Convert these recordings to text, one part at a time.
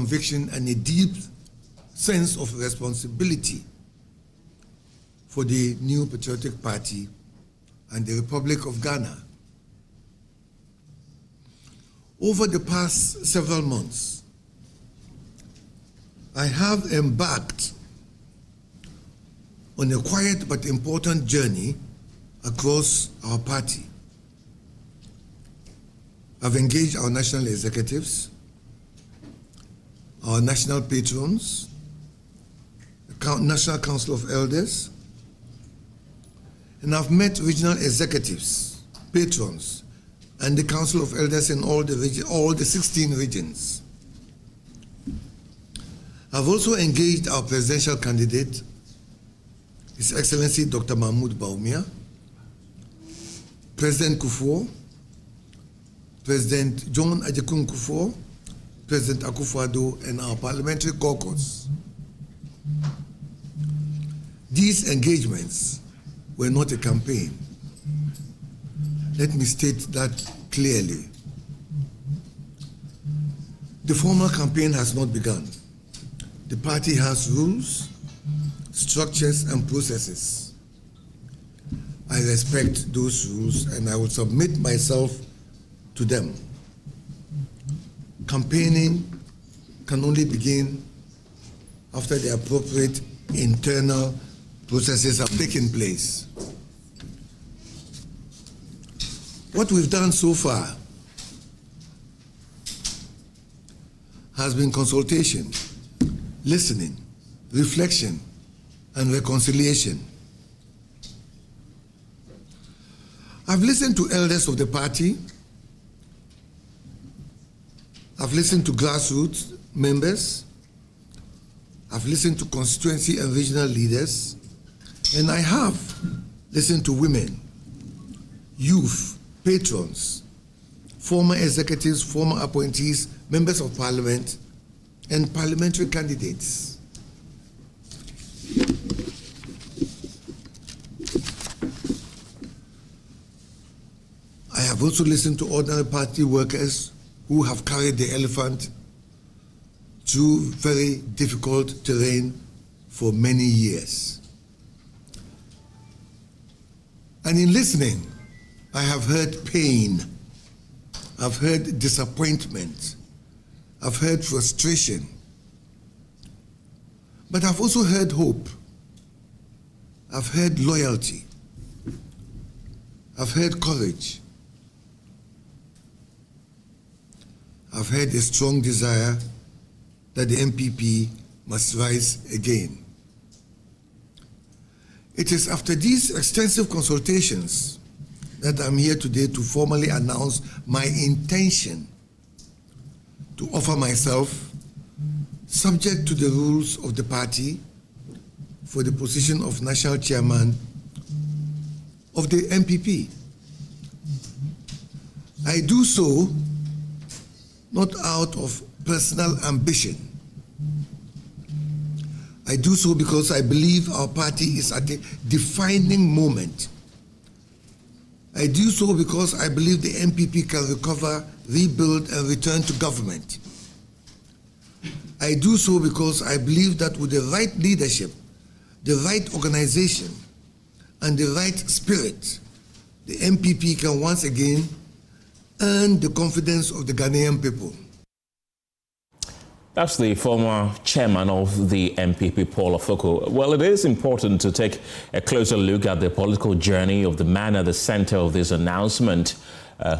conviction and a deep sense of responsibility for the new Patriotic Party and the Republic of Ghana. Over the past several months, I have embarked on a quiet but important journey across our party. I've engaged our national executives, our national patrons, the National Council of Elders, and I've met regional executives, patrons, and the Council of Elders in all the 16 regions. I've also engaged our presidential candidate, His Excellency Dr. Mahmoud Bawumia, President Kufuor, President John Ajikun Kufuor, President Akufo-Addo, and our parliamentary caucus. These engagements were not a campaign. Let me state that clearly. The formal campaign has not begun. The party has rules, structures, and processes. I respect those rules and I will submit myself to them. Campaigning can only begin after the appropriate internal processes have taken place. What we've done so far has been consultation, listening, reflection, and reconciliation. I've listened to elders of the party. I've listened to grassroots members. I've listened to constituency and regional leaders. And I have listened to women, youth, patrons, former executives, former appointees, members of parliament, and parliamentary candidates. I have also listened to ordinary party workers who have carried the elephant through very difficult terrain for many years. And in listening, I have heard pain, I've heard disappointment, I've heard frustration, but I've also heard hope. I've heard loyalty. I've heard courage. I've heard a strong desire that the NPP must rise again. It is after these extensive consultations that I'm here today to formally announce my intention to offer myself, subject to the rules of the party, for the position of national chairman of the NPP. I do so not out of personal ambition. I do so because I believe our party is at a defining moment. I do so because I believe the NPP can recover, rebuild, and return to government. I do so because I believe that with the right leadership, the right organization, and the right spirit, the NPP can once again earn the confidence of the Ghanaian people. That's the former chairman of the NPP, Paul Afoko. Well, it is important to take a closer look at the political journey of the man at the center of this announcement.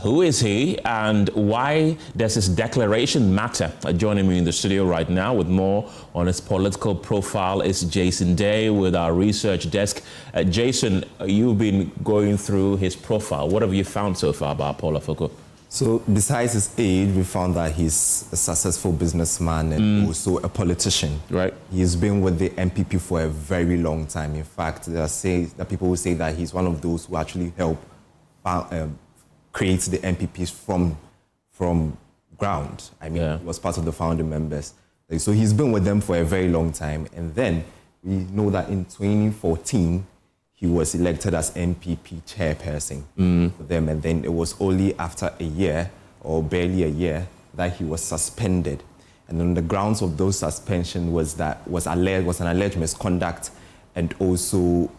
Who is he and why does his declaration matter? Joining me in the studio right now with more on his political profile is Jason Day with our research desk. Jason, you've been going through his profile. What have you found so far about Paul Afoko? So besides his age, we found that he's a successful businessman and also a politician. Right. He's been with the NPP for a very long time. In fact, that people will say that he's one of those who actually helped create the NPP from ground. I mean, he was part of the founding members. So he's been with them for a very long time. And then we know that in 2014, he was elected as NPP chairperson for them. And then it was only after a year, or barely a year, that he was suspended. And on the grounds of those suspension was an alleged misconduct, and also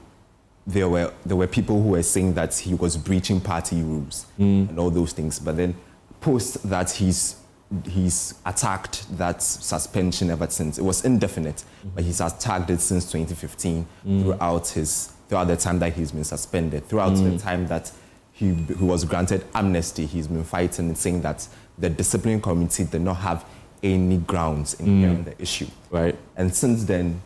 there were people who were saying that he was breaching party rules and all those things. But then post that he's attacked that suspension ever since. It was indefinite, but he's attacked it since 2015 throughout the time that he's been suspended. Throughout the time that he was granted amnesty, he's been fighting and saying that the discipline committee did not have any grounds in hearing the issue. Right. And since then,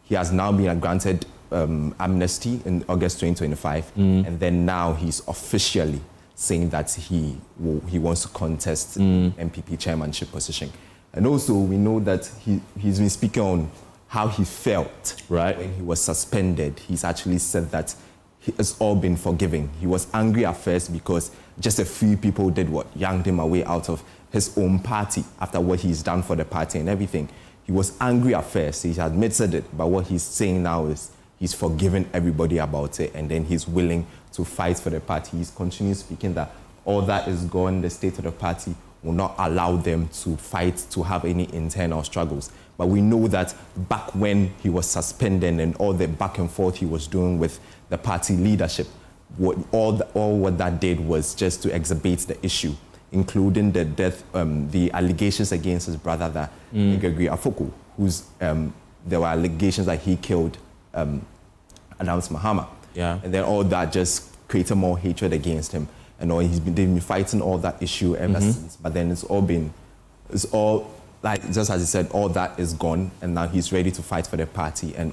he has now been granted amnesty in August 2025, and then now he's officially saying that he wants to contest NPP chairmanship position. And also, we know that he's been speaking on how he felt when he was suspended. He's actually said that it's all been forgiven. He was angry at first because just a few people yanked him away out of his own party after what he's done for the party and everything. He was angry at first, he admitted it, but what he's saying now is he's forgiven everybody about it, and then he's willing to fight for the party. He's continuing speaking that all that is gone, the state of the party will not allow them to fight, to have any internal struggles. But we know that back when he was suspended and all the back and forth he was doing with the party leadership, all what that did was just to exacerbate the issue, including the death, the allegations against his brother, Akufo-Addo, there were allegations that he killed Adams Mahama. Yeah. And then all that just created more hatred against him. And they've been fighting all that issue ever since. But then it's all like, just as he said, all that is gone, and now he's ready to fight for the party and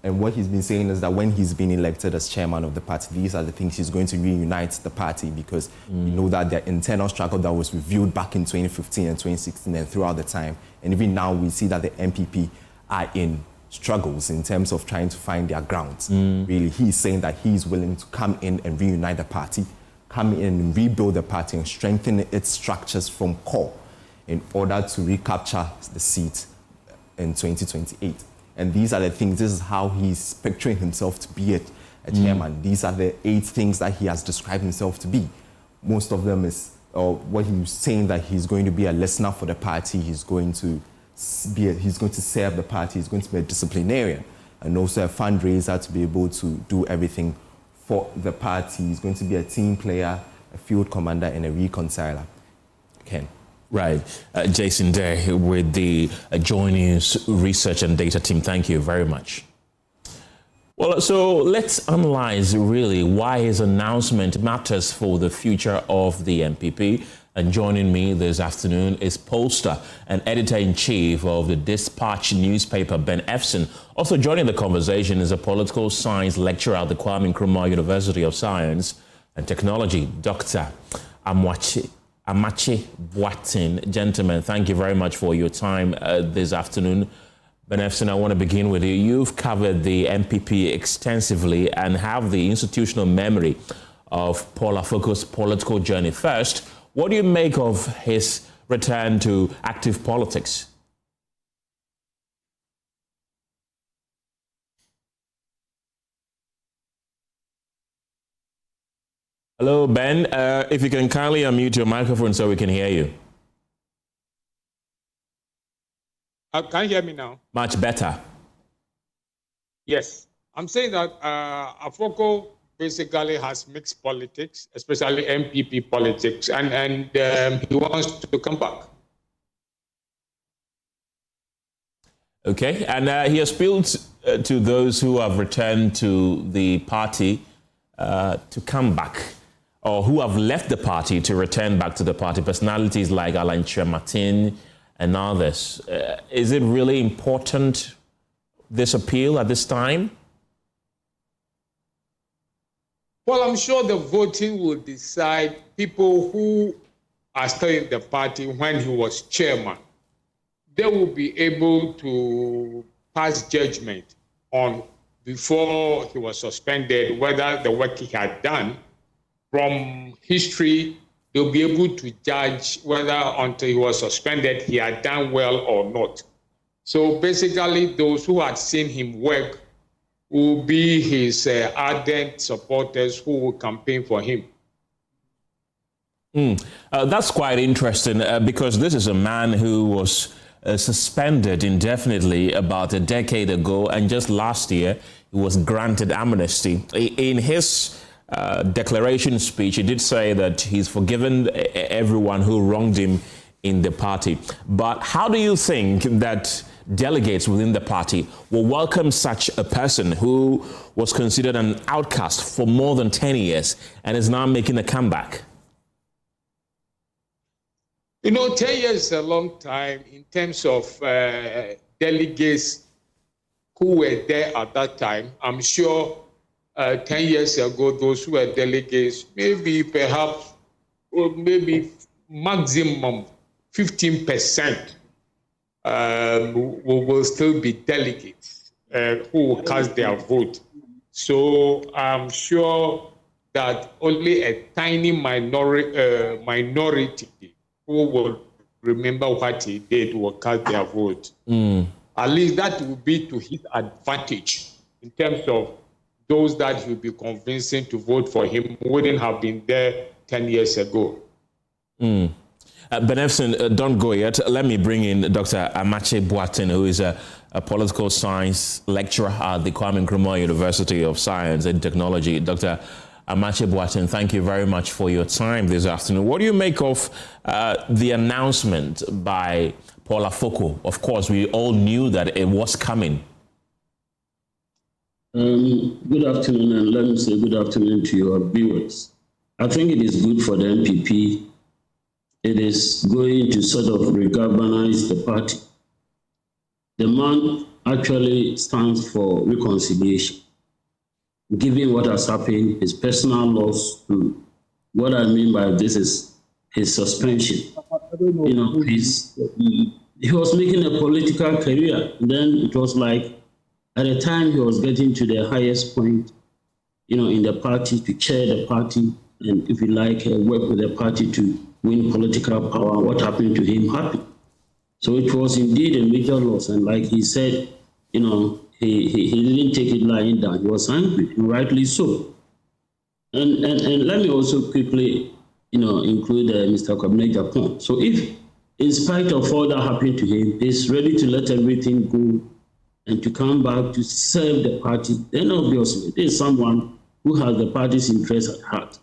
and what he's been saying is that when he's been elected as chairman of the party, these are the things he's going to reunite the party, because we know that their internal struggle that was revealed back in 2015 and 2016 and throughout the time. And even now we see that the NPP are in struggles in terms of trying to find their grounds. Really, he's saying that he's willing to come in and reunite the party, come in and rebuild the party and strengthen its structures from core in order to recapture the seat in 2028. And these are the things, this is how he's picturing himself to be a chairman. These are the 8 things that he has described himself to be. Most of them is, what he's saying, that he's going to be a listener for the party, he's going to serve the party, he's going to be a disciplinarian, and also a fundraiser to be able to do everything for the party. He's going to be a team player, a field commander, and a reconciler. Ken. Right. Jason Day with the Joy News Research and Data team. Thank you very much. Well, so let's analyze really why his announcement matters for the future of the NPP. And joining me this afternoon is pollster and editor-in-chief of the Dispatch newspaper, Ben Efson. Also joining the conversation is a political science lecturer at the Kwame Nkrumah University of Science and Technology, Dr. Amache Boatin. Gentlemen, thank you very much for your time this afternoon. Ben Efson, I want to begin with you. You've covered the NPP extensively and have the institutional memory of Paul Afoko's political journey. First, what do you make of his return to active politics? Hello, Ben. If you can kindly unmute your microphone so we can hear you. Can you hear me now? Much better. Yes. I'm saying that Afoko basically has mixed politics, especially NPP politics, and he wants to come back. Okay, and he has appealed to those who have returned to the party to come back, or who have left the party to return back to the party, personalities like Alain Martin and others. Is it really important, this appeal at this time? Well, I'm sure the voting will decide people who are still in the party when he was chairman. They will be able to pass judgment on, before he was suspended, whether the work he had done. From history, they'll be able to judge whether until he was suspended he had done well or not. So basically, those who had seen him work will be his ardent supporters who will campaign for him. That's quite interesting because this is a man who was suspended indefinitely about a decade ago, and just last year he was granted amnesty. In his declaration speech, he did say that he's forgiven everyone who wronged him in the party. But how do you think that delegates within the party will welcome such a person who was considered an outcast for more than 10 years and is now making a comeback? 10 years is a long time in terms of delegates who were there at that time. I'm sure 10 years ago, those who were delegates, perhaps, or maybe maximum 15% will still be delegates who will cast their vote. So I'm sure that only a tiny minority who will remember what he did will cast their vote. At least that will be to his advantage in terms of those that he will be convincing to vote for him who wouldn't have been there 10 years ago. Benefson, don't go yet. Let me bring in Dr. Amache Boateng, who is a political science lecturer at the Kwame Nkrumah University of Science and Technology. Dr. Amache Boateng, thank you very much for your time this afternoon. What do you make of the announcement by Paul Afoko? Of course, we all knew that it was coming. Good afternoon, and let me say good afternoon to your viewers. I think it is good for the NPP. It is going to sort of regalvanize the party. The man actually stands for reconciliation. Given what has happened, his personal loss, what I mean by this is his suspension. He was making a political career. Then it was like, at the time he was getting to the highest point, in the party, to chair the party, and if you like, work with the party to win political power. What happened to him happened. So it was indeed a major loss. And like he said, he didn't take it lying down. He was angry, and rightly so. And let me also quickly, include Mr. Kwabena Japan. So if, in spite of all that happened to him, he's ready to let everything go and to come back to serve the party, then obviously there's someone who has the party's interest at heart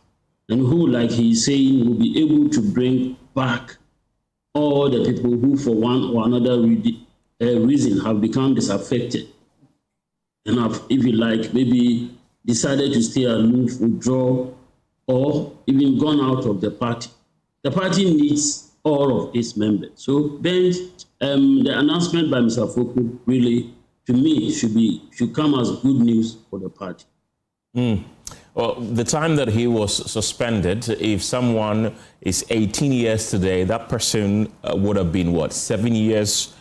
and who, like he's saying, will be able to bring back all the people who, for one or another reason, have become disaffected and have, if you like, maybe decided to stay aloof, withdraw, or even gone out of the party. The party needs all of its members. So then the announcement by Mr. Afoko really, to me, should come as good news for the party. Well, the time that he was suspended, if someone is 18 years today, that person would have been, 7 years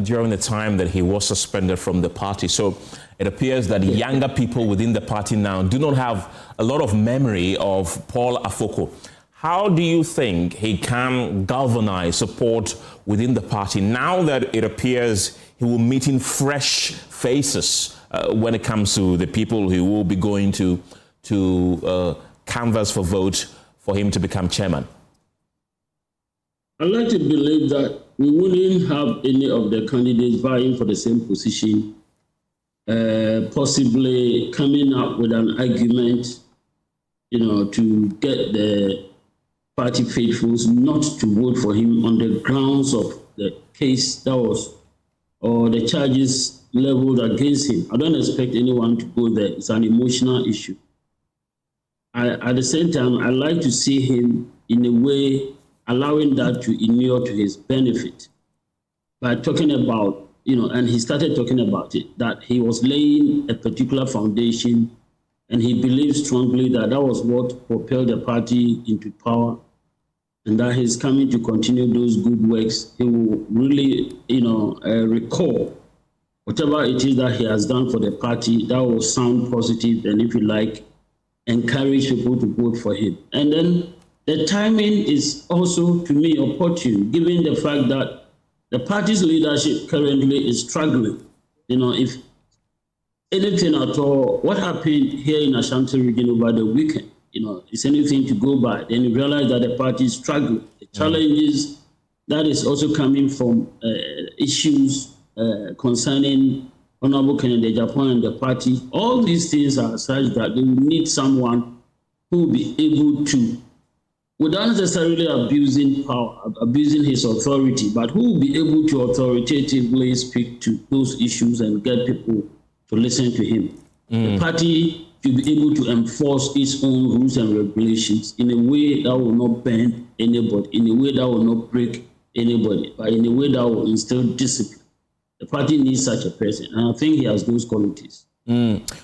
during the time that he was suspended from the party. So it appears that younger people within the party now do not have a lot of memory of Paul Afoko. How do you think he can galvanize support within the party now that it appears he will meet in fresh faces when it comes to the people who will be going to canvass for vote for him to become chairman? I'd like to believe that we wouldn't have any of the candidates vying for the same position, possibly coming up with an argument, to get the party faithfuls not to vote for him on the grounds of the case that was, or the charges leveled against him. I don't expect anyone to go there. It's an emotional issue. At the same time, I like to see him in a way allowing that to inure to his benefit by talking about, and he started talking about it, that he was laying a particular foundation and he believed strongly that that was what propelled the party into power and that he's coming to continue those good works. He will really, recall whatever it is that he has done for the party that will sound positive and, if you like, encourage people to vote for him. And then the timing is also, to me, opportune, given the fact that the party's leadership currently is struggling. If anything at all, what happened here in Ashanti region over the weekend it's anything to go by. Then you realize that the party is struggling. The challenges that is also coming from issues concerning Honorable Kenneth Gyasi and the party. All these things are such that they will need someone who will be able to, without necessarily abusing power, abusing his authority, but who will be able to authoritatively speak to those issues and get people to listen to him. The party should be able to enforce its own rules and regulations in a way that will not bend anybody, in a way that will not break anybody, but in a way that will instill discipline. The party needs such a person, and I think he has those qualities.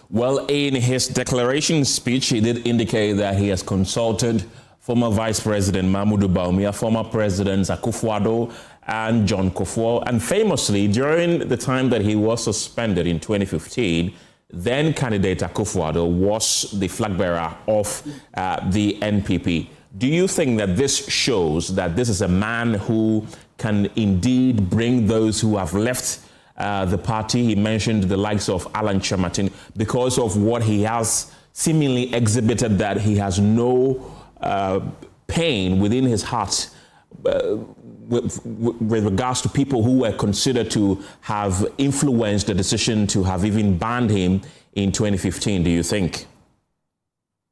Well, in his declaration speech, he did indicate that he has consulted former Vice President Mahmoud Bawumia, former Presidents Akufo-Addo and John Kufuor, and famously, during the time that he was suspended in 2015, then candidate Akufo-Addo was the flag bearer of the NPP. Do you think that this shows that this is a man who can indeed bring those who have left the party? He mentioned the likes of Alan Chemartin because of what he has seemingly exhibited, that he has no pain within his heart with regards to people who were considered to have influenced the decision to have even banned him in 2015, do you think?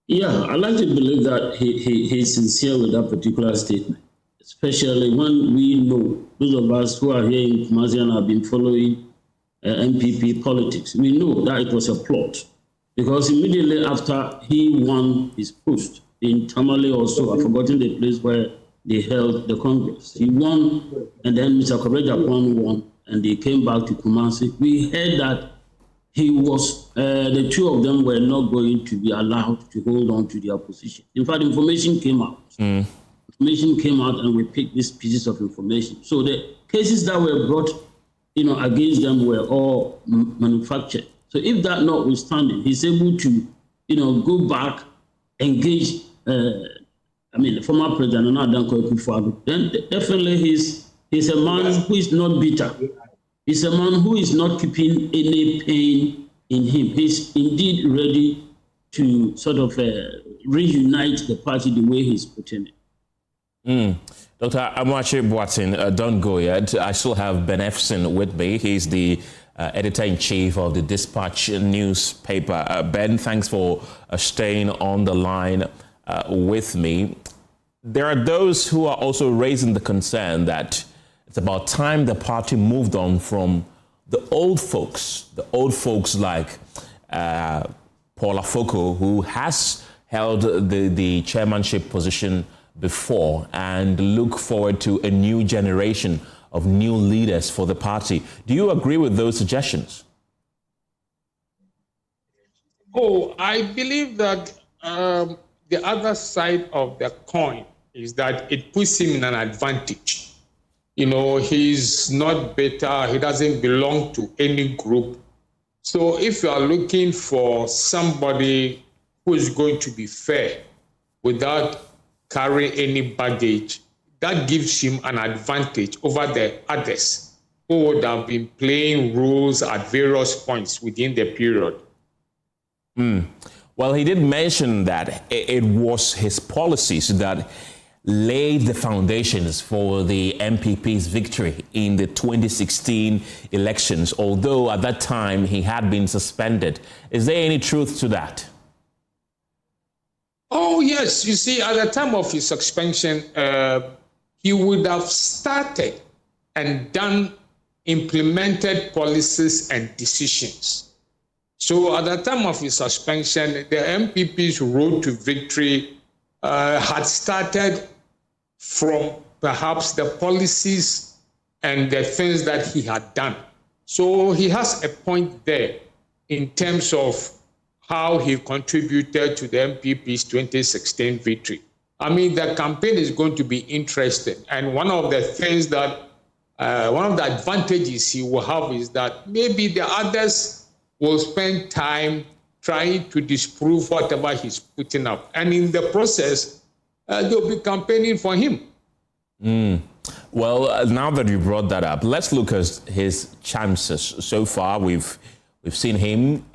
Yeah, I like to believe that he's sincere with that particular statement, especially when we know, those of us who are here in Kumasi and have been following NPP politics, we know that it was a plot, because immediately after he won his post in Tamale, also, I've forgotten the place where they held the Congress. He won, and then Mr. Kenneth won, and they came back to Kumasi. We heard that he was, the two of them were not going to be allowed to hold on to their position. In fact, information came out. Information came out, and we picked these pieces of information. So the cases that were brought, against them were all manufactured. So if that notwithstanding, he's able to, go back, engage, the former president, Akufo-Addo, then definitely he's a man who is not bitter. He's a man who is not keeping any pain in him. He's indeed ready to sort of reunite the party the way he's putting it. Dr. Amoachi Boateng, don't go yet. I still have Ben Efson with me. He's the editor-in-chief of the Dispatch newspaper. Ben, thanks for staying on the line with me. There are those who are also raising the concern that it's about time the party moved on from the old folks like Paul Afoko, who has held the chairmanship position before, and look forward to a new generation of new leaders for the party. Do you agree with those suggestions? Oh, I believe that the other side of the coin is that it puts him in an advantage. He's not better. He doesn't belong to any group. So if you are looking for somebody who is going to be fair without carrying any baggage, that gives him an advantage over the others who would have been playing roles at various points within the period. Well, he did mention that it was his policies that laid the foundations for the NPP's victory in the 2016 elections, although at that time he had been suspended. Is there any truth to that? Oh, yes. You see, at the time of his suspension, he would have started and implemented policies and decisions. So at the time of his suspension, the NPP's road to victory had started from perhaps the policies and the things that he had done. So he has a point there in terms of how he contributed to the NPP's 2016 victory. I mean, the campaign is going to be interesting. And one of the things that, one of the advantages he will have is that maybe the others will spend time trying to disprove whatever he's putting up. And in the process, they'll be campaigning for him. Well, now that you brought that up, let's look at his chances. So far, we've seen him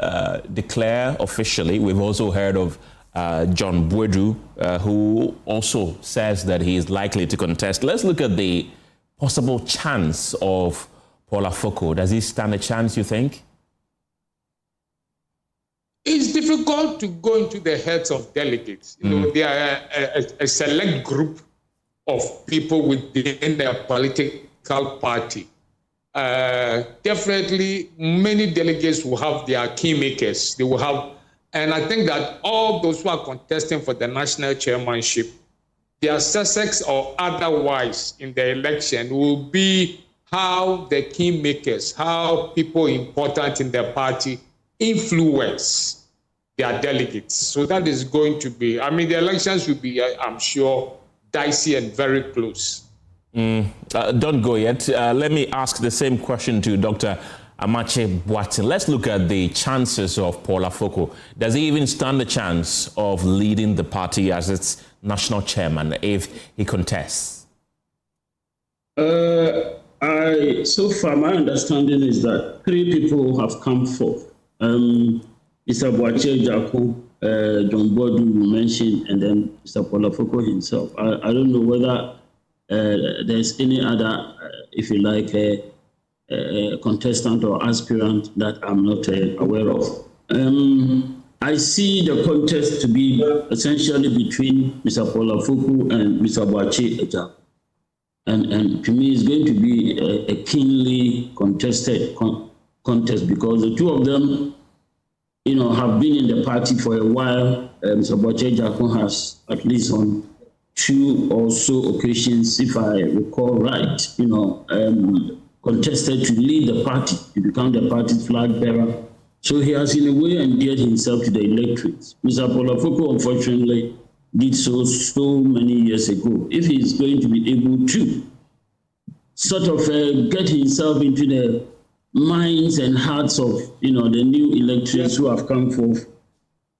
declare officially. We've also heard of John Bwedu, who also says that he is likely to contest. Let's look at the possible chance of Paul Afoko. Does he stand a chance, you think? It's difficult to go into the heads of delegates. You know, they are a select group of people within their political party. Definitely, many delegates will have their kingmakers. They will have, and I think that all those who are contesting for the national chairmanship, their success or otherwise in the election will be how the kingmakers, how people important in the party influence their delegates. So that is going to be, I mean, the elections will be, I'm sure, dicey and very close. Don't go yet. Let me ask the same question to Dr. Amache Boatin. Let's look at the chances of Paul Afoko. Does he even stand a chance of leading the party as its national chairman if he contests? So far, my understanding is that 3 people have come forth. Mr. Boache Jako, John Bwedu you mentioned, and then Mr. Paul Afoko himself. I don't know whether there's any other, if you like, contestant or aspirant that I'm not aware of. I see the contest to be essentially between Mr. Paul Afoko and Mr. Boache Jako. And to me, it's going to be a keenly contested contest because the two of them, you know, have been in the party for a while. Mr. Boache Jako has, at least on 2 or so occasions, if I recall right, you know, contested to lead the party, to become the party's flag bearer. So he has, in a way, endeared himself to the electorate. Mr. Paul Afoko, unfortunately, did so many years ago. If he's going to be able to sort of get himself into the minds and hearts of, you know, the new electors who have come forth,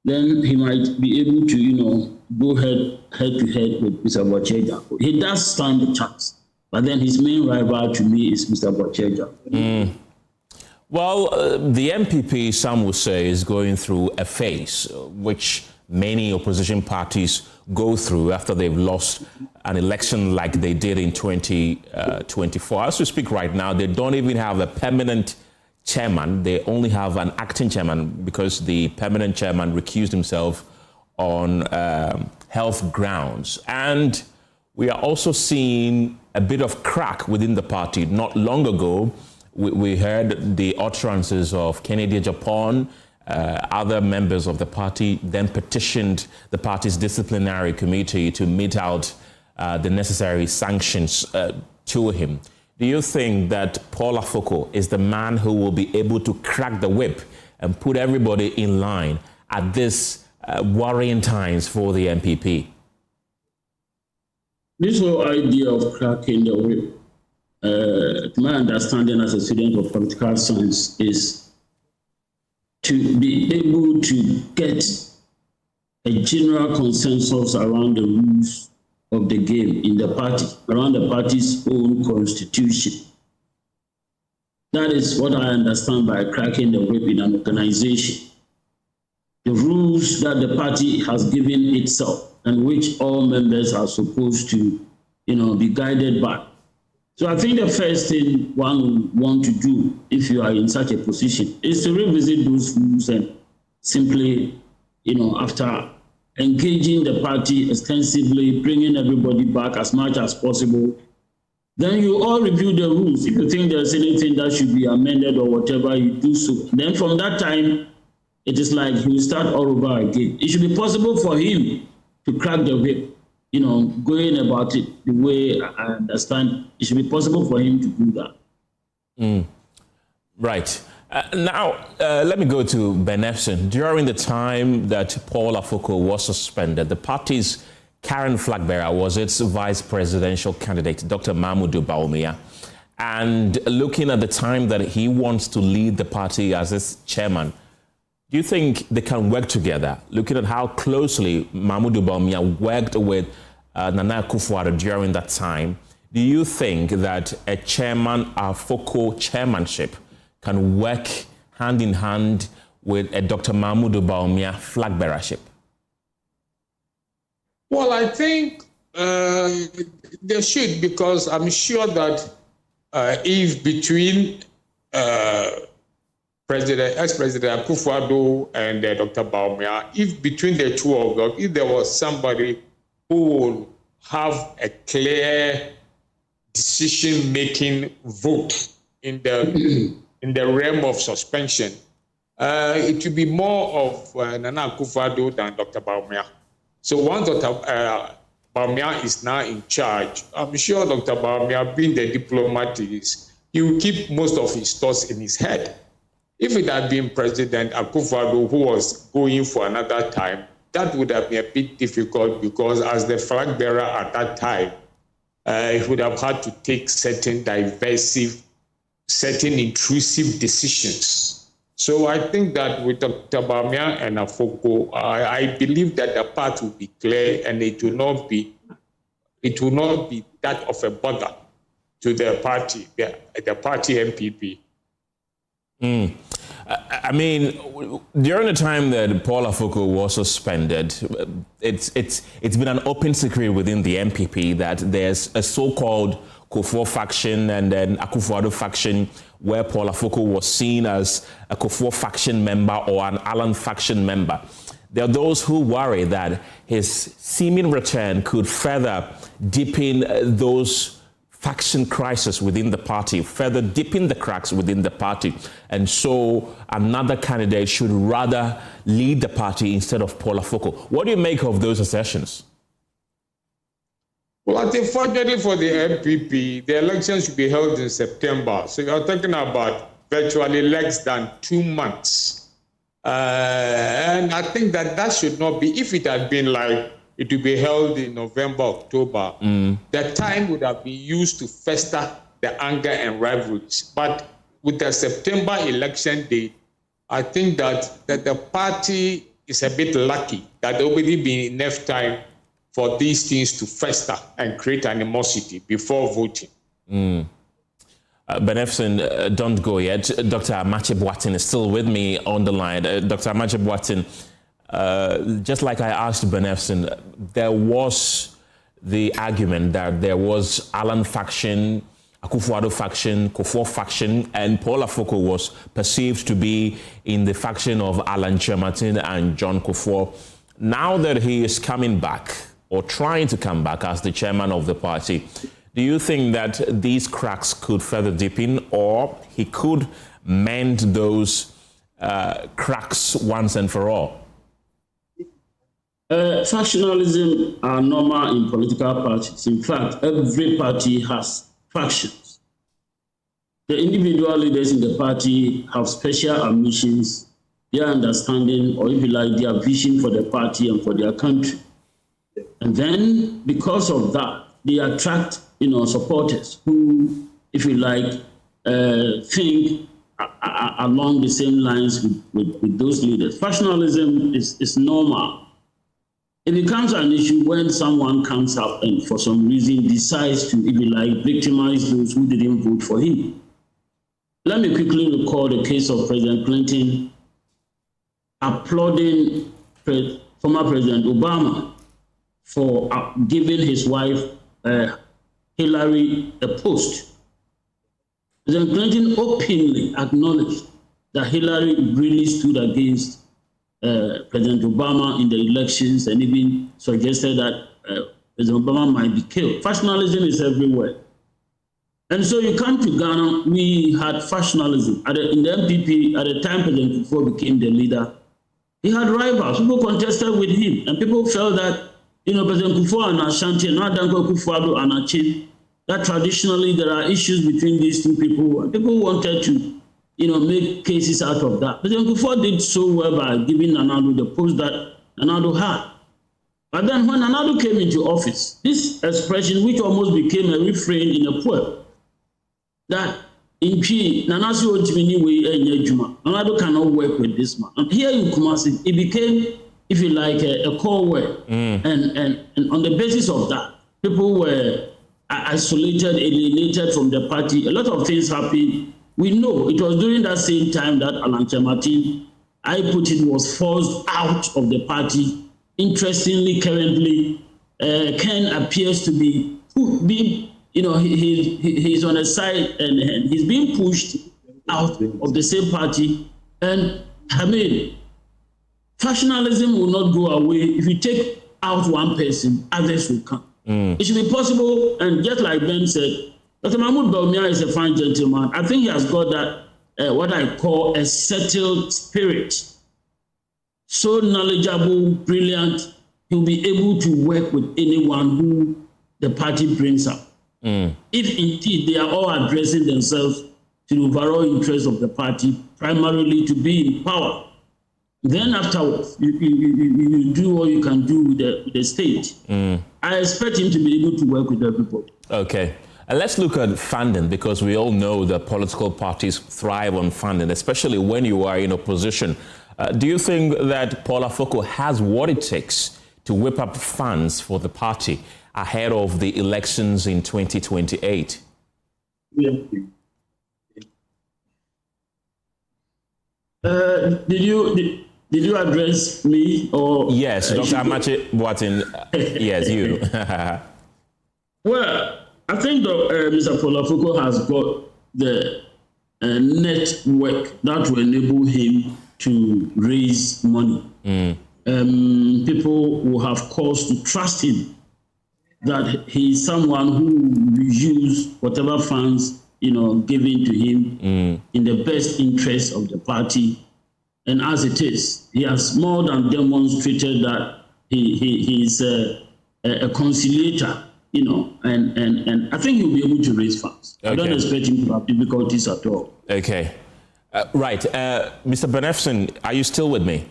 then he might be able to, you know, go head to head with Mr. Boache Jako. He does stand a chance, but then his main rival to me is Mr. Boache Jako. Well, the NPP, some would say, is going through a phase which many opposition parties go through after they've lost an election like they did in 2024. As we speak right now, they don't even have a permanent chairman. They only have an acting chairman because the permanent chairman recused himself on health grounds. And we are also seeing a bit of crack within the party. Not long ago, we heard the utterances of Kenneth Gyasi. Other members of the party then petitioned the party's disciplinary committee to mete out the necessary sanctions to him. Do you think that Paul Afoko is the man who will be able to crack the whip and put everybody in line at this worrying times for the NPP? This whole idea of cracking the whip, to my understanding as a student of political science, is to be able to get a general consensus around the rules of the game in the party, around the party's own constitution. That is what I understand by cracking the whip in an organization. The rules that the party has given itself and which all members are supposed to, you know, be guided by. So I think the first thing one would want to do if you are in such a position is to revisit those rules and simply, you know, after engaging the party extensively, bringing everybody back as much as possible, then you all review the rules. If you think there's anything that should be amended or whatever, you do so. Then from that time, it is like he will start all over again. It should be possible for him to crack the whip. You know, going about it the way I understand, it should be possible for him to do that. Right. Now, let me go to Ben Efson. During the time that Paul Afoko was suspended, the party's current flag bearer was its vice presidential candidate, Dr. Mahmoud Bawumia. And looking at the time that he wants to lead the party as its chairman, do you think they can work together? Looking at how closely Mahmoud Bawumia worked with Nana Akufo-Addo during that time, do you think that a Chairman Afoko chairmanship can work hand in hand with a Dr. Mahmoud Bawumia flag bearership? Well, I think they should, because I'm sure that if between ex-President Akufo-Addo and Dr. Bawumia, if between the two of them, if there was somebody who would have a clear decision-making vote in the realm of suspension, it would be more of Nana Akufo-Addo than Dr. Bawumia. So once Dr. Bawumia is now in charge, I'm sure Dr. Bawumia, being the diplomat he will keep most of his thoughts in his head. If it had been President Akufo-Addo who was going for another time, that would have been a bit difficult, because as the flag bearer at that time, he would have had to take certain divisive, certain intrusive decisions. So I think that with Dr. Bawumia and Afoko, I believe that the path will be clear, and it will not be that of a bother to the party, the party NPP. I mean, during the time that Paul Afoko was suspended, it's been an open secret within the NPP that there's a so-called Kufuor faction and then Akufo-Addo faction, where Paul Afoko was seen as a Kufuor faction member or an Allen faction member. There are those who worry that his seeming return could further deepen those faction crisis within the party, further deepen the cracks within the party, and so another candidate should rather lead the party instead of Paul Afoko. What do you make of those assertions? Well, I think fortunately for the NPP, the election should be held in September. So you're talking about virtually less than 2 months. And I think that should not be, if it had been like it will be held in November, October, the time would have been used to fester the anger and rivalries. But with the September election date, I think that the party is a bit lucky that there will be enough time for these things to fester and create animosity before voting. Benefson, don't go yet. Dr. Amache Boateng is still with me on the line. Dr. Amache Boateng, just like I asked Benefson, there was the argument that there was Allen faction, Akufo-Addo faction, Kufuor faction, and Paul Afoko was perceived to be in the faction of Alan Kyerematen and John Kufuor. Now that he is coming back, or trying to come back as the chairman of the party, do you think that these cracks could further deepen, or he could mend those cracks once and for all? Factionalism are normal in political parties. In fact, every party has factions. The individual leaders in the party have special ambitions, their understanding, or if you like, their vision for the party and for their country. And then, because of that, they attract, supporters who, if you like, think along the same lines with those leaders. Factionalism is normal. It becomes an issue when someone comes up and for some reason decides to, if you like, victimize those who didn't vote for him. Let me quickly recall the case of President Clinton applauding former President Obama for giving his wife Hillary a post. President Clinton openly acknowledged that Hillary really stood against President Obama in the elections and even suggested that President Obama might be killed. Factionalism is everywhere. And so you come to Ghana, we had factionalism. In the NPP, at the time President Kufuor became the leader, he had rivals. People contested with him, and people felt that President Kufuor and Ashanti, and now Danko Akufo-Addo and Achin, that traditionally there are issues between these two people, and people wanted to, make cases out of that. President Kufuor did so well by giving Nana-Addo the post that Nana-Addo had. But then when Nana-Addo came into office, this expression, which almost became a refrain in a poem, that in P, Nana-Addo cannot work with this man. And here in Kumasi, it became, if you like, a core word. And on the basis of that, people were isolated, alienated from the party. A lot of things happened. We know it was during that same time that Alan Kyerematen, I put it, was forced out of the party. Interestingly, currently, Ken appears to be being, he's on the side and he's being pushed out of the same party. And I mean, factionalism will not go away. If you take out one person, others will come. It should be possible, and just like Ben said, Dr. Mahmoud Bawumia is a fine gentleman. I think he has got that, what I call a settled spirit. So knowledgeable, brilliant, he'll be able to work with anyone who the party brings up. If indeed they are all addressing themselves to the overall interest of the party, primarily to be in power. Then afterwards, you do what you can do with the state. I expect him to be able to work with everybody. Okay. And let's look at funding, because we all know that political parties thrive on funding, especially when you are in opposition. Do you think that Paul Afoko has what it takes to whip up funds for the party ahead of the elections in 2028? Yeah. Did you address me or? Yes, Dr. Amache Boateng. Yes, you. Well, I think Mr. Paul Afoko has got the network that will enable him to raise money. People will have cause to trust him that he is someone who will use whatever funds given to him in the best interest of the party. And as it is, he has more than demonstrated that he is a conciliator, and I think he'll be able to raise funds. Okay. I don't expect him to have difficulties at all. Okay. Right. Mr. Benefson, are you still with me?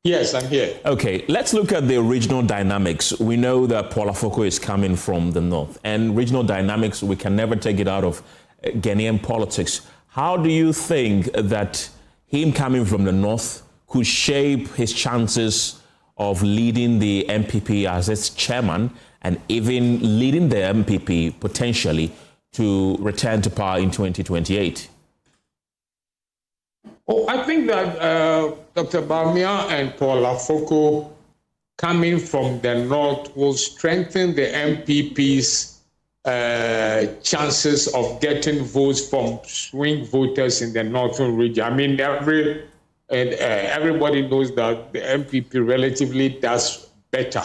Yes, I'm here. Okay, let's look at the regional dynamics. We know that Paul Afoko is coming from the north, and regional dynamics, we can never take it out of Ghanaian politics. How do you think that him coming from the north could shape his chances of leading the NPP as its chairman and even leading the NPP potentially to return to power in 2028? Oh, I think that Dr. Bawumia and Paul Afoko coming from the north will strengthen the NPP's chances of getting votes from swing voters in the northern region. I mean, everybody knows that the NPP relatively does better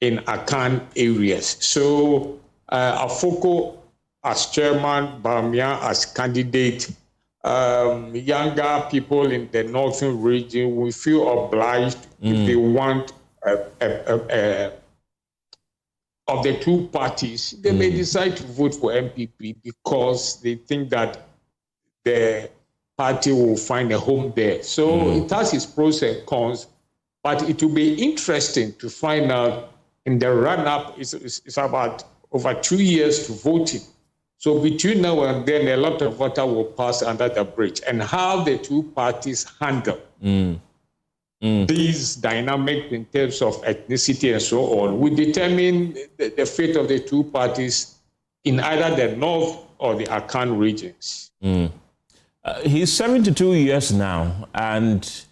in Akan areas. So Afoko as chairman, Bawumia as candidate, younger people in the northern region will feel obliged if they want of the two parties, they may decide to vote for NPP because they think that the party will find a home there. So it has its pros and cons, but it will be interesting to find out in the run-up. It's about over 2 years to voting. So between now and then, a lot of water will pass under the bridge, and how the two parties handle these dynamics in terms of ethnicity and so on will determine the fate of the two parties in either the north or the Akan regions. He's 72 years now, and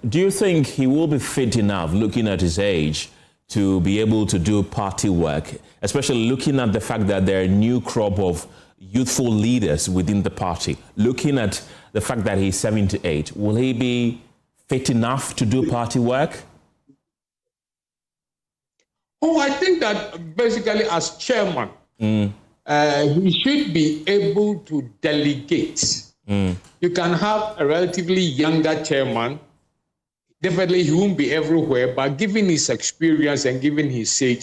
do you think he will be fit enough, looking at his age, to be able to do party work, especially looking at the fact that there are a new crop of youthful leaders within the party? Looking at the fact that he's 78, will he be fit enough to do party work? Oh, I think that basically as chairman, he should be able to delegate. You can have a relatively younger chairman. Definitely he won't be everywhere, but given his experience and given his age,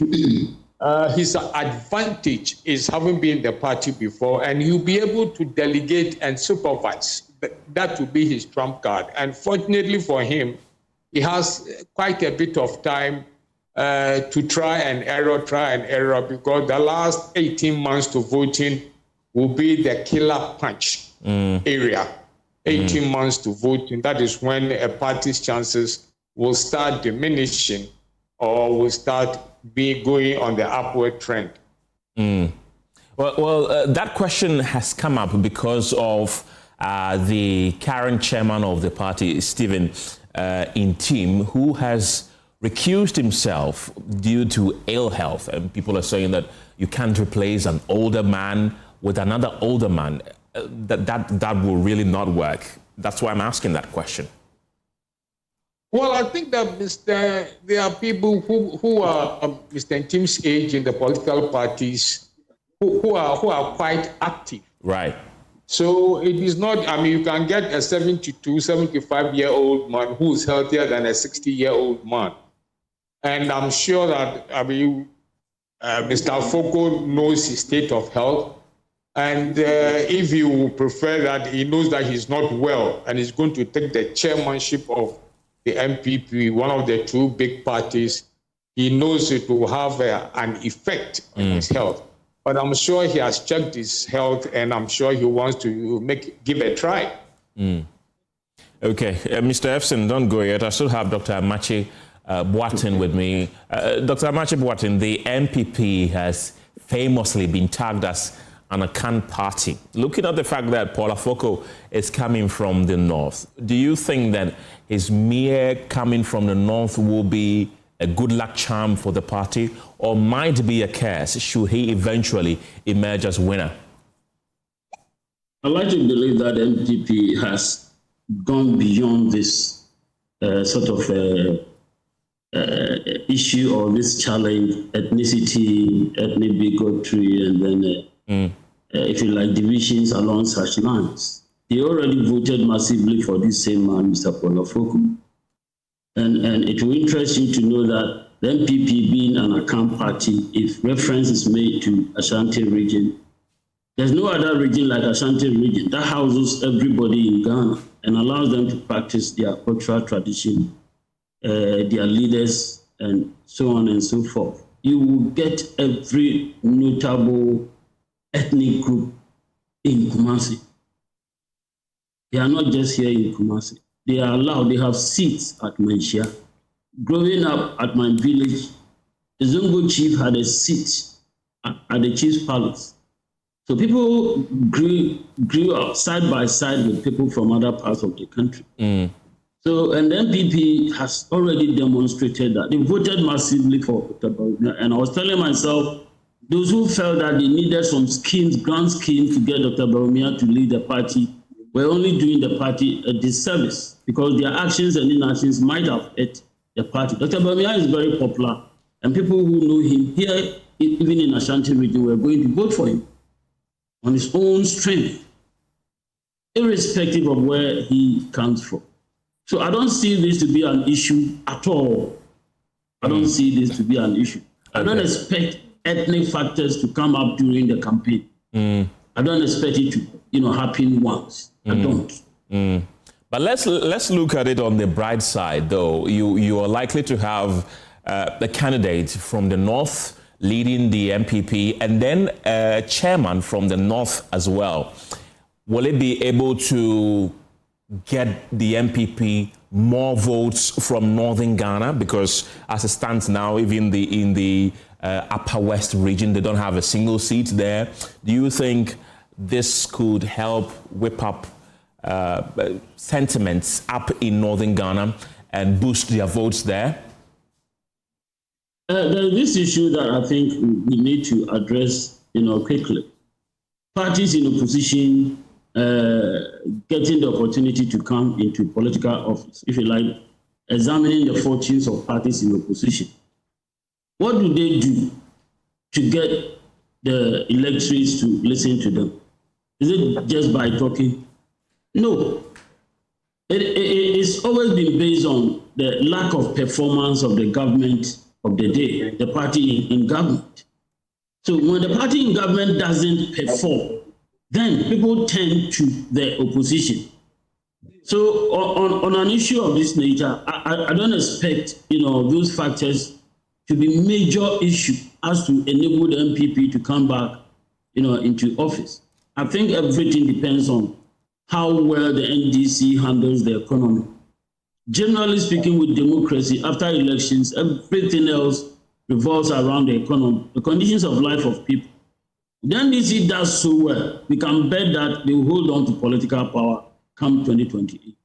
his advantage is having been in the party before, and he'll be able to delegate and supervise. That will be his trump card. And fortunately for him, he has quite a bit of time to try and error, because the last 18 months to voting will be the killer punch area. 18 months to voting, that is when a party's chances will start diminishing or will start going on the upward trend. Well, that question has come up because of the current chairman of the party, Stephen Intim, who has recused himself due to ill health, and people are saying that you can't replace an older man with another older man. That will really not work. That's why I'm asking that question. Well, I think that there are people who are Mr. Ntim's age in the political parties who are quite active. Right. So it is not, I mean, you can get a 72, 75-year-old man who's healthier than a 60-year-old man. And I'm sure that, Mr. Afoko knows his state of health. And if you prefer that, he knows that he's not well and he's going to take the chairmanship of the NPP, one of the two big parties, he knows it will have an effect on his health. But I'm sure he has checked his health, and I'm sure he wants to give a try. Okay, Mr. Efson, don't go yet. I still have Dr. Amache Boateng with me. Dr. Amache Boateng, the NPP has famously been tagged as an Akan party. Looking at the fact that Paul Afoko is coming from the north, do you think that his mere coming from the north will be a good luck charm for the party, or might be a curse should he eventually emerge as winner? I like to believe that NPP has gone beyond this sort of issue or this challenge, ethnicity, ethnic bigotry, and then, if you like, divisions along such lines. They already voted massively for this same man, Mr. Paul Afoko. And it will interest you to know that the NPP being an Akan party, if reference is made to Ashanti region, there's no other region like Ashanti region that houses everybody in Ghana and allows them to practice their cultural tradition, their leaders, and so on and so forth. You will get every notable ethnic group in Kumasi. They are not just here in Kumasi. They are allowed, they have seats at Manshia. Growing up at my village, the Zungo chief had a seat at the chief's palace. So people grew up side by side with people from other parts of the country. So, and the NPP has already demonstrated that. They voted massively for Dr. Bawumia. And I was telling myself, those who felt that they needed some schemes, grand schemes to get Dr. Bawumia to lead the party, were only doing the party a disservice because their actions and inactions might have hurt the party. Dr. Bawumia is very popular, and people who know him here, even in Ashanti region, were going to vote for him on his own strength, irrespective of where he comes from. So I don't see this to be an issue at all. I don't see this to be an issue. I don't expect ethnic factors to come up during the campaign. I don't expect it to, happen once. I don't. But let's look at it on the bright side, though. You are likely to have a candidate from the north leading the NPP, and then a chairman from the north as well. Will it be able to get the NPP more votes from northern Ghana? Because as it stands now, even in the upper west region, they don't have a single seat there. Do you think this could help whip up sentiments up in northern Ghana and boost their votes there? There's this issue that I think we need to address, quickly. Parties in opposition getting the opportunity to come into political office, if you like, examining the fortunes of parties in opposition. What do they do to get the electorates to listen to them? Is it just by talking? No. It's always been based on the lack of performance of the government of the day, the party in government. So when the party in government doesn't perform, then people tend to the opposition. So on an issue of this nature, I don't expect those factors to be major issue as to enable the NPP to come back into office. I think everything depends on how well the NDC handles the economy. Generally speaking, with democracy, after elections, everything else revolves around the economy, the conditions of life of people. The NDC does so well, we can bet that they will hold on to political power come 2028.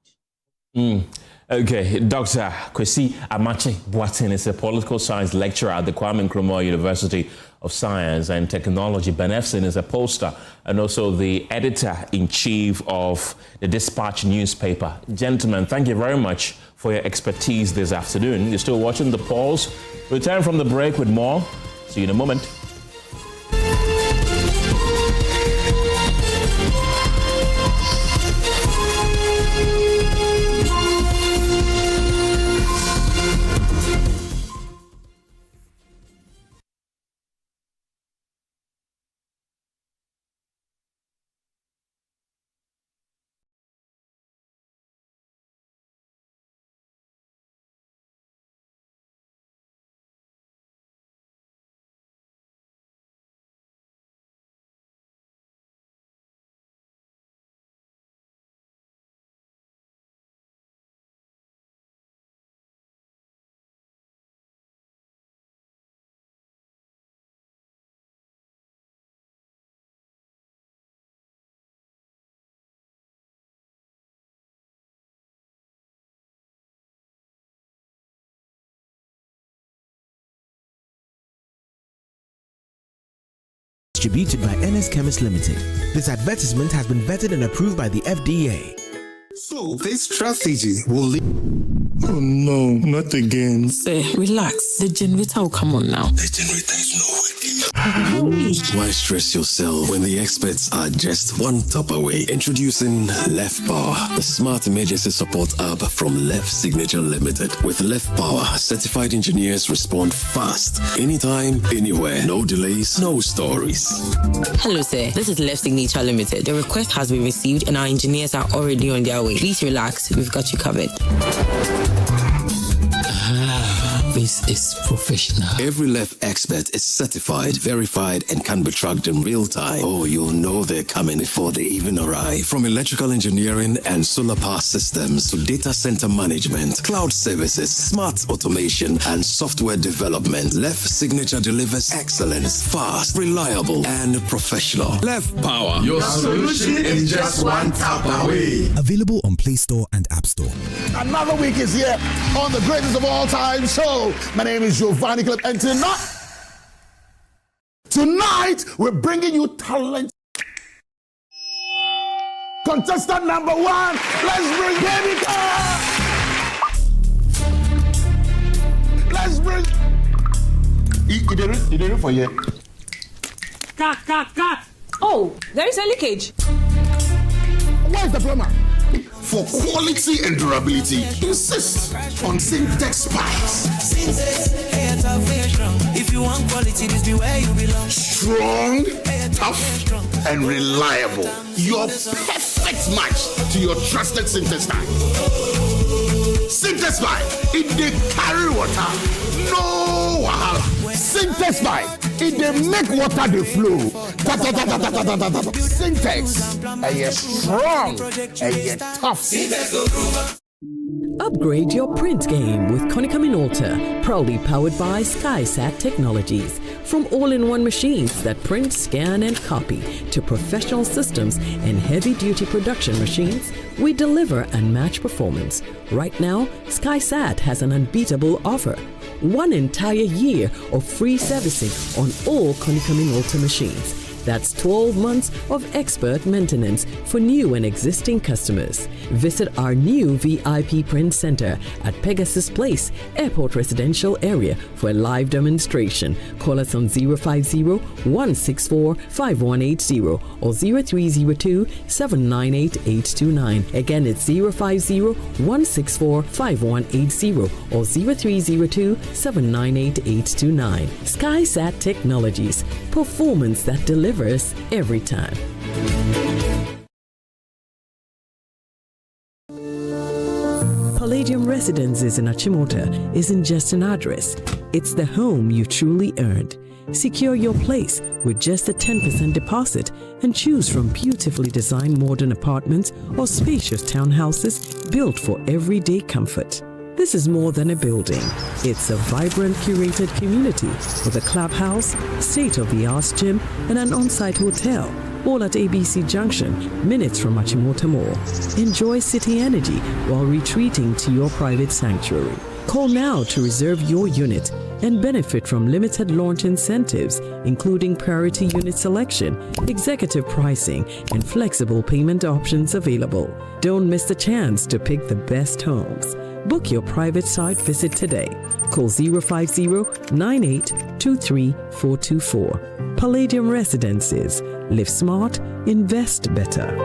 Okay, Dr. Kwesi Amache Boateng is a political science lecturer at the Kwame Nkrumah University of Science and Technology. Ben Efson is a pollster and also the editor-in-chief of the Dispatch newspaper. Gentlemen, thank you very much for your expertise this afternoon. You're still watching The Pulse. Return from the break with more. See you in a moment. Distributed by NS Chemist Limited. This advertisement has been vetted and approved by the FDA. So this strategy will lead. Oh no, not again. Say, relax. The generator will come on now. The generator is not working. Why stress yourself when the experts are just one tap away? Introducing Left Power, the smart emergency support app from Left Signature Limited. With Left Power, certified engineers respond fast, anytime, anywhere. No delays, no stories. Hello, sir. This is Left Signature Limited. The request has been received and our engineers are already on their way. Please relax. We've got you covered. This is professional. Every Left expert is certified, verified, and can be tracked in real time. Oh, you'll know they're coming before they even arrive. From electrical engineering and solar power systems to data center management, cloud services, smart automation, and software development, Left Signature delivers excellence, fast, reliable, and professional. Left Power. Your solution is just one tap away. Available on Play Store and App Store. Another week is here on the greatest of all time show. My name is Giovanni Clip, and tonight we're bringing you talent. Contestant number one, let's bring Baby Car. Let's bring. He did it for you. Cut. Oh, there is a leakage. Where's the plumber? For quality and durability, insist on Syntex pipes. If you want quality, this be where you belong. Strong, tough, and reliable. Your perfect match to your trusted Syntex pipe. Syntex pipe, it dey carry water, no wahala. Syntex pipe, it dey make water dey flow. Syntex, you're strong and you're tough. Upgrade your print game with Konica Minolta, proudly powered by SkySat Technologies. From all-in-one machines that print, scan, and copy to professional systems and heavy-duty production machines, we deliver unmatched performance. Right now, SkySat has an unbeatable offer. 1 entire year of free servicing on all Konica Minolta machines. That's 12 months of expert maintenance for new and existing customers. Visit our new VIP print center at Pegasus Place, Airport Residential Area for a live demonstration. Call us on 050-164-5180 or 0302-798-829. Again, it's 050-164-5180 or 0302-798-829. SkySat Technologies, performance that delivers every time. Palladium Residences in Achimota isn't just an address, it's the home you truly earned. Secure your place with just a 10% deposit and choose from beautifully designed modern apartments or spacious townhouses built for everyday comfort. This is more than a building. It's a vibrant, curated community with a clubhouse, state-of-the-art gym, and an on-site hotel. all at ABC Junction, minutes from Achimota Mall. Enjoy city energy while retreating to your private sanctuary. Call now to reserve your unit and benefit from limited launch incentives, including priority unit selection, executive pricing, and flexible payment options available. Don't miss the chance to pick the best homes. Book your private site visit today. Call 050-9823-424. Palladium Residences. Live smart, invest better.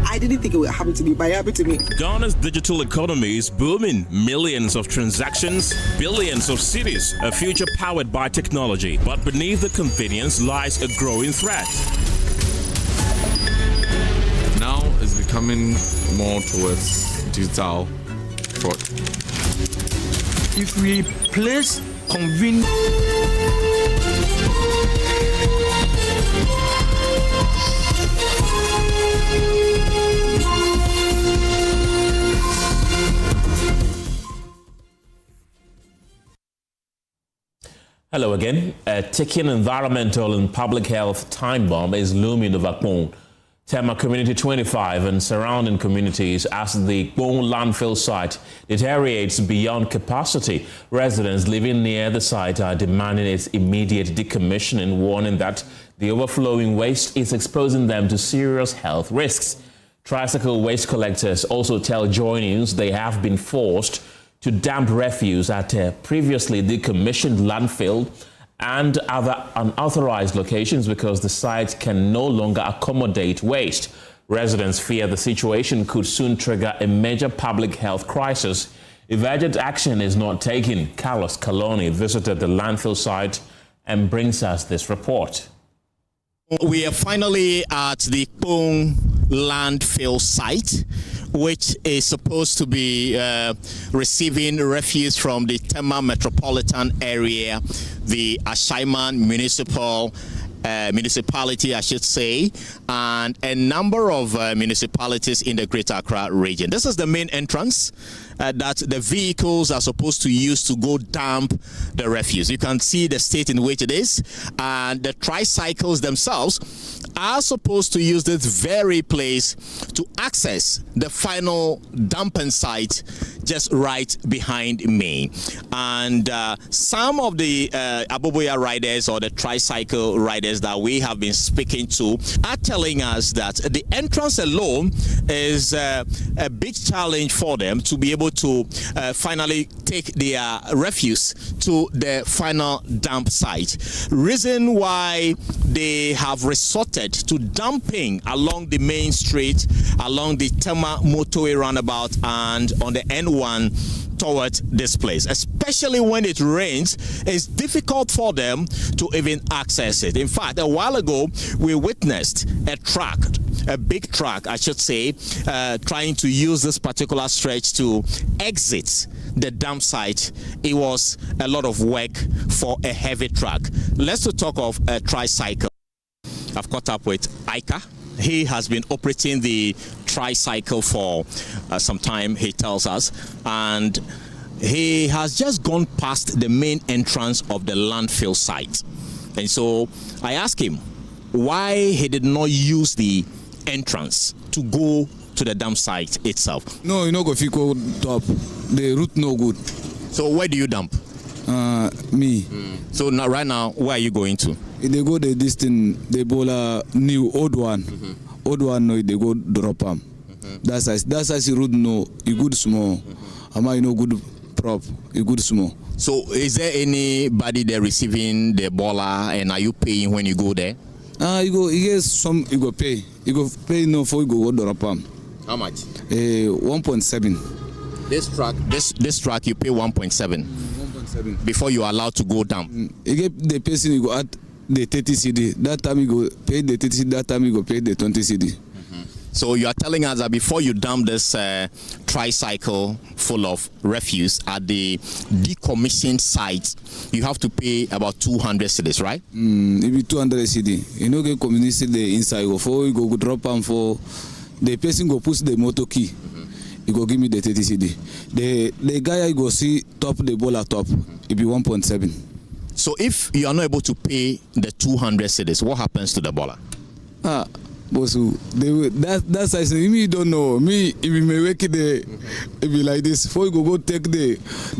I didn't think it would happen to me, but it happened to me. Ghana's digital economy is booming. Millions of transactions, billions of cities, a future powered by technology. But beneath the convenience lies a growing threat. Now it's becoming more towards digital fraud. If we place convenience. Hello again. A ticking environmental and public health time bomb is looming over Kpong, Tema Community 25 and surrounding communities as the Kpong landfill site deteriorates beyond capacity. Residents living near the site are demanding its immediate decommissioning, warning that the overflowing waste is exposing them to serious health risks. Tricycle waste collectors also tell Joy News they have been forced to dump refuse at a previously decommissioned landfill and other unauthorized locations because the site can no longer accommodate waste. Residents fear the situation could soon trigger a major public health crisis if urgent action is not taken. Carlos Caloni visited the landfill site and brings us this report. We are finally at the Kpong landfill site, which is supposed to be receiving refuse from the Tema metropolitan area, the Ashaiman municipality, I should say, and a number of municipalities in the Greater Accra region. This is the main entrance that the vehicles are supposed to use to go dump the refuse. You can see the state in which it is, and the tricycles themselves are supposed to use this very place to access the final dumping site just right behind me. And some of the Aboboya riders or the tricycle riders that we have been speaking to are telling us that the entrance alone is a big challenge for them to be able to finally take their refuse to the final dump site. Reason why they have resorted to dumping along the main street, along the Tema motorway roundabout and on the N1 towards this place, especially when it rains. It's difficult for them to even access it. In fact, a while ago, we witnessed a truck, a big truck, I should say, trying to use this particular stretch to exit the dump site. It was a lot of work for a heavy truck. Let's talk of a tricycle. I've caught up with Ika. He has been operating the tricycle for some time, he tells us, and he has just gone past the main entrance of the landfill site. And so I asked him why he did not use the entrance to go to the dump site itself. No, you know, go top. The route no good. So where do you dump? Me. So now, right now, where are you going to? They go the distance, they bola new old one. Old one no, they go drop them. That's as the road no, you good small. Ama you know good prop, you good small. So is there anybody there receiving the bola, and are you paying when you go there? You go, yes, some you go pay. You go pay no for you go drop them. How much? 1.7. This truck you pay 1.7. 1.7 before you are allowed to go dump. You get the person you go at the 30 CD. That time you go pay the 30 CD. That time you go pay the 20 CD. So you are telling us that before you dump this tricycle full of refuse at the decommissioned site, you have to pay about 200 cedis, right? Maybe 200 cedi. You know, get community the inside before you go drop them for the person go push the motor key. You go give me the 30 cedi. The guy I go see top the ball at top. It be 1.7. So if you are not able to pay the 200 cedis, what happens to the baller? Bosu, that size me don't know. Me if you may wake it it be like this. Before you go take the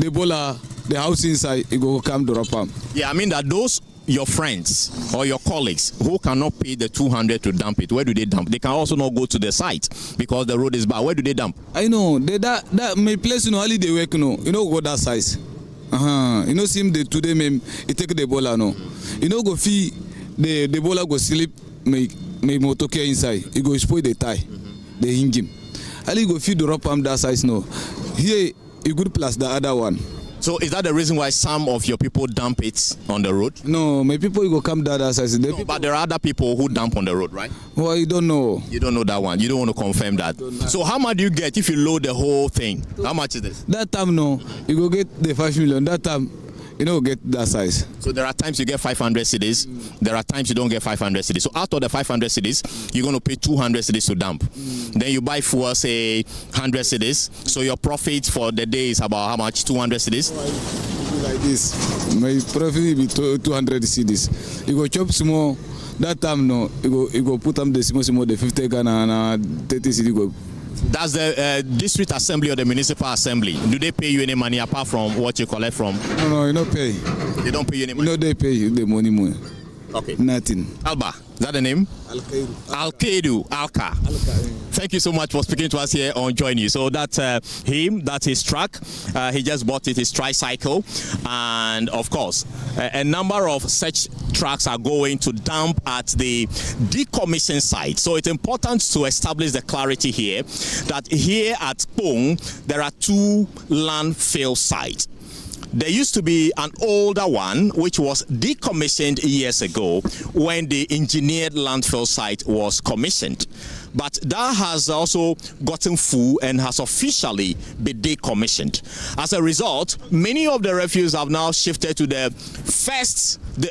baller, the house inside, you go come drop them. Yeah, I mean that those your friends or your colleagues who cannot pay the 200 to dump it, where do they dump? They can also not go to the site because the road is bad. Where do they dump? I know that my place, you know, only they work, you know go that size. You know, see him today, me he take the baller, no. You know, go fee the baller go sleep, my motor care inside. He go spoil the tie, the hingim. Ali go feed the drop am that size, no. Here you good plus the other one. So is that the reason why some of your people dump it on the road? No, my people go come that size. No, but there are other people who dump on the road, right? Well, you don't know. You don't know that one. You don't want to confirm that. So how much do you get if you load the whole thing? How much is this? That time, no, you go get the 5 million. That time, you know, get that size. So there are times you get 500 cedis. There are times you don't get 500 cedis. So out of the 500 cedis, you're going to pay 200 cedis to dump. Then you buy fuel, say 100 cedis. So your profit for the day is about how much? 200 cedis? Like this, my profit will be 200 cedis. You go chop small. That time, no, you go put them the small, the 50 Ghana and 30 cedis go. Does the district assembly or the municipal assembly, do they pay you any money apart from what you collect from? No, you don't pay. They don't pay you any money? No, they pay you the money. Okay. Nothing. Alba, is that the name? Alkaidu. Alka. Thank you so much for speaking to us here on Join You. So that's him, that's his truck. He just bought it, his tricycle. And of course, a number of such trucks are going to dump at the decommission site. So it's important to establish the clarity here that here at Pong, there are 2 landfill sites. There used to be an older one which was decommissioned years ago when the engineered landfill site was commissioned. But that has also gotten full and has officially been decommissioned. As a result, many of the refuse have now shifted to the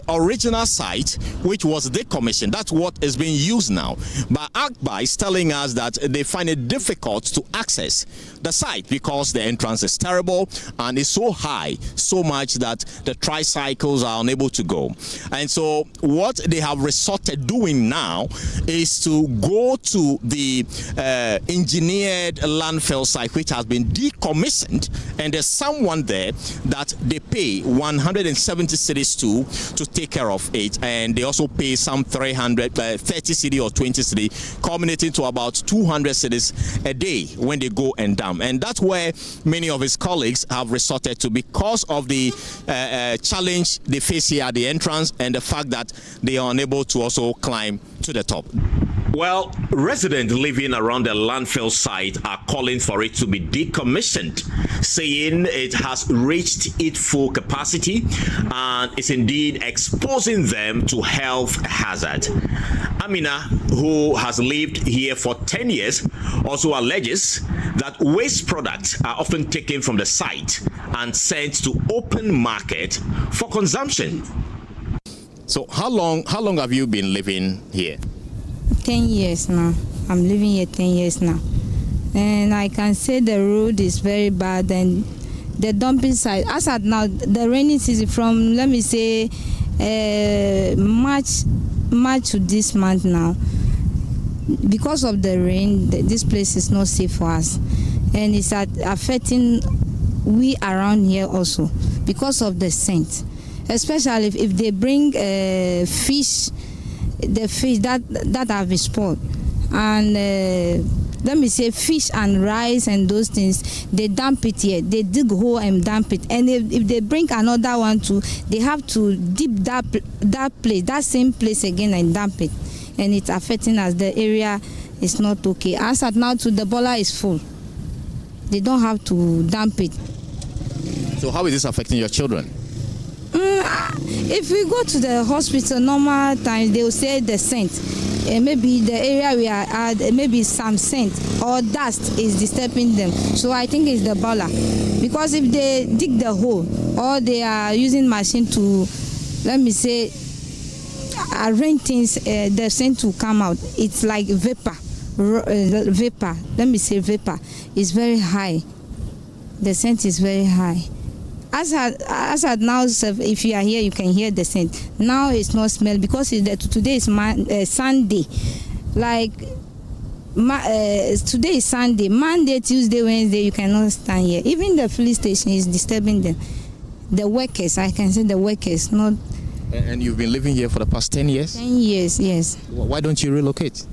original site, which was decommissioned. That's what is being used now. But Akbar is telling us that they find it difficult to access the site because the entrance is terrible and it's so high, so much that the tricycles are unable to go. And so what they have resorted doing now is to go to the engineered landfill site, which has been decommissioned, and there's someone there that they pay 170 cedis to take care of it, and they also pay some 30 cedi or 20 cedi, culminating to about 200 cedis a day when they go and dump. And that's where many of his colleagues have resorted to because of the challenge they face here at the entrance and the fact that they are unable to also climb to the top. Well, residents living around the landfill site are calling for it to be decommissioned, saying it has reached its full capacity and is indeed exposing them to health hazard. Amina, who has lived here for 10 years, also alleges that waste products are often taken from the site and sent to open market for consumption. So how long have you been living here? 10 years now. I'm living here 10 years now. And I can say the road is very bad and the dumping site, as at now, the rainy season from, let me say, March to this month now, because of the rain, this place is not safe for us. And it's affecting we around here also because of the scent. Especially if they bring fish, the fish that have been spoiled, and let me say fish and rice and those things, they dump it here. They dig hole and dump it. And if they bring another one too, they have to dip that place, that same place again and dump it. And it's affecting us. The area is not okay. As at now, the boiler is full. They don't have to dump it. So how is this affecting your children? If we go to the hospital, normal times they will say the scent. maybe the area we are at, maybe some scent or dust is disturbing them. So I think it's the boiler. Because if they dig the hole or they are using machine to, let me say, arrange things, the scent will come out. It's like vapor. Vapor. Let me say vapor. It's very high. The scent is very high. As at now, if you are here, you can hear the scent. Now it's not smell because today is Sunday. Like today is Sunday. Monday, Tuesday, Wednesday, you cannot stand here. Even the police station is disturbing them. The workers, I can say the workers, not. And you've been living here for the past 10 years? 10 years, yes. Why don't you relocate?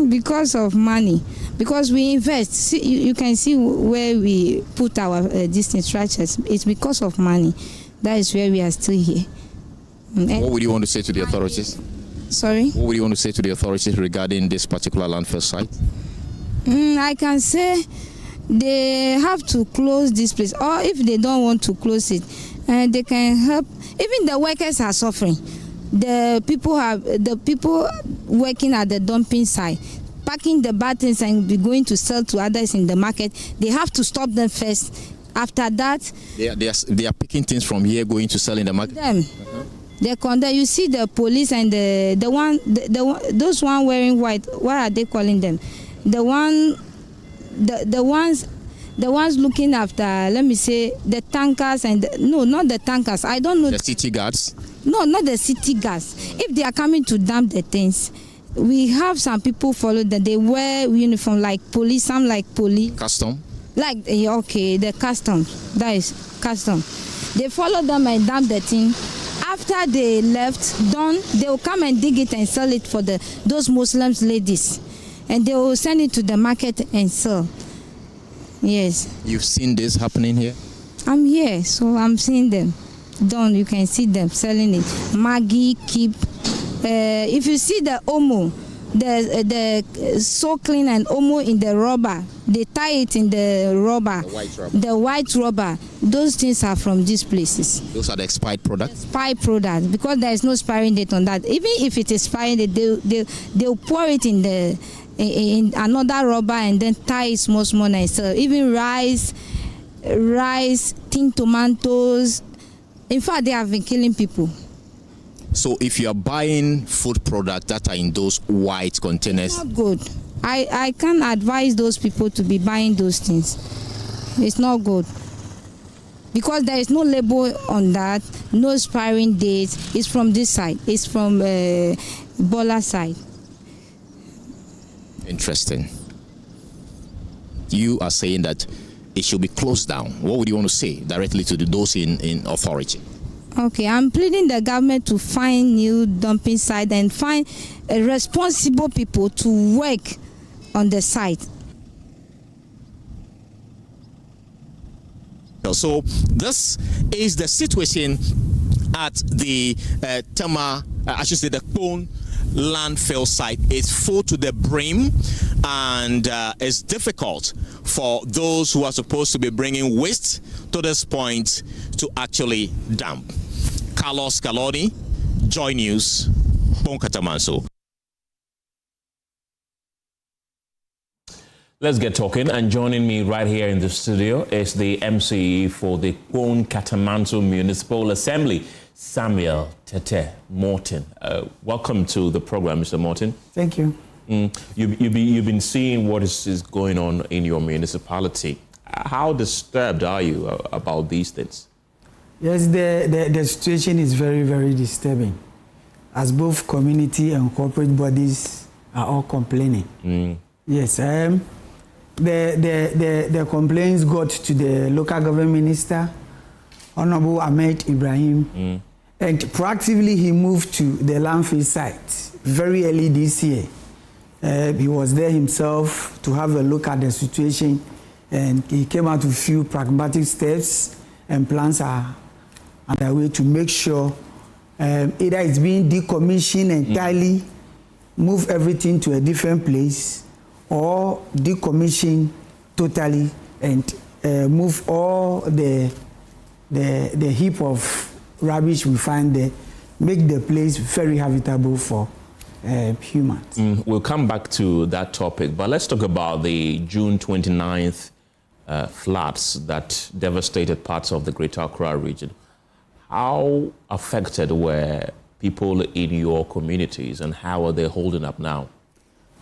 Because of money. Because we invest. See, you can see where we put our distant structures. It's because of money. That is where we are still here. What would you want to say to the authorities? Sorry? What would you want to say to the authorities regarding this particular landfill site? I can say they have to close this place. Or if they don't want to close it, they can help. Even the workers are suffering. The people working at the dumping site, packing the bad things and be going to sell to others in the market. They have to stop them first. After that, they are picking things from here, going to sell in the market. They condemn. You see the police and those one wearing white. What are they calling them? The ones looking after, let me say, the tankers and no, not the tankers. I don't know. The city guards? No, not the city guards. If they are coming to dump the things, we have some people follow that. They wear uniform like police, some like police. Custom? Like, okay, the custom. That is custom. They follow them and dump the thing. After they left, they will come and dig it and sell it for those Muslims ladies. And they will send it to the market and sell. Yes. You've seen this happening here? I'm here, so I'm seeing them. You can see them selling it. Maggie, keep. If you see the Omo, the so clean and Omo in the rubber, they tie it in the rubber. The white rubber. Those things are from these places. Those are the expired products? Expired products, because there is no expiring date on that. Even if it is expiring date, they'll pour it in another rubber and then tie it small and sell. Even rice, tin tomatoes. In fact, they have been killing people. So if you are buying food products that are in those white containers, it's not good. I can't advise those people to be buying those things. It's not good. Because there is no label on that, no expiring date. It's from this side. It's from Bola side. Interesting. You are saying that it should be closed down. What would you want to say directly to those in authority? Okay, I'm pleading the government to find new dumping site and find responsible people to work on the site. So this is the situation at the Tema, I should say the Kpone landfill site. Is full to the brim, and it's difficult for those who are supposed to be bringing waste to this point to actually dump. Carlos Kaloni, Joy News, Kpone Katamanso. Let's get talking, and joining me right here in the studio is the MCE for the Kpone Katamanso Municipal Assembly, Samuel Tete Morton. Welcome to the program, Mr. Morton. Thank you. You've been seeing what is going on in your municipality. How disturbed are you about these things? Yes, the situation is very, very disturbing, as both community and corporate bodies are all complaining. Yes, the complaints got to the local government minister, Honorable Ahmed Ibrahim, and proactively he moved to the landfill site very early this year. He was there himself to have a look at the situation, and he came out with a few pragmatic steps, and plans are underway to make sure either it's being decommissioned entirely, move everything to a different place, or decommission totally and move all the heap of rubbish we find there, make the place very habitable for humans. We'll come back to that topic, but let's talk about the June 29th floods that devastated parts of the Greater Accra region. How affected were people in your communities, and how are they holding up now?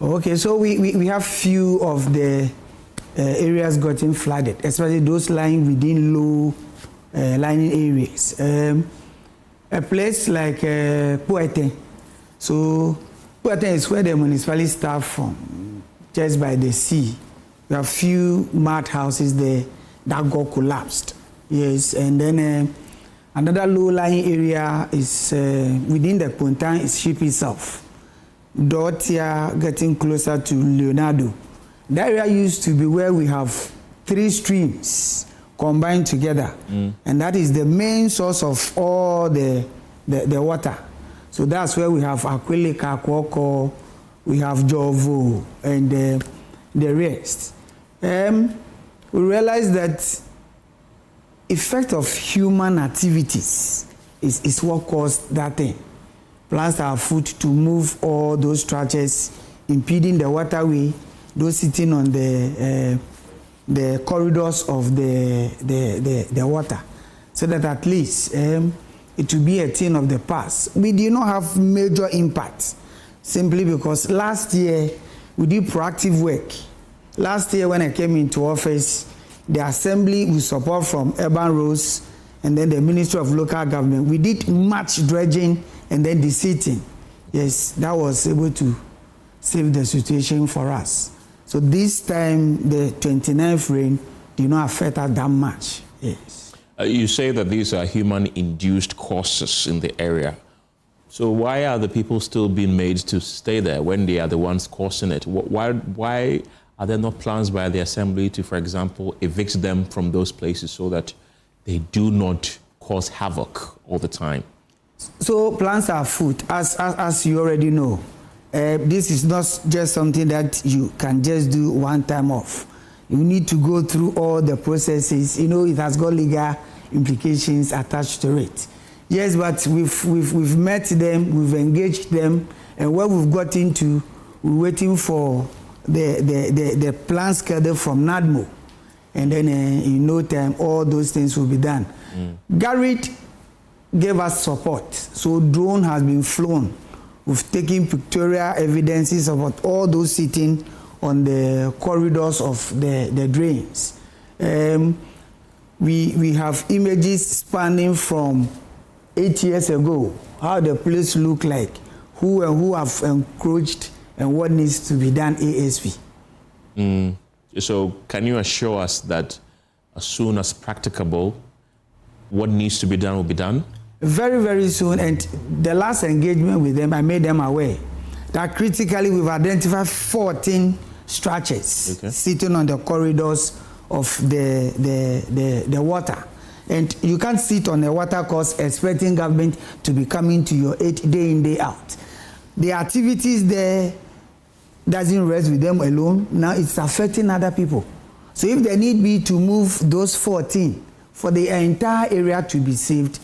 Okay, so we have few of the areas getting flooded, especially those lying within low lying areas. A place like Puete. So Puete is where the municipality start from, just by the sea. We have few mud houses there that got collapsed. Yes, and then another low-lying area is within the Pontan is Ship itself. Dotia getting closer to Leonardo. That area used to be where we have 3 streams combined together, and that is the main source of all the water. So that's where we have Aquilika, Kwoko, we have Jovo, and the rest. We realize that effect of human activities is what caused that thing. Plants are afoot to move all those structures, impeding the waterway, those sitting on the corridors of the water, so that at least it will be a thing of the past. We did not have major impact, simply because last year we did proactive work. Last year when I came into office, the assembly with support from Urban Roads and then the Ministry of Local Government, we did much dredging and then deseating. Yes, that was able to save the situation for us. So this time, the 29th rain did not affect us that much. Yes. You say that these are human-induced causes in the area. So why are the people still being made to stay there when they are the ones causing it? Why are there not plans by the Assembly to, for example, evict them from those places so that they do not cause havoc all the time? So plans are afoot, as you already know. This is not just something that you can just do one time off. You need to go through all the processes. You know, it has got legal implications attached to it. Yes, but we've met them, we've engaged them, and where we've got into, we're waiting for the plan schedule from NADMO. And then in no time, all those things will be done. Garrett gave us support. So drone has been flown. We've taken pictorial evidences about all those sitting on the corridors of the drains. We have images spanning from 8 years ago, how the place looked like, who have encroached, and what needs to be done ASP. So can you assure us that as soon as practicable, what needs to be done will be done? Very, very soon. And the last engagement with them, I made them aware that critically we've identified 14 structures sitting on the corridors of the water. And you can't sit on the water course expecting government to be coming to your aid day in, day out. The activities there doesn't rest with them alone. Now it's affecting other people. So if there need be to move those 14 for the entire area to be saved,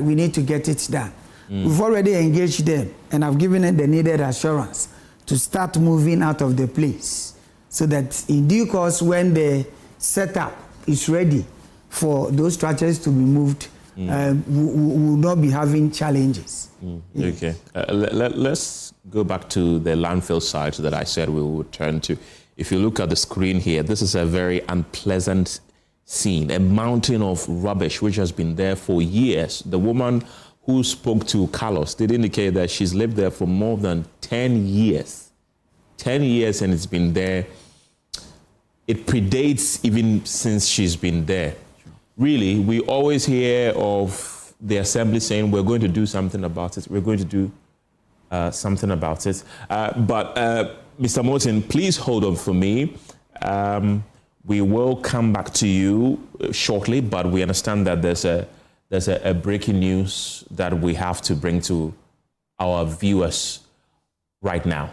we need to get it done. We've already engaged them, and I've given them the needed assurance to start moving out of the place, so that in due course, when the setup is ready for those structures to be moved, we will not be having challenges. Yes. Okay. Let's go back to the landfill site that I said we would turn to. If you look at the screen here, this is a very unpleasant scene, a mountain of rubbish which has been there for years. The woman who spoke to Carlos did indicate that she's lived there for more than 10 years. 10 years, and it's been there. It predates even since she's been there. Really, we always hear of the assembly saying we're going to do something about it. We're going to do something about it. But Mr. Morton, please hold on for me. We will come back to you shortly, but we understand that there's a breaking news that we have to bring to our viewers right now.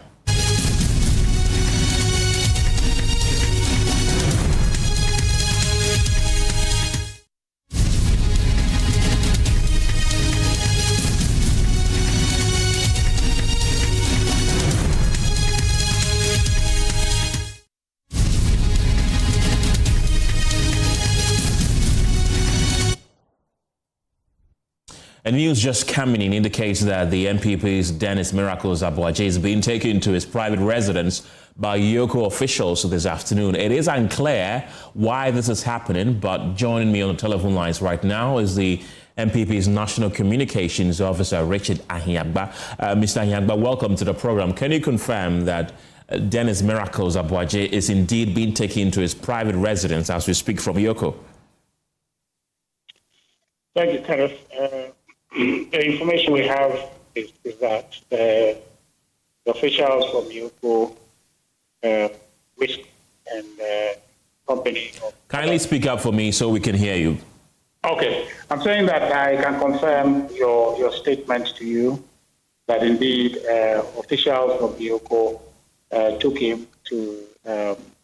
A news just coming in indicates that the NPP's Dennis Miracles Abuaje is being taken to his private residence by Yoko officials this afternoon. It is unclear why this is happening, but joining me on the telephone lines right now is the NPP's National Communications Officer, Richard Ahiagba. Mr. Ahiagba, welcome to the program. Can you confirm that Dennis Miracles Abuaje is indeed being taken to his private residence as we speak from Yoko? Thank you, Kenneth. The information we have is that the officials from Yoko, Risk and company. Kindly speak up for me so we can hear you. Okay, I'm saying that I can confirm your statement to you that indeed officials from Yoko took him to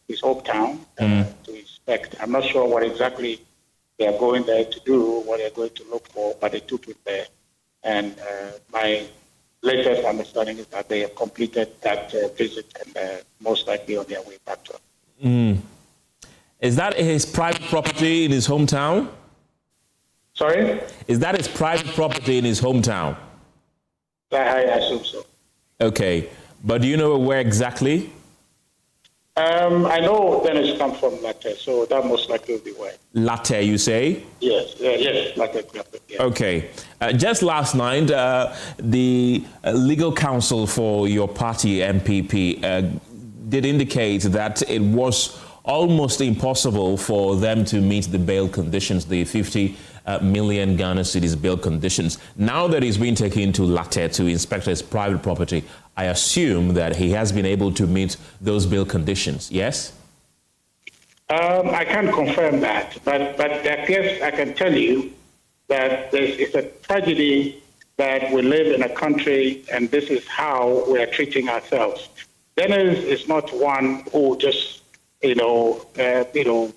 his hometown to inspect. I'm not sure what exactly they are going there to do, what they're going to look for, but they took it there. And my latest understanding is that they have completed that visit and most likely on their way back to him. Is that his private property in his hometown? Sorry? Is that his private property in his hometown? I assume so. Okay. But do you know where exactly? I know Dennis comes from Latte, so that most likely will be where. Latte, you say? Yes, yes, Latte. Yes. Okay. Just last night, the legal counsel for your party, NPP, did indicate that it was almost impossible for them to meet the bail conditions, the 50 million Ghana cedis bail conditions. Now that he's been taken to Latte to inspect his private property, I assume that he has been able to meet those bail conditions, yes? I can't confirm that, but I guess I can tell you that it's a tragedy that we live in a country and this is how we are treating ourselves. Dennis is not one who just,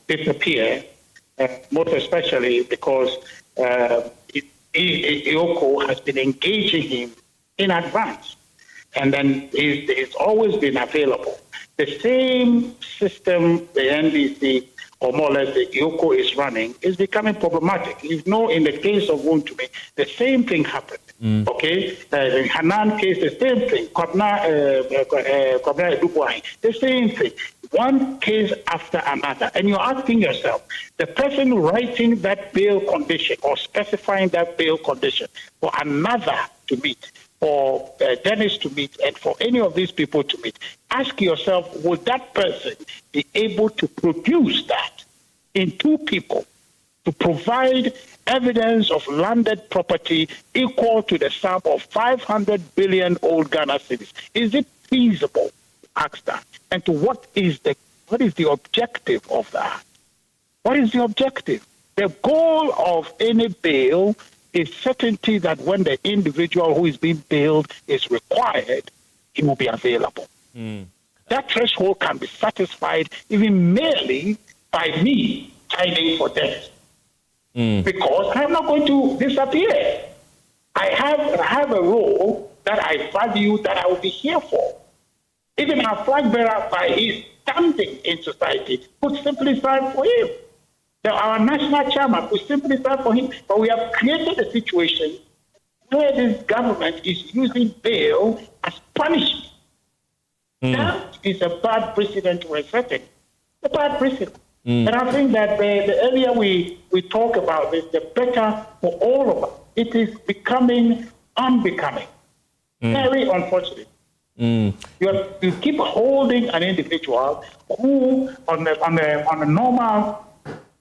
disappear, most especially because Yoko has been engaging him in advance. And then it's always been available. The same system the NDC, or more or less the Yoko is running, is becoming problematic. You know, in the case of Wontumi, the same thing happened. Okay? In Hanan case, the same thing. Kwabna Edubuahi, the same thing. One case after another. And you're asking yourself, the person writing that bail condition or specifying that bail condition for another to meet, for Dennis to meet, and for any of these people to meet, ask yourself, would that person be able to produce that in two people to provide evidence of landed property equal to the sum of 500 billion old Ghana cedis? Is it feasible? Ask that. And to what is the objective of that? What is the objective? The goal of any bail is certainty that when the individual who is being bailed is required, he will be available. That threshold can be satisfied even merely by me fighting for death. Because I'm not going to disappear. I have a role that I value, that I will be here for. Even our flag bearer, by his standing in society, could simply stand for him. Our national chairman could simply stand for him. But we have created a situation where this government is using bail as punishment. That is a bad precedent we're setting. A bad precedent. And I think that the earlier we talk about this, the better for all of us. It is becoming unbecoming. Very unfortunate. You keep holding an individual who, on a normal,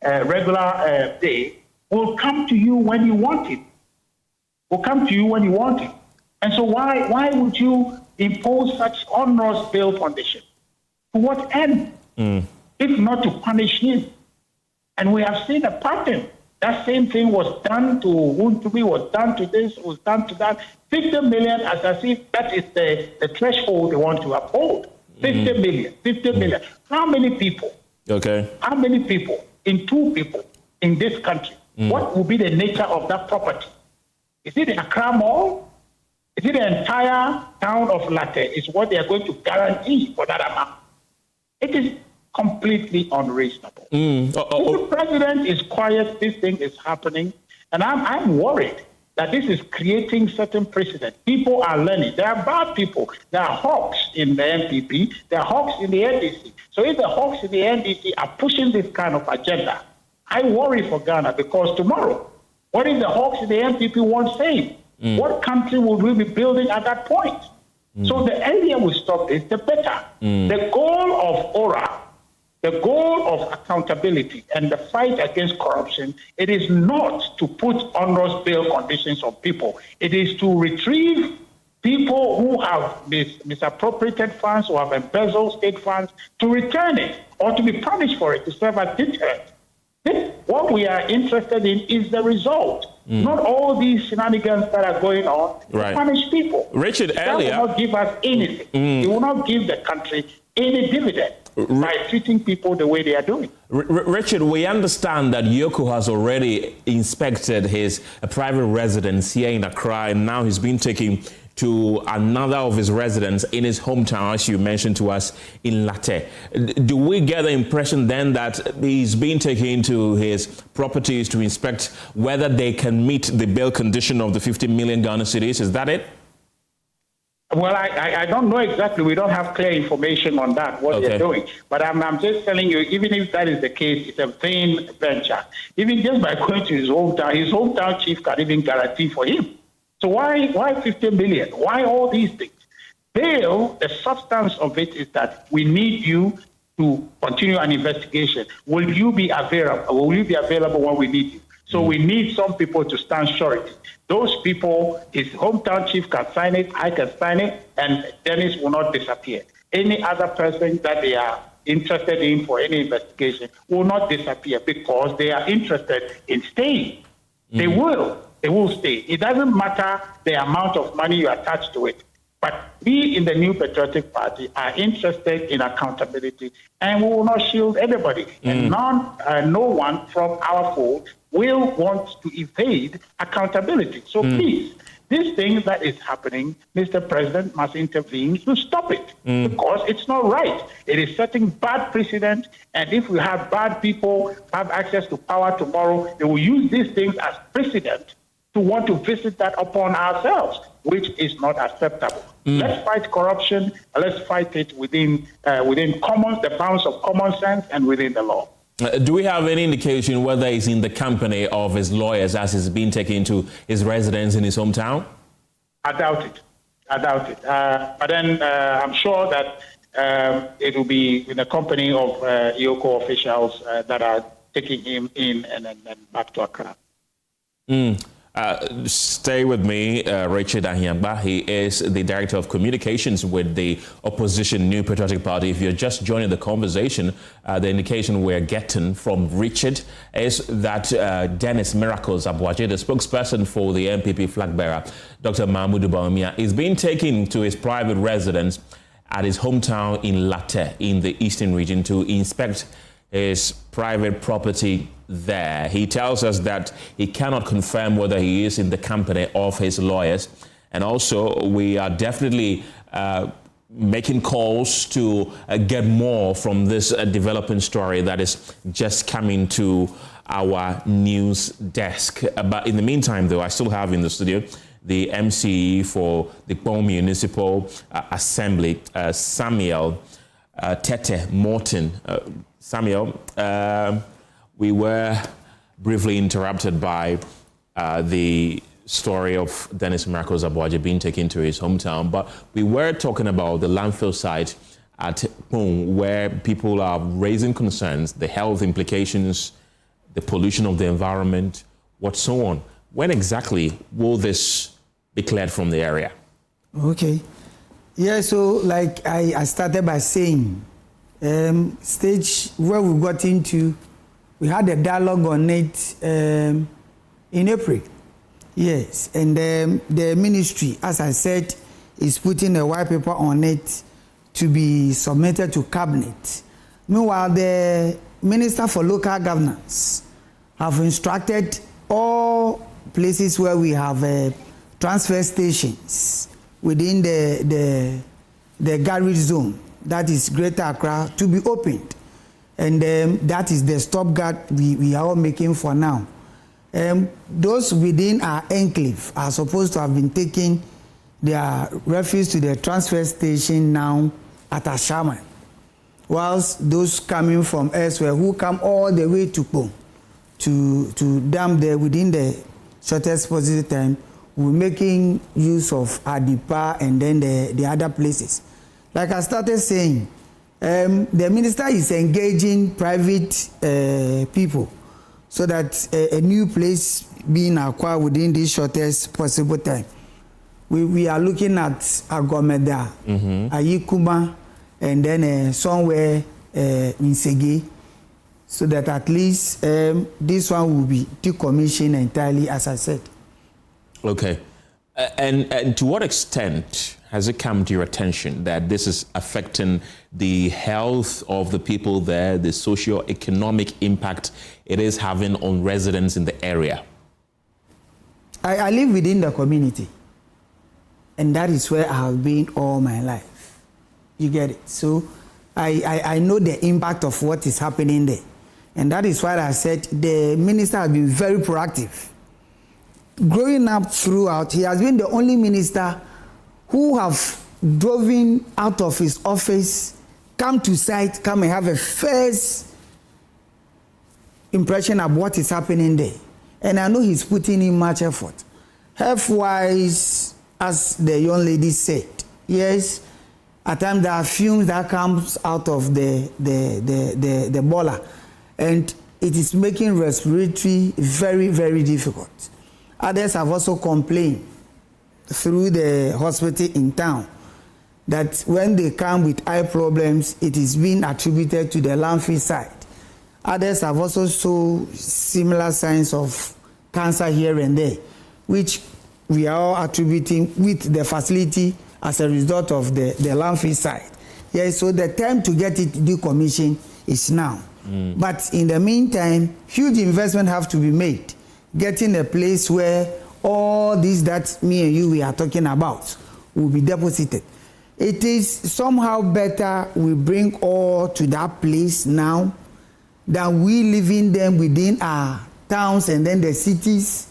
regular day, will come to you when you want him. And so why would you impose such onerous bail condition? To what end? If not to punish him. And we have seen a pattern. That same thing was done to Wontumi, was done to this, was done to that. 50 million, as I see, that is the threshold they want to uphold. 50 million. How many people? Okay. How many people, in two people, in this country, what will be the nature of that property? Is it the Accra Mall? Is it the entire town of Latte? Is what they are going to guarantee for that amount? It is completely unreasonable. If the president is quiet, this thing is happening, and I'm worried that this is creating certain precedent. People are learning. There are bad people. There are hawks in the NPP. There are hawks in the NDC. So if the hawks in the NDC are pushing this kind of agenda, I worry for Ghana, because tomorrow, what if the hawks in the NPP won't say? What country would we be building at that point? So the earlier we stop this, the better. The goal of ORA, the goal of accountability and the fight against corruption, it is not to put onerous bail conditions on people. It is to retrieve people who have misappropriated funds or have embezzled state funds, to return it or to be punished for it, to serve as deterrent. What we are interested in is the result, not all these shenanigans that are going on to punish people. Richard, earlier, that will not give us anything. It will not give the country any dividend by treating people the way they are doing. Richard, we understand that Yoko has already inspected his private residence here in Accra, and now he's been taken to another of his residents in his hometown, as you mentioned to us, in Latte. Do we get the impression then that he's been taken to his properties to inspect whether they can meet the bail condition of the 50 million Ghana cedis? Is that it? Well, I don't know exactly. We don't have clear information on that, what they're doing. But I'm just telling you, even if that is the case, it's a vain venture. Even just by going to his hometown chief can even guarantee for him. So why 50 million? Why all these things? Bail, the substance of it is that we need you to continue an investigation. Will you be available? Will you be available when we need you? So we need some people to stand surety. Those people, his hometown chief can sign it, I can sign it, and Dennis will not disappear. Any other person that they are interested in for any investigation will not disappear, because they are interested in staying. They will stay. It doesn't matter the amount of money you attach to it. But we in the new Patriotic Party are interested in accountability, and we will not shield anybody. And no one from our fold will want to evade accountability. So please, this thing that is happening, Mr. President must intervene to stop it, because it's not right. It is setting bad precedent, and if we have bad people have access to power tomorrow, they will use these things as precedent to want to visit that upon ourselves, which is not acceptable. Let's fight corruption. Let's fight it within the bounds of common sense and within the law. Do we have any indication whether he's in the company of his lawyers as he's been taken to his residence in his hometown? I doubt it. But then I'm sure that it will be in the company of Yoko officials that are taking him in and then back to Accra. Stay with me, Richard Ahiangba. He is the Director of Communications with the opposition New Patriotic Party. If you're just joining the conversation, the indication we're getting from Richard is that Dennis Miracles Abuaje, the spokesperson for the NPP flag bearer, Dr. Mahmoud Bawumia, is being taken to his private residence at his hometown in Latte in the eastern region to inspect his private property there. He tells us that he cannot confirm whether he is in the company of his lawyers. And also, we are definitely making calls to get more from this developing story that is just coming to our news desk. But in the meantime, though, I still have in the studio the MCE for the Kpong Municipal Assembly, Samuel Tete Morton. Samuel, we were briefly interrupted by the story of Dennis Miracles Abuaje being taken to his hometown, but we were talking about the landfill site at Kpong, where people are raising concerns, the health implications, the pollution of the environment, what so on. When exactly will this be cleared from the area? Okay. Yeah, so like I started by saying, stage where we got into, we had a dialogue on it in April. Yes, and the ministry, as I said, is putting a white paper on it to be submitted to cabinet. Meanwhile, the Minister for Local Governance have instructed all places where we have transfer stations within the garage zone, that is Greater Accra, to be opened. And that is the stopgap we are all making for now. Those within our enclave are supposed to have been taking their refuse to the transfer station now at Ashaman, whilst those coming from elsewhere who come all the way to Pong to dump there within the shortest possible time, we're making use of Adipa and then the other places. Like I started saying, the minister is engaging private people so that a new place being acquired within the shortest possible time. We are looking at Agomeda, Ayikuma, and then somewhere in Sege, so that at least this one will be decommissioned entirely, as I said. Okay. And to what extent has it come to your attention that this is affecting the health of the people there, the socio-economic impact it is having on residents in the area? I live within the community, and that is where I have been all my life. You get it? So I know the impact of what is happening there. And that is why I said the minister has been very proactive. Growing up throughout, he has been the only minister who have driven out of his office, come to site, come and have a first impression of what is happening there. And I know he's putting in much effort. Health-wise, as the young lady said, yes, at times there are fumes that comes out of the boiler, and it is making respiratory very, very difficult. Others have also complained through the hospital in town that when they come with eye problems, it is being attributed to the landfill site. Others have also shown similar signs of cancer here and there, which we are all attributing with the facility as a result of the landfill site. Yes, so the time to get it decommissioned is now. But in the meantime, huge investment have to be made, getting a place where all this that me and you we are talking about will be deposited. It is somehow better we bring all to that place now than we living them within our towns and then the cities,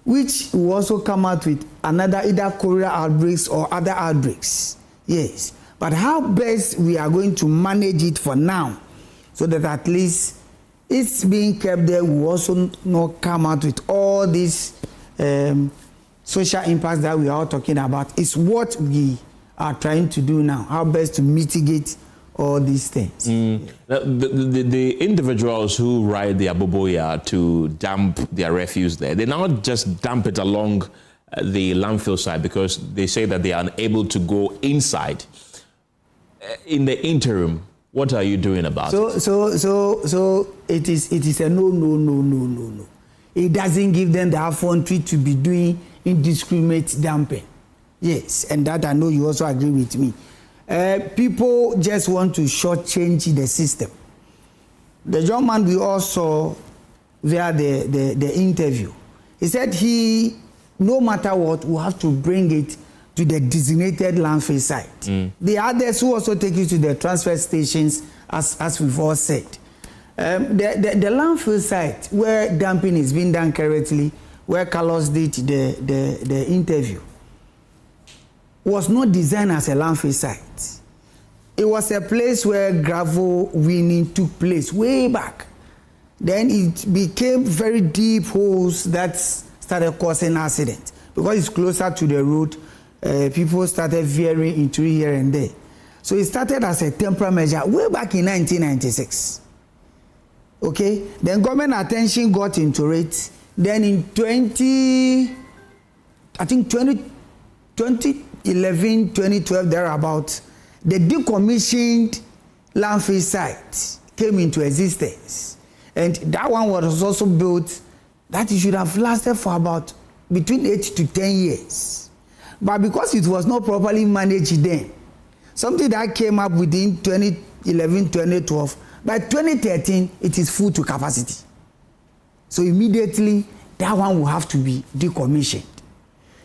which will also come out with another either cholera outbreaks or other outbreaks. Yes, but how best we are going to manage it for now, so that at least it's being kept there, will also not come out with all these social impacts that we are all talking about. It's what we are trying to do now, how best to mitigate all these things. The individuals who ride the Aboboya to dump their refuse there, they now just dump it along the landfill side because they say that they are unable to go inside. In the interim, what are you doing about it? So it is a no. It doesn't give them the effrontery to be doing indiscriminate dumping. Yes, and that I know you also agree with me. People just want to shortchange the system. The young man we all saw via the interview, he said he, no matter what, will have to bring it to the designated landfill site. The others who also take it to the transfer stations, as we've all said. The landfill site where dumping is being done currently, where Carlos did the interview, was not designed as a landfill site. It was a place where gravel winning took place way back. Then it became very deep holes that started causing accidents. Because it's closer to the road, people started veering into here and there. So it started as a temporary measure way back in 1996. Okay? Then government attention got into it. Then in 2011, 2012, thereabout, the decommissioned landfill site came into existence. And that one was also built, that it should have lasted for about between 8 to 10 years. But because it was not properly managed then, something that came up within 2011, 2012, by 2013, it is full to capacity. So immediately, that one will have to be decommissioned.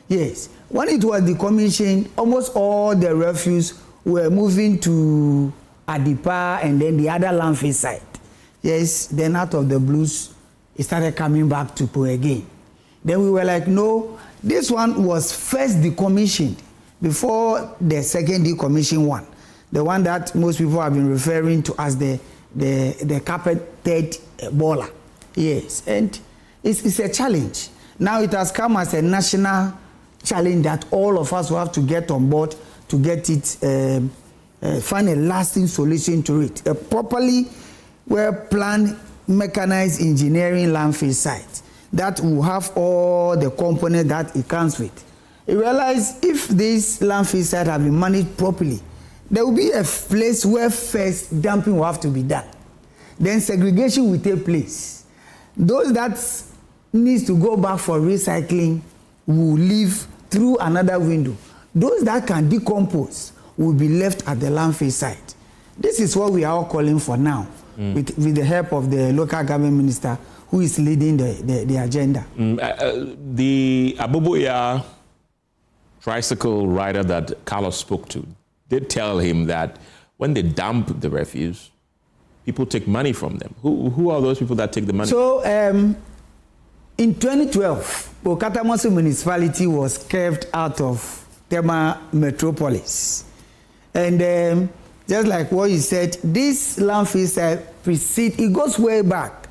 Yes, when it was decommissioned, almost all the refuse were moving to Adipa and then the other landfill site. Yes, then out of the blues, it started coming back to Po again. Then we were like, no, this one was first decommissioned before the second decommissioned one. The one that most people have been referring to as the carpeted baller. Yes, and it's a challenge. Now it has come as a national challenge that all of us will have to get on board to get it, find a lasting solution to it. A properly well-planned mechanized engineering landfill site that will have all the components that it comes with. You realize if this landfill site have been managed properly, there will be a place where first dumping will have to be done. Then segregation will take place. Those that needs to go back for recycling will leave through another window. Those that can decompose will be left at the landfill site. This is what we are all calling for now, with the help of the local government minister who is leading the agenda. The Aboboya tricycle rider that Carlos spoke to did tell him that when they dump the refuse, people take money from them. Who are those people that take the money? So, in 2012, Okatamoso municipality was carved out of Tema Metropolis. And just like what you said, this landfill site it goes way back.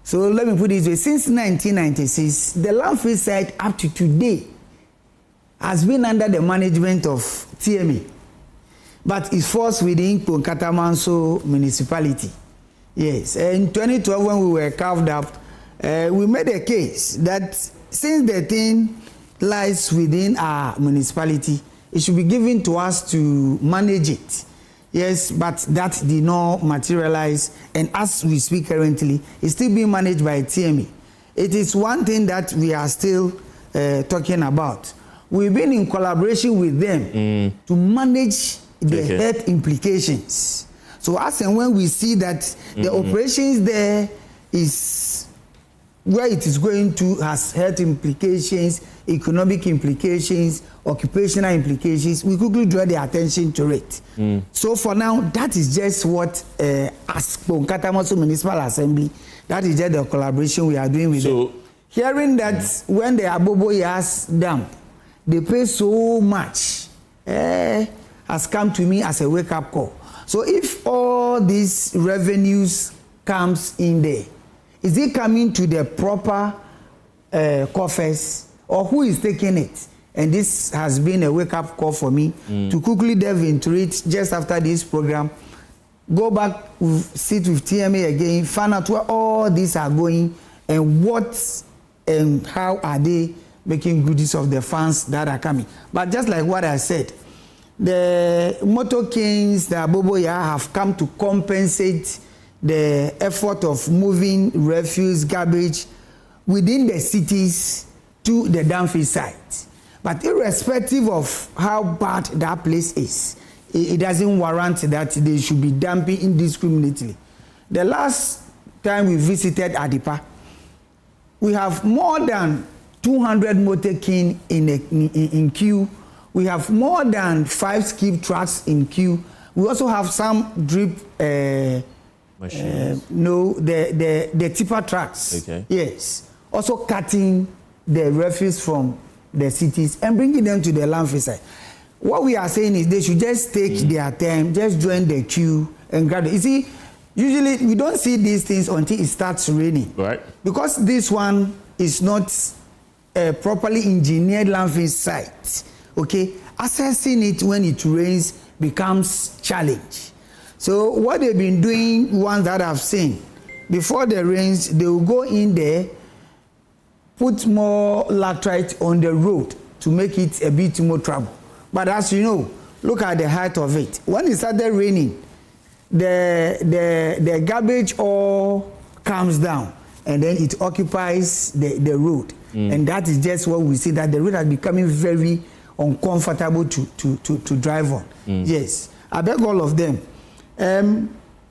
So let me put it this way, since 1996, the landfill site up to today has been under the management of TMA, but it falls within Katamanso municipality. Yes, in 2012 when we were carved up, we made a case that since the thing lies within our municipality, it should be given to us to manage it. Yes, but that did not materialize, and as we speak currently, it's still being managed by TMA. It is one thing that we are still talking about. We've been in collaboration with them to manage the health implications. So as and when we see that the operations there is where it is going to has health implications, economic implications, occupational implications, we quickly draw the attention to it. So for now, that is just what, as Katamoso Municipal Assembly, that is just the collaboration we are doing with them. Hearing that when the Aboboyas dump, they pay so much, has come to me as a wake-up call. So if all these revenues comes in there, is it coming to the proper coffers, or who is taking it? And this has been a wake-up call for me to quickly delve into it just after this program. Go back, sit with TMA again, find out where all these are going and what and how are they making good use of the funds that are coming. But just like what I said, the motor kings, the Aboboya have come to compensate the effort of moving refuse, garbage within the cities to the landfill site. But irrespective of how bad that place is, it doesn't warrant that they should be dumping indiscriminately. The last time we visited Adipa, we have more than 200 motor king in queue. We have more than 5 skip trucks in queue. We also have some drip machines. The tipper trucks. Okay. Yes. Also cutting the refuse from the cities and bringing them to the landfill site. What we are saying is they should just take their time, just join the queue and grab it. You see, usually we don't see these things until it starts raining. Right. Because this one is not a properly engineered landfill site. Okay, assessing it when it rains becomes challenge. So what they've been doing, ones that I've seen, before the rains, they will go in there, put more laterite on the road to make it a bit more trouble. But as you know, look at the height of it. When it started raining, the garbage all comes down and then it occupies the road. And that is just what we see, that the road is becoming very uncomfortable to drive on. Yes, I beg all of them.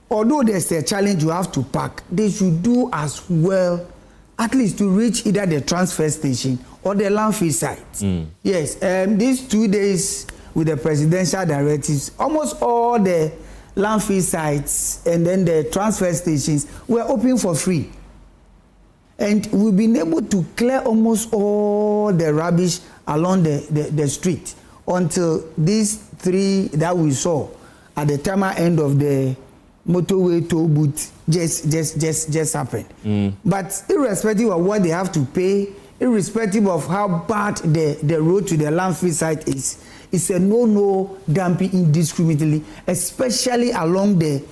Although there's a challenge you have to pack, they should do as well, at least to reach either the transfer station or the landfill site. Yes, these 2 days with the presidential directives, almost all the landfill sites and then the transfer stations were open for free. And we've been able to clear almost all the rubbish along the street until these 3 that we saw at the terminal end of the motorway toll booth just happened. But irrespective of what they have to pay, irrespective of how bad the road to the landfill site is, it's a no dumping indiscriminately, especially along the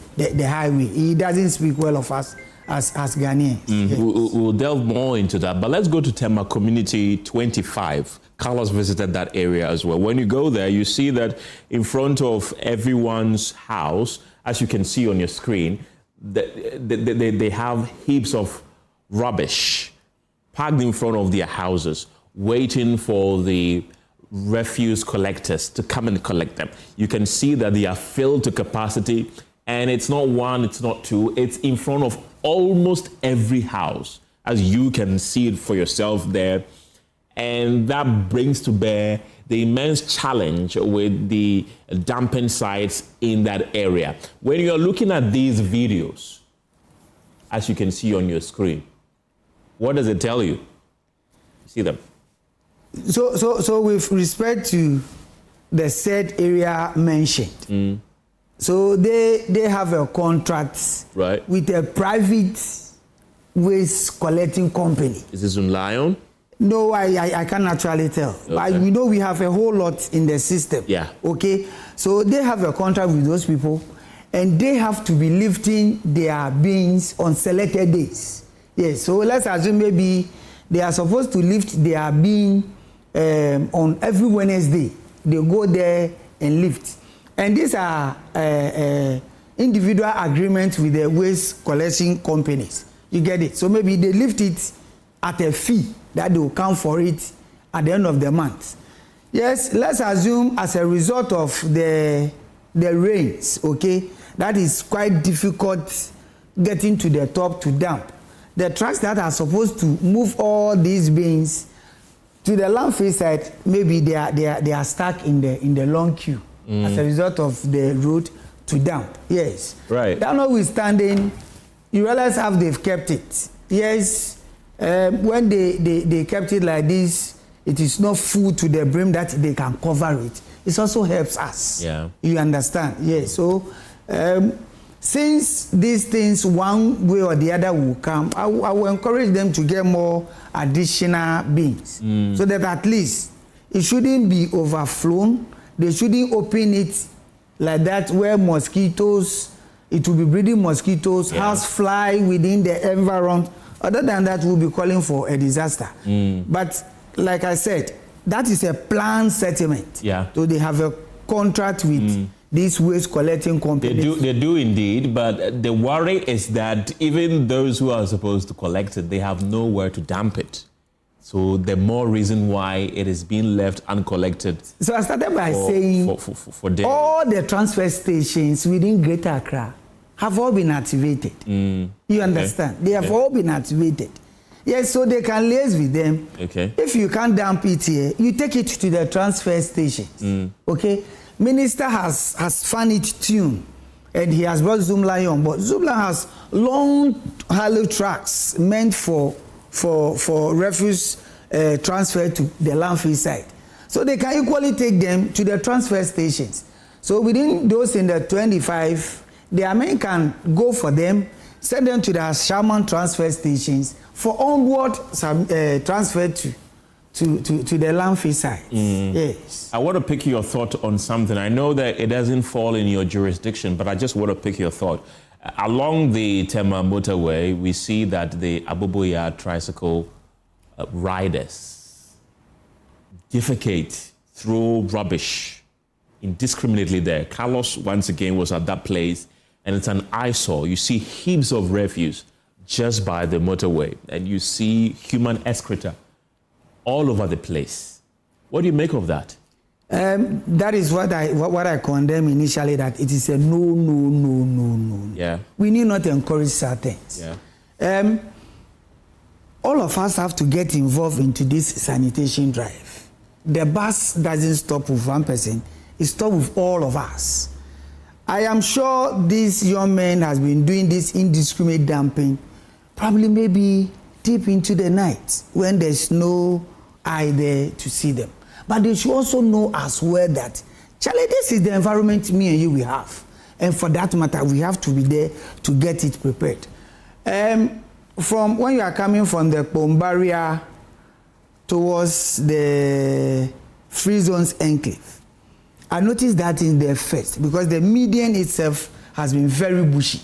highway. It doesn't speak well of us as Ghanaians. Yes. We'll delve more into that, but let's go to Tema Community 25. Carlos visited that area as well. When you go there, you see that in front of everyone's house, as you can see on your screen, they have heaps of rubbish parked in front of their houses, waiting for the refuse collectors to come and collect them. You can see that they are filled to capacity, and it's not 1, it's not 2, it's in front of almost every house, as you can see it for yourself there. And that brings to bear the immense challenge with the dumping sites in that area. When you're looking at these videos, as you can see on your screen, what does it tell you? You see them? So with respect to the said area mentioned, so they have a contract with a private waste collecting company. Is this in Lion? No, I can't actually tell. Okay. But we know we have a whole lot in the system. Yeah. Okay. So they have a contract with those people, and they have to be lifting their bins on selected days. Yes. So let's assume maybe they are supposed to lift their bin on every Wednesday. They go there and lift. And these are individual agreements with the waste collection companies. You get it? So maybe they lift it at a fee that they will count for it at the end of the month. Yes, let's assume as a result of the rains, okay, that is quite difficult getting to the top to dump. The trucks that are supposed to move all these bins to the landfill site, maybe they are stuck in the long queue as a result of the road to dump. Yes. Right. That notwithstanding, you realize how they've kept it. Yes. When they kept it like this, it is not full to the brim that they can cover it. It also helps us. Yeah. You understand? Yes. So, since these things one way or the other will come, I will encourage them to get more additional bins so that at least it shouldn't be overflown. They shouldn't open it like that where mosquitoes, it will be breeding mosquitoes, house fly within the environment. Other than that, we'll be calling for a disaster. But like I said, that is a planned settlement. Yeah. So they have a contract with these waste collecting companies. They do indeed, but the worry is that even those who are supposed to collect it, they have nowhere to dump it. So the more reason why it is being left uncollected. So I started by saying all the transfer stations within Greater Accra have all been activated. You understand? They have all been activated. Yes, so they can liaise with them. Okay. If you can't dump it here, you take it to the transfer stations. Okay. Minister has found it tuned, and he has brought Zoomline on board. Zoomline has long hollow tracks meant for refuse transfer to the landfill site. So they can equally take them to the transfer stations. So within those in the 25, the men can go for them, send them to the Shaman transfer stations for onward transfer to the landfill site. Yes. I want to pick your thought on something. I know that it doesn't fall in your jurisdiction, but I just want to pick your thought. Along the Tema motorway, we see that the Aboboya tricycle riders defecate, throw rubbish indiscriminately there. Carlos, once again, was at that place, and it's an eyesore. You see heaps of refuse just by the motorway, and you see human excreta all over the place. What do you make of that? That is what I condemn initially, that it is a no. Yeah. We need not encourage certain things. Yeah. All of us have to get involved into this sanitation drive. The bus doesn't stop with one person, it stops with all of us. I am sure this young man has been doing this indiscriminate dumping probably maybe deep into the night when there's no eye there to see them. But they should also know as well that, Charlie, this is the environment me and you we have. And for that matter, we have to be there to get it prepared. From when you are coming from the Pom barrier towards the Free Zones Enclave, I noticed that in the first, because the median itself has been very bushy.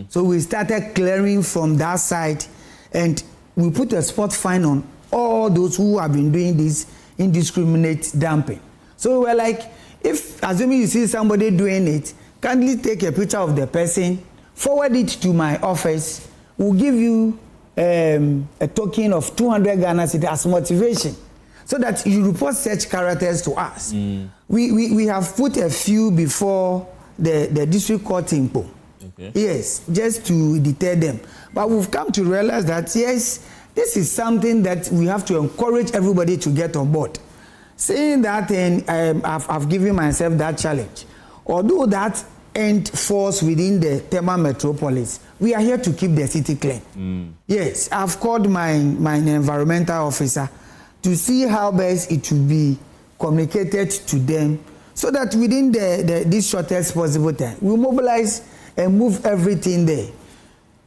So we started clearing from that side, and we put a spot fine on all those who have been doing this indiscriminate dumping. So we were like, if assuming you see somebody doing it, kindly take a picture of the person, forward it to my office. We'll give you a token of 200 Ghana cedis as motivation, so that you report such characters to us. We have put a few before the district court in Po. Okay. Yes, just to deter them. But we've come to realize that, yes, this is something that we have to encourage everybody to get on board. Saying that, and I've given myself that challenge. Although that end falls within the Tema metropolis, we are here to keep the city clean. Yes, I've called my environmental officer to see how best it will be communicated to them, so that within this shortest possible time, we mobilize and move everything there.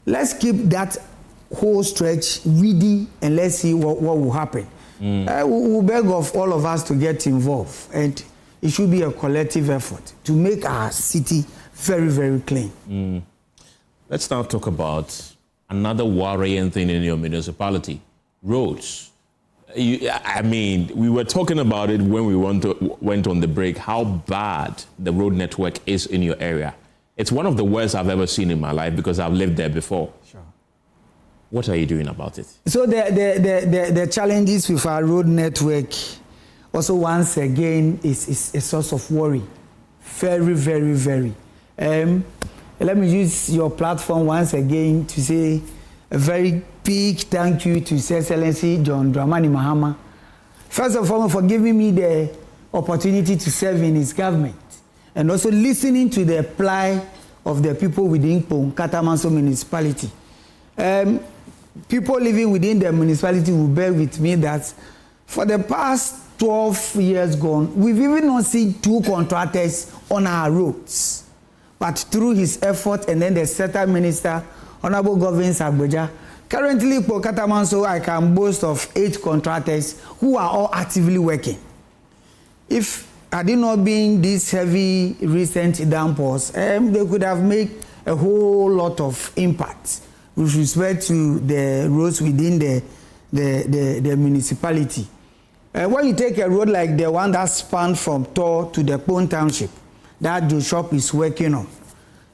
Let's keep that whole stretch ready, and let's see what will happen. We'll beg of all of us to get involved, and it should be a collective effort to make our city very, very clean. Let's now talk about another worrying thing in your municipality, roads. I mean, we were talking about it when we went on the break, how bad the road network is in your area. It's one of the worst I've ever seen in my life, because I've lived there before. Sure. What are you doing about it? So the challenges with our road network also, once again, is a source of worry. Very, very, very. Let me use your platform once again to say a very big thank you to His Excellency John Dramani Mahama. First of all, for giving me the opportunity to serve in his government, and also listening to the plight of the people within Katamanso municipality. People living within the municipality will bear with me that for the past 12 years gone, we've even not seen 2 contractors on our roads. But through his effort, and then the Secretary Minister, Honorable Governor Sagbeja, currently for Katamanso, I can boast of 8 contractors who are all actively working. If had it not been these heavy recent downpours, they could have made a whole lot of impact with respect to the roads within the municipality. When you take a road like the one that spanned from Tor to the Pone Township, that Joe Shop is working on,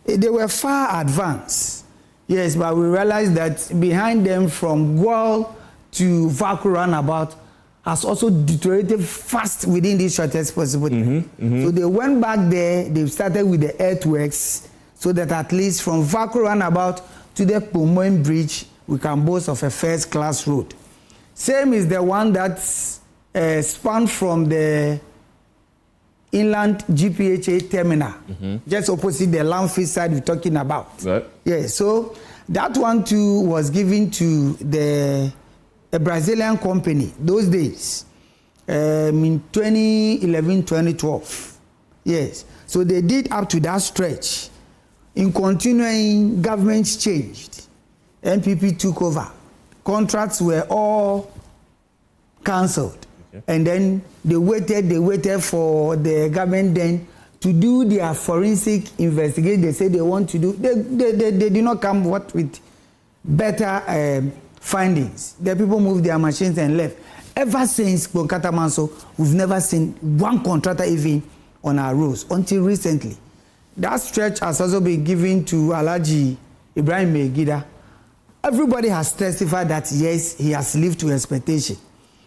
they were far advanced. Yes, but we realized that behind them from Gual to Vaku roundabout has also deteriorated fast within this shortest possible time. So they went back there, they started with the earthworks, so that at least from Vaku roundabout to the Pomoen Bridge, we can boast of a first-class road. Same is the one that spanned from the inland GPHA terminal, just opposite the landfill side we're talking about. Right. Yeah, so that one too was given to a Brazilian company those days, in 2011, 2012. Yes, so they did up to that stretch. In continuing, governments changed. NPP took over. Contracts were all cancelled. Okay. And then they waited for the government then to do their forensic investigation. They said they want to do. They did not come with better findings. The people moved their machines and left. Ever since Katamanso, we've never seen one contractor even on our roads until recently. That stretch has also been given to Alhaji Ibrahim Megida. Everybody has testified that yes, he has lived to expectation.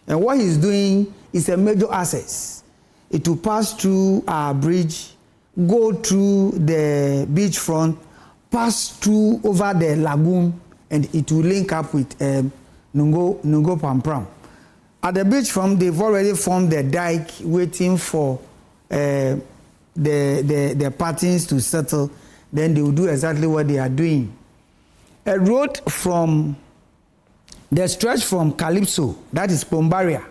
And what he's doing is a major access. It will pass through our bridge, go through the beachfront, pass through over the lagoon, and it will link up with Nungo Pampram. At the beachfront, they've already formed the dike waiting for the patterns to settle. Then they will do exactly what they are doing. A road from The stretch from Calypso, that is Pombaria,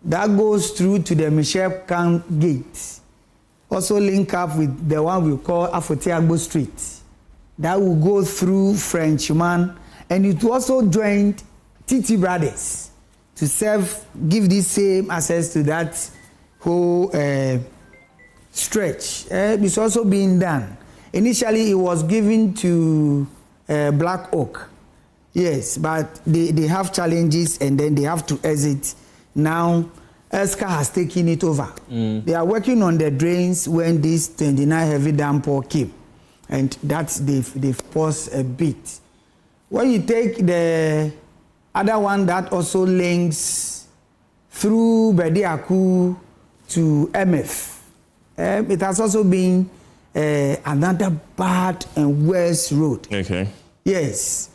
that goes through to the Michelle Khan Gate. Also link up with the one we call Afo-Addo Street. That will go through Frenchman, and it also joined TT Brothers to give the same access to that whole stretch. It's also being done. Initially, it was given to Black Oak. Yes, but they have challenges and then they have to exit. Now, ESCA has taken it over. They are working on the drains when this 29 heavy downpour came. And that's they've paused a bit. When you take the other one that also links through Bediaku to MF, it has also been another bad and worse road. Okay. Yes.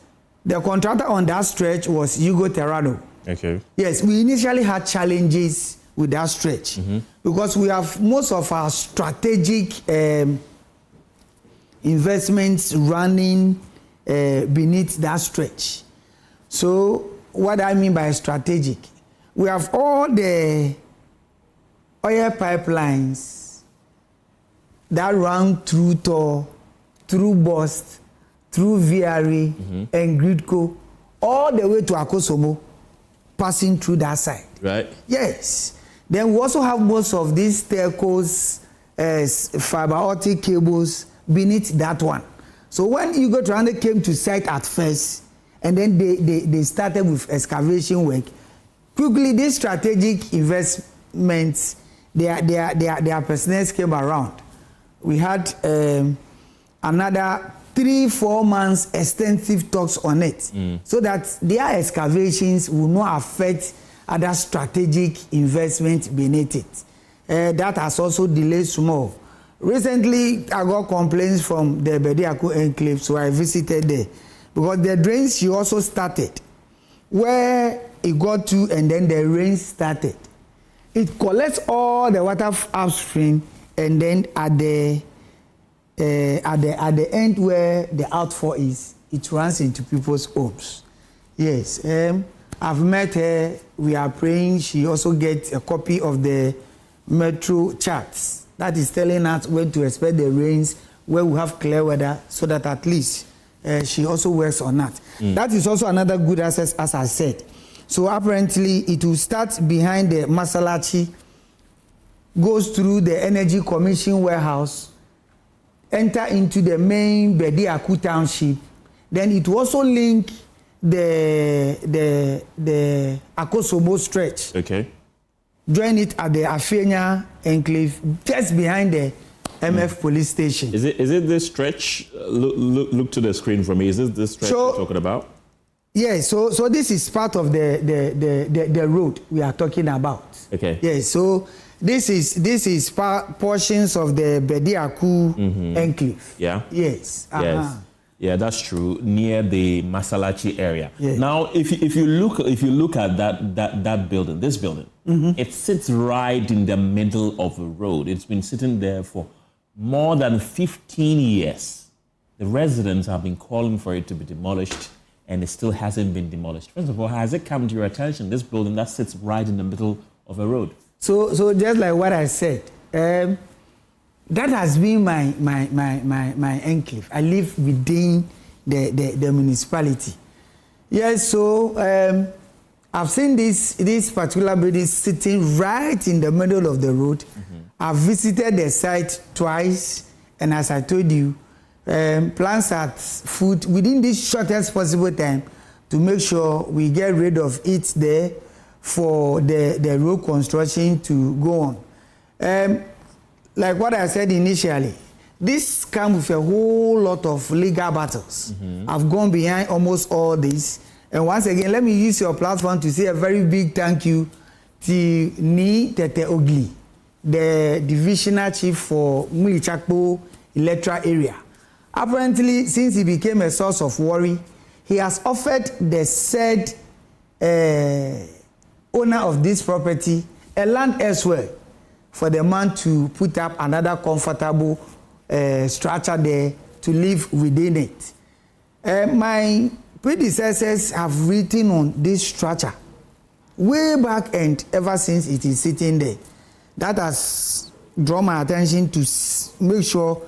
The contractor on that stretch was Hugo Terrado. Okay. Yes, we initially had challenges with that stretch because we have most of our strategic investments running beneath that stretch. So what I mean by strategic, we have all the oil pipelines that run through Tor, through Bost, through VRE and Gridco, all the way to Akosomo, passing through that side. Right. Yes. Then we also have most of these telcos, fiber optic cables beneath that one. So when Hugo Terrado came to site at first, and then they started with excavation work, quickly these strategic investments, their personnel came around. We had another 3-4 months extensive talks on it, so that their excavations will not affect other strategic investments beneath it. That has also delayed small. Recently, I got complaints from the Bediaku enclave, so I visited there. Because the drains she also started, where it got to and then the rain started. It collects all the water upstream, and then at the end where the outfall is, it runs into people's homes. Yes, I've met her. We are praying. She also gets a copy of the metro charts that is telling us when to expect the rains, where we have clear weather, so that at least she also works on that. That is also another good access, as I said. So apparently, it will start behind the Masalachi, goes through the Energy Commission warehouse, enter into the main Bediaku Township. Then it will also link the Akosobo stretch. Okay. Join it at the Afenya enclave, just behind the MF police station. Is it this stretch? Look to the screen for me. Is this the stretch you're talking about? Yes. So this is part of the road we are talking about. Okay. Yes. So this is portions of the Bediaku enclave. Yeah. Yes. Yes. Yeah, that's true. Near the Masalachi area. Yeah. Now, if you look at that building, this building, it sits right in the middle of the road. It's been sitting there for more than 15 years. The residents have been calling for it to be demolished, and it still hasn't been demolished. First of all, has it come to your attention, this building that sits right in the middle of a road? So just like what I said, that has been my enclave. I live within the municipality. Yes, so I've seen this particular building sitting right in the middle of the road. I've visited the site twice, and as I told you, plans are afoot within this shortest possible time to make sure we get rid of it there for the road construction to go on. Like what I said initially, this comes with a whole lot of legal battles. I've gone behind almost all this. And once again, let me use your platform to say a very big thank you to Ni Tete Ogli, the divisional chief for Mulichakpo electoral area. Apparently, since he became a source of worry, he has offered the said owner of this property a land elsewhere for the man to put up another comfortable structure there to live within it. My predecessors have written on this structure way back, and ever since it is sitting there. That has drawn my attention to make sure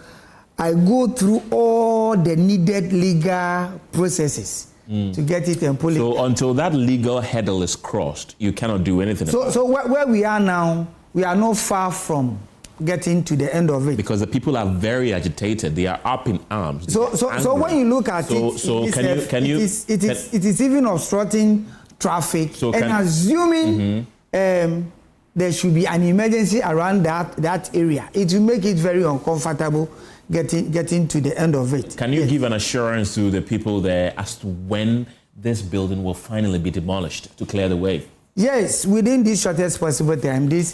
I go through all the needed legal processes to get it and pull it. So until that legal hurdle is crossed, you cannot do anything about it. So where we are now, we are not far from getting to the end of it. Because the people are very agitated. They are up in arms. So when you look at it is even obstructing traffic, So assuming there should be an emergency around that area, it will make it very uncomfortable getting to the end of it. Can you give an assurance to the people there as to when this building will finally be demolished to clear the way? Yes, within the shortest possible time, this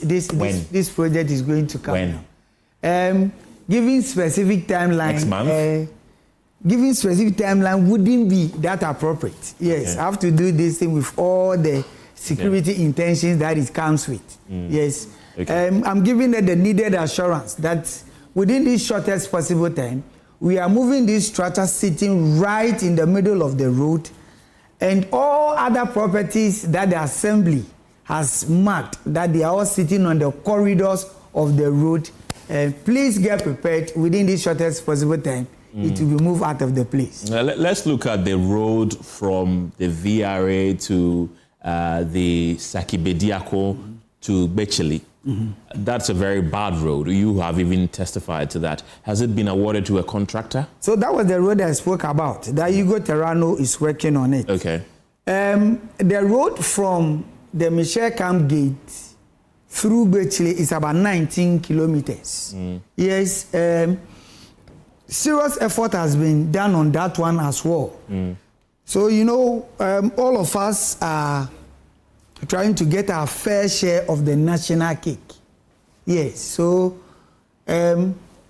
project is going to come. When? Giving specific timeline. Next month? Giving specific timeline wouldn't be that appropriate. Yes, I have to do this thing with all the security intentions that it comes with. Yes. Okay. I'm giving it the needed assurance that within this shortest possible time, we are moving this structure sitting right in the middle of the road, and all other properties that the assembly has marked, that they are all sitting on the corridors of the road. Please get prepared within this shortest possible time. It will be moved out of the place. Let's look at the road from the VRA to the Sakibediako to Becheli. That's a very bad road. You have even testified to that. Has it been awarded to a contractor? So that was the road I spoke about. That Hugo Terrano is working on it. Okay. The road from the Michel Camp Gate through Becheli is about 19 kilometers. Yes. Serious effort has been done on that one as well. So, you know, all of us are trying to get our fair share of the national cake. Yes, so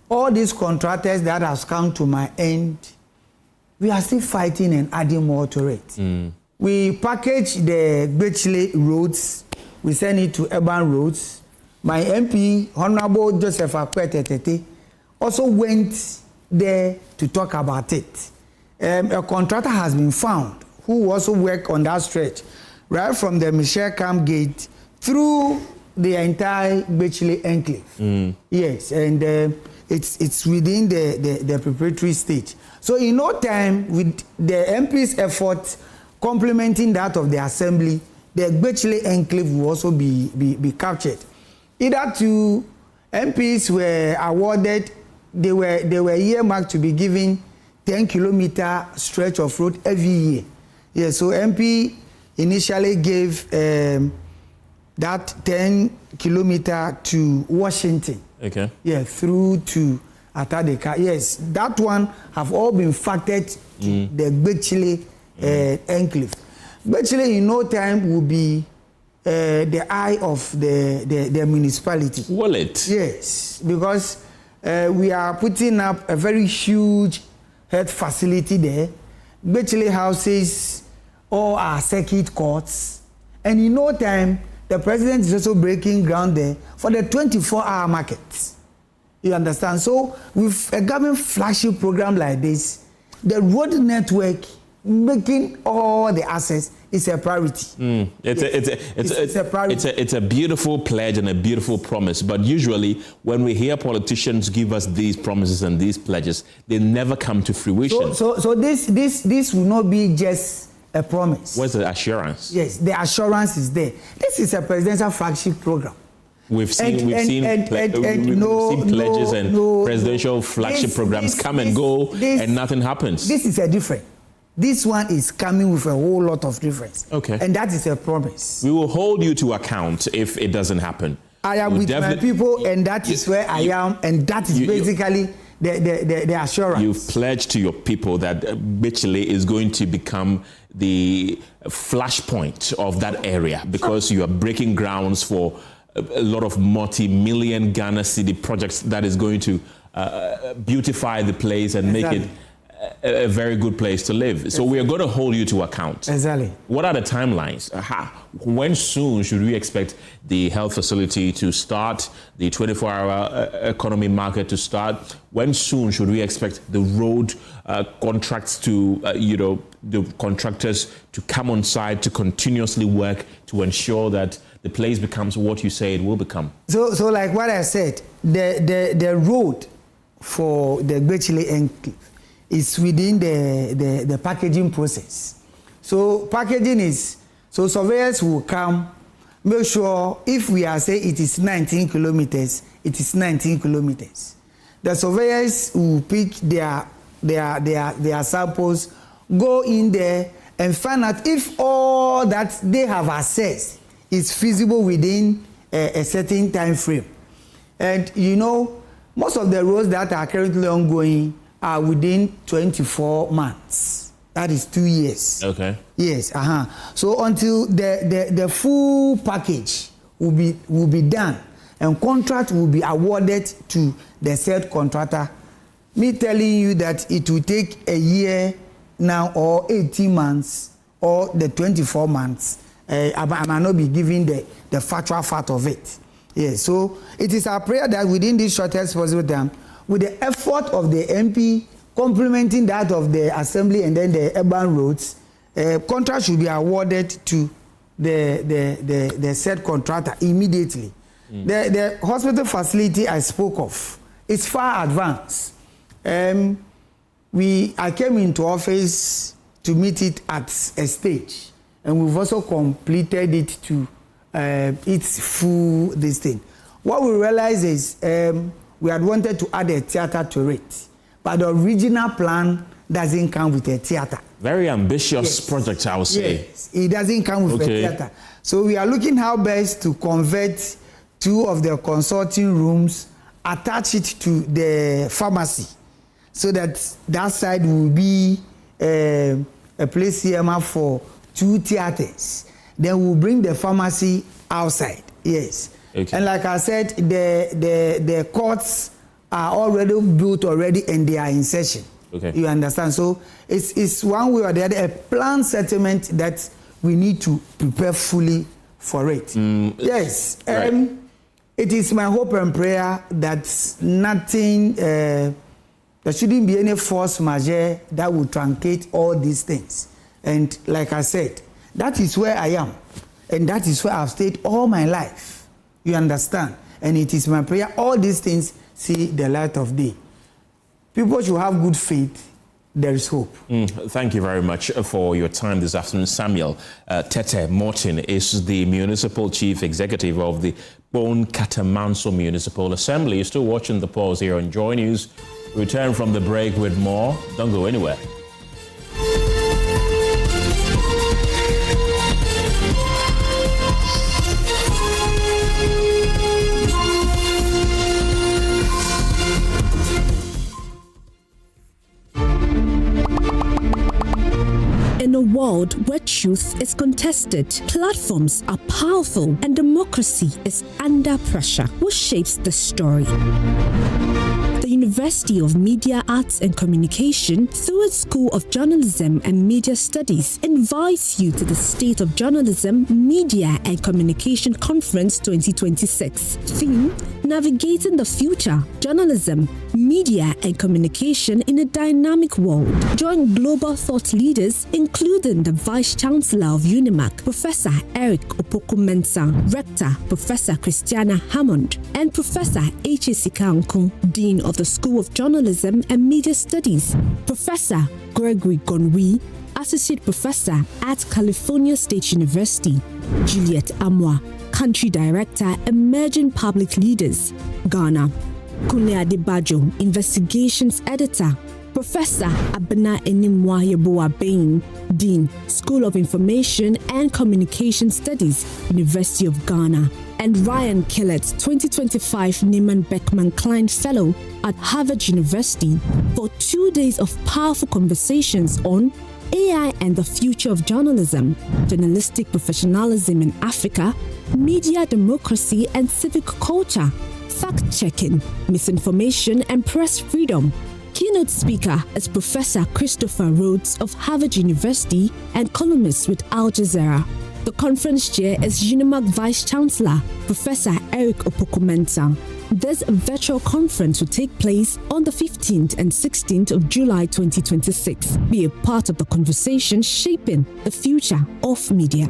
all these contractors that have come to my end, we are still fighting and adding more to it. We package the Becheli roads, we send it to urban roads. My MP, Honorable Joseph Akwetete, also went there to talk about it. A contractor has been found who also worked on that stretch, right from the Michel Camp Gate through the entire Becheli enclave. Yes, and it's within the preparatory stage. So in no time, with the MP's effort complementing that of the assembly, the Becheli enclave will also be captured. Either two MPs were awarded, they were earmarked to be given 10-kilometer stretch of road every year. Yeah, so MP initially gave that 10-kilometer to Washington. Okay. Yeah, through to Atadeka. Yes, that one have all been factored to the Becheli enclave. Becheli in no time will be the eye of the municipality. Will it? Yes, because we are putting up a very huge health facility there. Becheli houses all our circuit courts, and in no time the president is also breaking ground there for the 24-hour market. You understand? So with a government flagship program like this, the road network making all the assets is a priority. It's a beautiful pledge and a beautiful promise. But usually when we hear politicians give us these promises and these pledges, they never come to fruition. So this will not be just a promise. Where's the assurance? Yes, the assurance is there. This is a presidential flagship program. We've seen pledges and presidential flagship programs come and go, and nothing happens. This is a different. This one is coming with a whole lot of difference. Okay. And that is a promise. We will hold you to account if it doesn't happen. I am with my people, and that is where I am, and that is basically the assurance. You've pledged to your people that Becheli is going to become the flashpoint of that area, because you are breaking grounds for a lot of multi-million Ghana cedi projects that is going to beautify the place and make it a very good place to live. So we are going to hold you to account. Exactly. What are the timelines? When soon should we expect the health facility to start, the 24-hour economy market to start? When soon should we expect the road contracts to, the contractors to come on site to continuously work to ensure that the place becomes what you say it will become? So like what I said, the road for the Gbechile enclave is within the packaging process. So packaging is, so surveyors will come, make sure if we are saying it is 19 kilometers, it is 19 kilometers. The surveyors will pick their samples, go in there and find out if all that they have assessed is feasible within a certain time frame. And most of the roads that are currently ongoing are within 24 months. That is 2 years. Okay. Yes. So until the full package will be done and contract will be awarded to the said contractor, me telling you that it will take a year now or 18 months or the 24 months, I might not be giving the factual fact of it. Yes. So it is our prayer that within this shortest possible time, with the effort of the MP complementing that of the assembly and then the urban roads, contract should be awarded to the said contractor immediately. The hospital facility I spoke of is far advanced. I came into office to meet it at a stage, and we've also completed it to its full this thing. What we realized is we had wanted to add a theater to it, but the original plan doesn't come with a theater. Very ambitious project, I would say. Yes, it doesn't come with a theater. So we are looking how best to convert 2 of the consulting rooms, attach it to the pharmacy, so that side will be a place here for 2 theaters. Then we'll bring the pharmacy outside. Yes. Okay. And like I said, the courts are already built and they are in session. Okay. You understand? So it's one way or the other a planned settlement that we need to prepare fully for it. Yes. Right. It is my hope and prayer that nothing, there shouldn't be any force majeure that will truncate all these things. And like I said, that is where I am. And that is where I've stayed all my life. You understand? And it is my prayer all these things see the light of day. People should have good faith. There is hope. Thank you very much for your time this afternoon. Samuel Tete Morton is the Municipal Chief Executive of the Bone Katamanso Municipal Assembly. You're still watching The Pulse here on Joy News. Return from the break with more. Don't go anywhere. In a world where truth is contested, platforms are powerful, and democracy is under pressure, what shapes the story? The University of Media, Arts and Communication, through its School of Journalism and Media Studies, invites you to the State of Journalism, Media and Communication Conference 2026. Theme: Navigating the Future, Journalism, Media and Communication in a Dynamic World. Join global thought leaders, including the Vice-Chancellor of UNIMAC, Professor Eric Opoku-Mensah, Rector, Professor Christiana Hammond, and Professor H.A. Sikankun, Dean of the School of Journalism and Media Studies, Professor Gregory Gonwi, Associate Professor at California State University, Juliet Amwa, Country Director, Emerging Public Leaders, Ghana, Kunle Adebajo, Investigations Editor, Professor Abena Enimwa Bain, Dean, School of Information and Communication Studies, University of Ghana, and Ryan Kellett, 2025 Neiman Beckman Klein Fellow at Harvard University, for 2 days of powerful conversations on AI and the future of journalism, journalistic professionalism in Africa, media democracy and civic culture, fact-checking, misinformation and press freedom, keynote speaker is Professor Christopher Rhodes of Harvard University and columnist with Al Jazeera. The conference chair is UNIMAC Vice Chancellor, Professor Eric Opoku-Mensah. This virtual conference will take place on the 15th and 16th of July 2026. Be a part of the conversation shaping the future of media.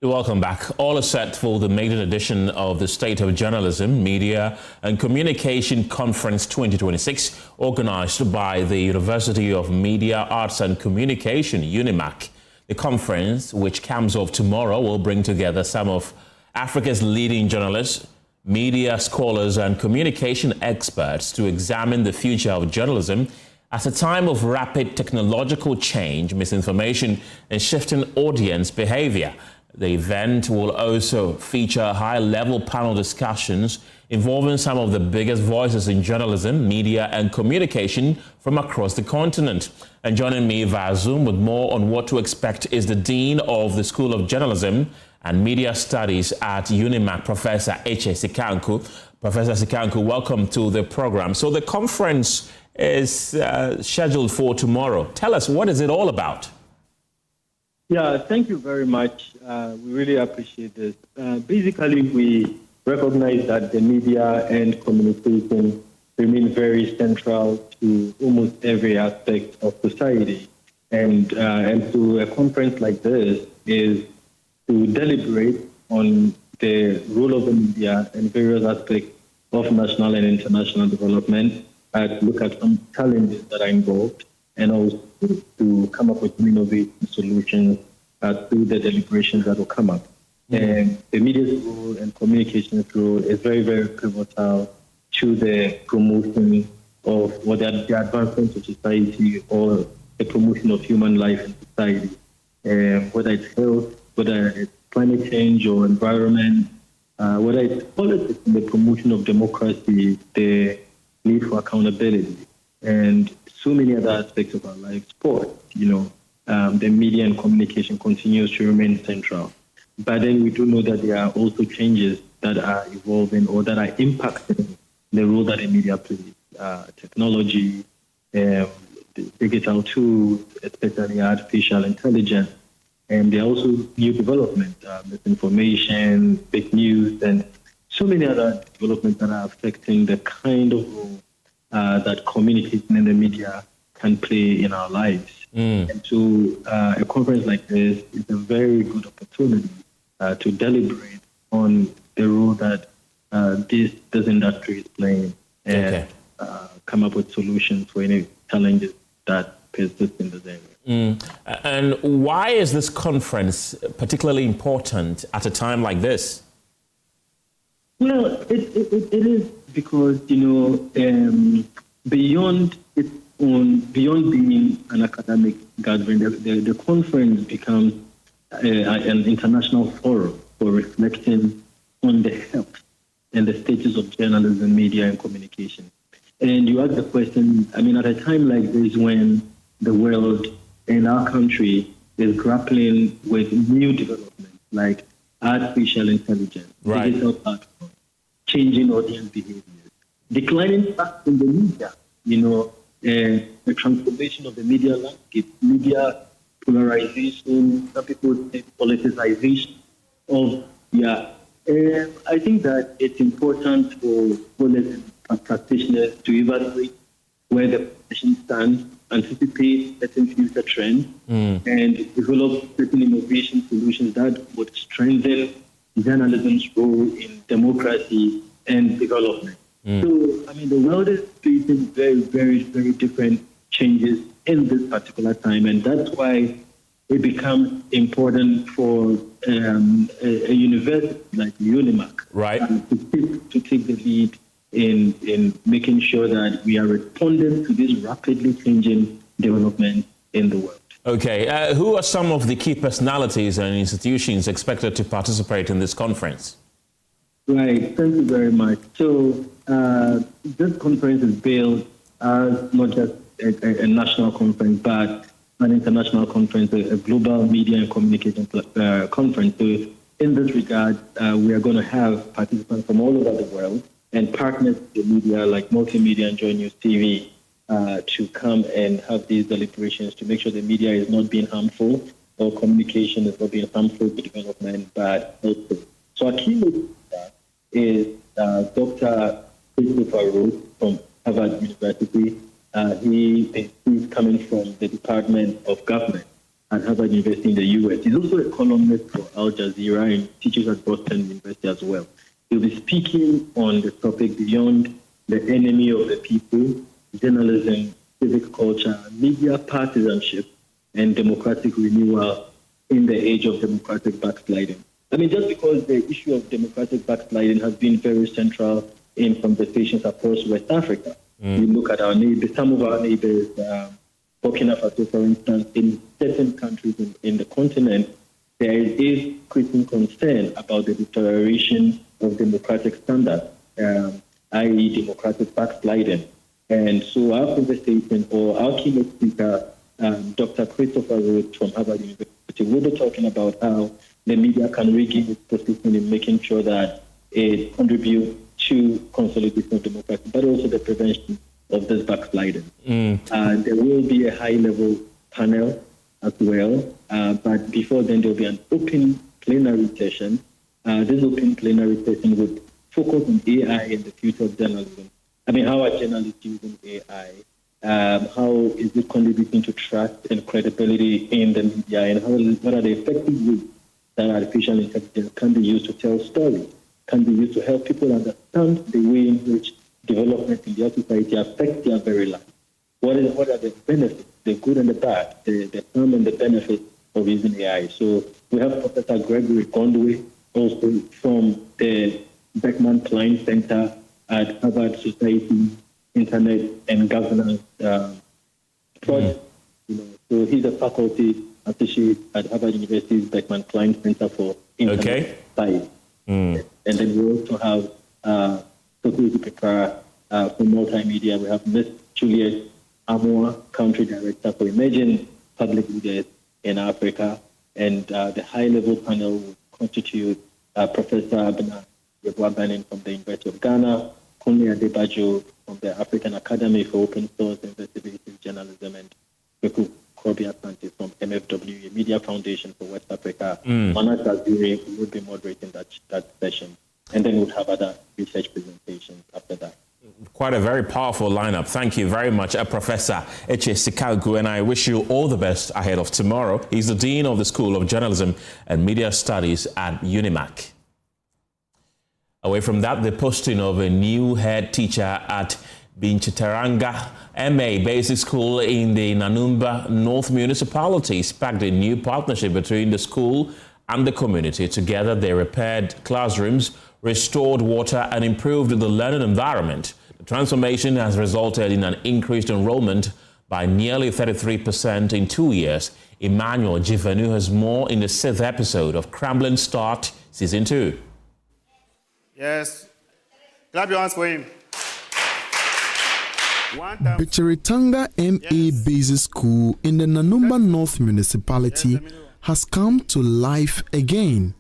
Welcome back. All is set for the maiden edition of the State of Journalism, Media and Communication Conference 2026, organized by the University of Media, Arts and Communication, UNIMAC. The conference, which comes off tomorrow, will bring together some of Africa's leading journalists, media scholars and communication experts to examine the future of journalism at a time of rapid technological change, misinformation and shifting audience behavior. The event will also feature high-level panel discussions involving some of the biggest voices in journalism, media, and communication from across the continent. And joining me via Zoom with more on what to expect is the Dean of the School of Journalism and Media Studies at UNIMAC, Professor Eche Sikanku. Professor Sikanku, welcome to the program. So the conference is scheduled for tomorrow. Tell us, what is it all about? Yeah, thank you very much. We really appreciate this. Basically, we recognize that the media and communication remain very central to almost every aspect of society. And so a conference like this is to deliberate on the role of the media and various aspects of national and international development, to look at some challenges that are involved, and also to come up with innovative solutions through the deliberations that will come up. And the media's role and communication's role is very, very pivotal to the promotion of the advancement of society or the promotion of human life in society. Whether it's health, whether it's climate change or environment, whether it's politics and the promotion of democracy, the need for accountability, and so many other aspects of our life, sport, the media and communication continues to remain central. But then we do know that there are also changes that are evolving or that are impacting the role that the media plays. Technology, digital tools, especially artificial intelligence, and there are also new developments, misinformation, fake news, and so many other developments that are affecting the kind of role that communication and the media can play in our lives. And so a conference like this is a very good opportunity to deliberate on the role that this industry is playing and come up with solutions for any challenges that persist in this area. And why is this conference particularly important at a time like this? Well, it is because, beyond being an academic gathering, the conference becomes an international forum for reflecting on the health and the status of journalism, media, and communication. And you ask the question, at a time like this when the world and our country is grappling with new developments like artificial intelligence, digital platforms, changing audience behaviors, declining trust in the media, the transformation of the media landscape, media polarization, some people say politicization of, I think that it's important for scholars and practitioners to evaluate where the position stands, anticipate certain future trends, and develop certain innovation solutions that would strengthen journalism's role in democracy and development. So, the world is facing very, very, very different changes in this particular time, and that's why it becomes important for a university like UNIMAC to take the lead in making sure that we are responding to this rapidly changing development in the world. Okay, who are some of the key personalities and institutions expected to participate in this conference? Right, thank you very much. So this conference is billed as not just a national conference, but an international conference, a global media and communication conference. So in this regard, we are going to have participants from all over the world and partners with the media like Multimedia and Joy News TV to come and have these deliberations to make sure the media is not being harmful or communication is not being harmful to development, but also. So our key speaker is Dr. Christopher Addo from Harvard University. He's coming from the Department of Government at Harvard University in the U.S. He's also a columnist for Al Jazeera and teaches at Boston University as well. He'll be speaking on the topic beyond the enemy of the people, journalism, civic culture, media partisanship, and democratic renewal in the age of democratic backsliding. I mean, just because the issue of democratic backsliding has been very central in conversations across West Africa. We look at our neighbors, some of our neighbors, Burkina Faso, for instance, in certain countries in the continent, there is increasing concern about the deterioration of democratic standards, i.e. democratic backsliding. And so our conversation, or our keynote speaker, Dr. Christopher Addo from Harvard University, will be talking about how the media can regain its position in making sure that it contributes to consolidation of democracy, but also the prevention of this backsliding. There will be a high-level panel as well, but before then there will be an open plenary session. This open plenary session would focus on AI and the future of journalism. I mean, how are journalists using AI? How is it contributing to trust and credibility in the media? And what are the effective ways that artificial intelligence can be used to tell stories, can be used to help people understand the way in which development in their society affects their very life? What are the benefits, the good and the bad, the harm and the benefit of using AI? So we have Professor Gregory Gondwe, also from the Beckman Klein Center at Harvard Society, Internet and Governance Project. So he's a faculty associate at Harvard University's Beckman Klein Center for Internet Science. And then we also have security preparer for multimedia. We have Ms. Juliet Amoa, Country Director for Emerging Public Leaders in Africa. And the high-level panel will constitute Professor Abena Yeboah-Banin from the University of Ghana, Kunle Adebajo from the African Academy for Open Source Investigative Journalism, and Beku Kobi-Asante from MFW, Media Foundation for West Africa. Manas Azuri will be moderating that session. And then we'll have other research presentations after that. Quite a very powerful lineup. Thank you very much, Professor Eche Sikagu, and I wish you all the best ahead of tomorrow. He's the Dean of the School of Journalism and Media Studies at UNIMAC. Away from that, the posting of a new head teacher at Binchiteranga MA Basic School in the Nanumba North Municipality sparked a new partnership between the school and the community. Together, they repaired classrooms, restored water, and improved the learning environment. The transformation has resulted in an increased enrollment by nearly 33% in 2 years. Emmanuel Jivenu has more in the 6th episode of Crumbling Start Season 2. Yes. Clap your hands for him. Bichiritanga MA Basic School in the Nanumba North Municipality has come to life again.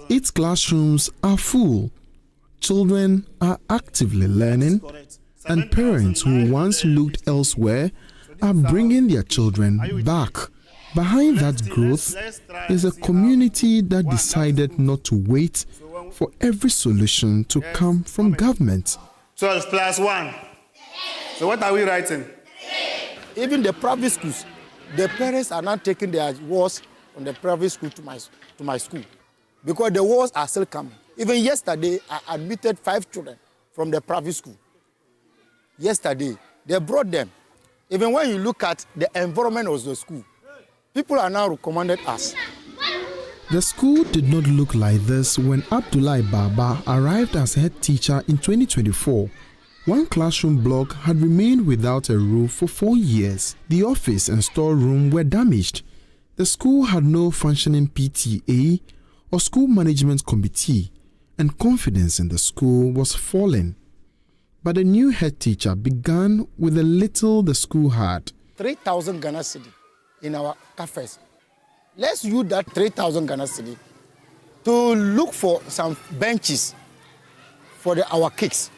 Its classrooms are full. Children are actively learning, and parents who once looked elsewhere are bringing their children back. Behind that growth is a community that decided not to wait for every solution to come from government. 12 plus 1. So what are we writing? Even the private schools, the parents are not taking their walls from the private school to my school because the walls are still coming. Even yesterday, I admitted 5 children from the private school. Yesterday, they brought them. Even when you look at the environment of the school, people are now recommended us. The school did not look like this when Abdullahi Baba arrived as head teacher in 2024. One classroom block had remained without a roof for 4 years. The office and storeroom were damaged. The school had no functioning PTA or school management committee, and confidence in the school was falling. But the new head teacher began with the little the school had. 3,000 Ghana cedi in our cafes. Let's use that 3,000 Ghana cedi to look for some benches for our cakes.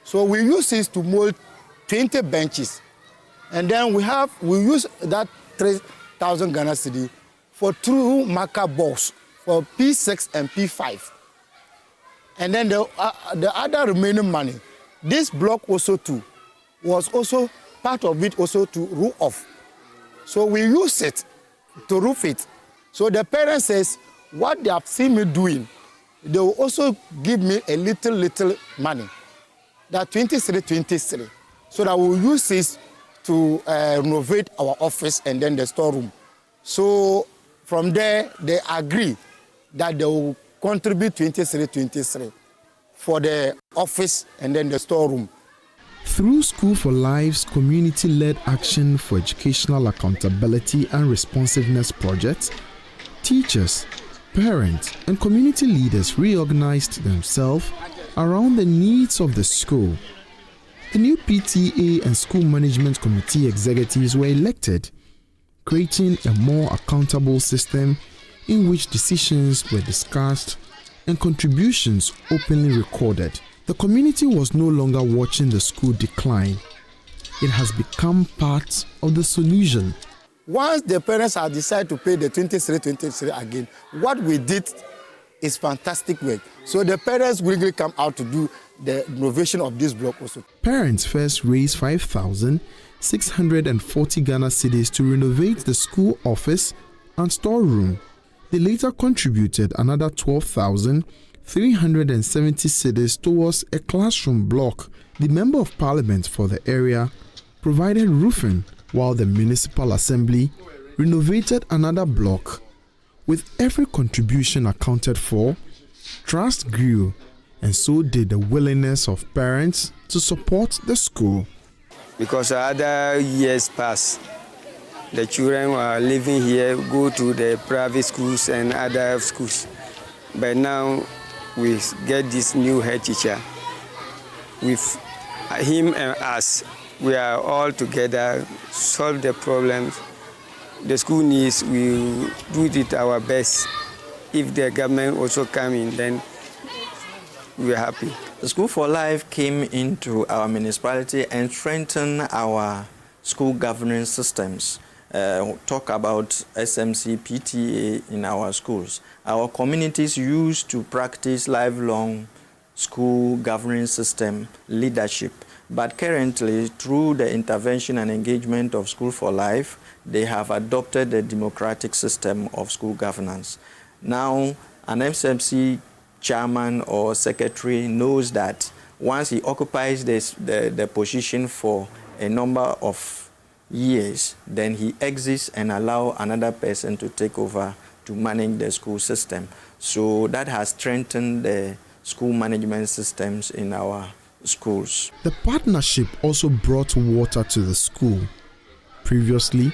So we use this to mold 20 benches. And then we use that 3,000 Ghana cedi for 2 marker balls for P6 and P5. And then the other remaining money, this block also too, was also part of it also to roof off. So we use it to roof it. So the parents says, what they have seen me doing, they will also give me a little money. That 23. So that we'll use this to renovate our office and then the storeroom. So from there, they agree that they will contribute 23 for the office and then the storeroom. Through School for Life's community-led action for educational accountability and responsiveness projects, teachers, parents, and community leaders reorganized themselves around the needs of the school. The new PTA and school management committee executives were elected, creating a more accountable system in which decisions were discussed and contributions openly recorded. The community was no longer watching the school decline. It has become part of the solution. Once the parents have decided to pay the 23 again, what we did is fantastic work. So the parents will really come out to do the renovation of this block also. Parents first raised 5,640 Ghana cedis to renovate the school office and storeroom. They later contributed another 12,370 cedis towards a classroom block. The Member of Parliament for the area provided roofing, while the Municipal Assembly renovated another block. With every contribution accounted for, trust grew, and so did the willingness of parents to support the school. Because other years passed, the children were living here, go to the private schools and other schools. But now we get this new head teacher. With him and us, we are all together, solve the problems. The school needs, we do it our best. If the government also come in, then we are happy. The School for Life came into our municipality and strengthened our school governance systems. Talk about SMC, PTA in our schools. Our communities used to practice lifelong school governance system leadership. But currently, through the intervention and engagement of School for Life, they have adopted the democratic system of school governance. Now, an SMC chairman or secretary knows that once he occupies the position for a number of years, then he exits and allows another person to take over to manage the school system. So that has strengthened the school management systems in our schools. The partnership also brought water to the school. Previously,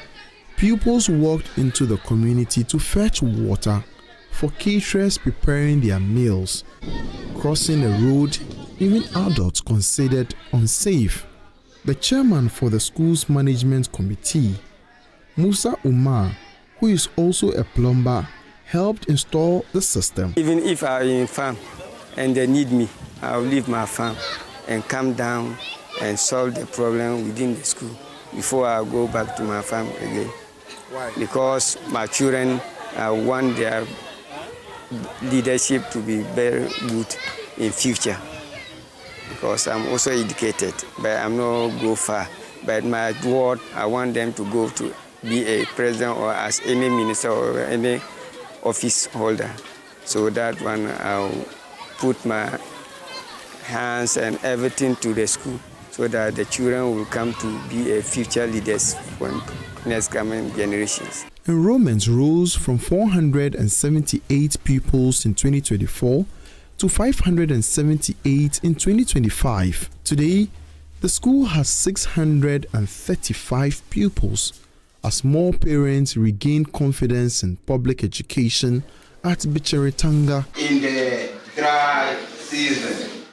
pupils walked into the community to fetch water for caterers preparing their meals. Crossing a road, even adults considered unsafe. The chairman for the school's management committee, Musa Umar, who is also a plumber, helped install the system. Even if I'm in farm and they need me, I'll leave my farm and come down and solve the problem within the school before I go back to my farm again. Why? Because my children want their leadership to be very good in future. Because I'm also educated, but I'm not go far. But my ward, I want them to go to be a president or as any minister or any office holder. So that one, I'll put my hands and everything to the school so that the children will come to be a future leaders for next coming generations. Enrollments rose from 478 pupils in 2024 to 578 in 2025. Today, The school has 635 pupils as more parents regain confidence in public education at Bichiritanga. In the dry season.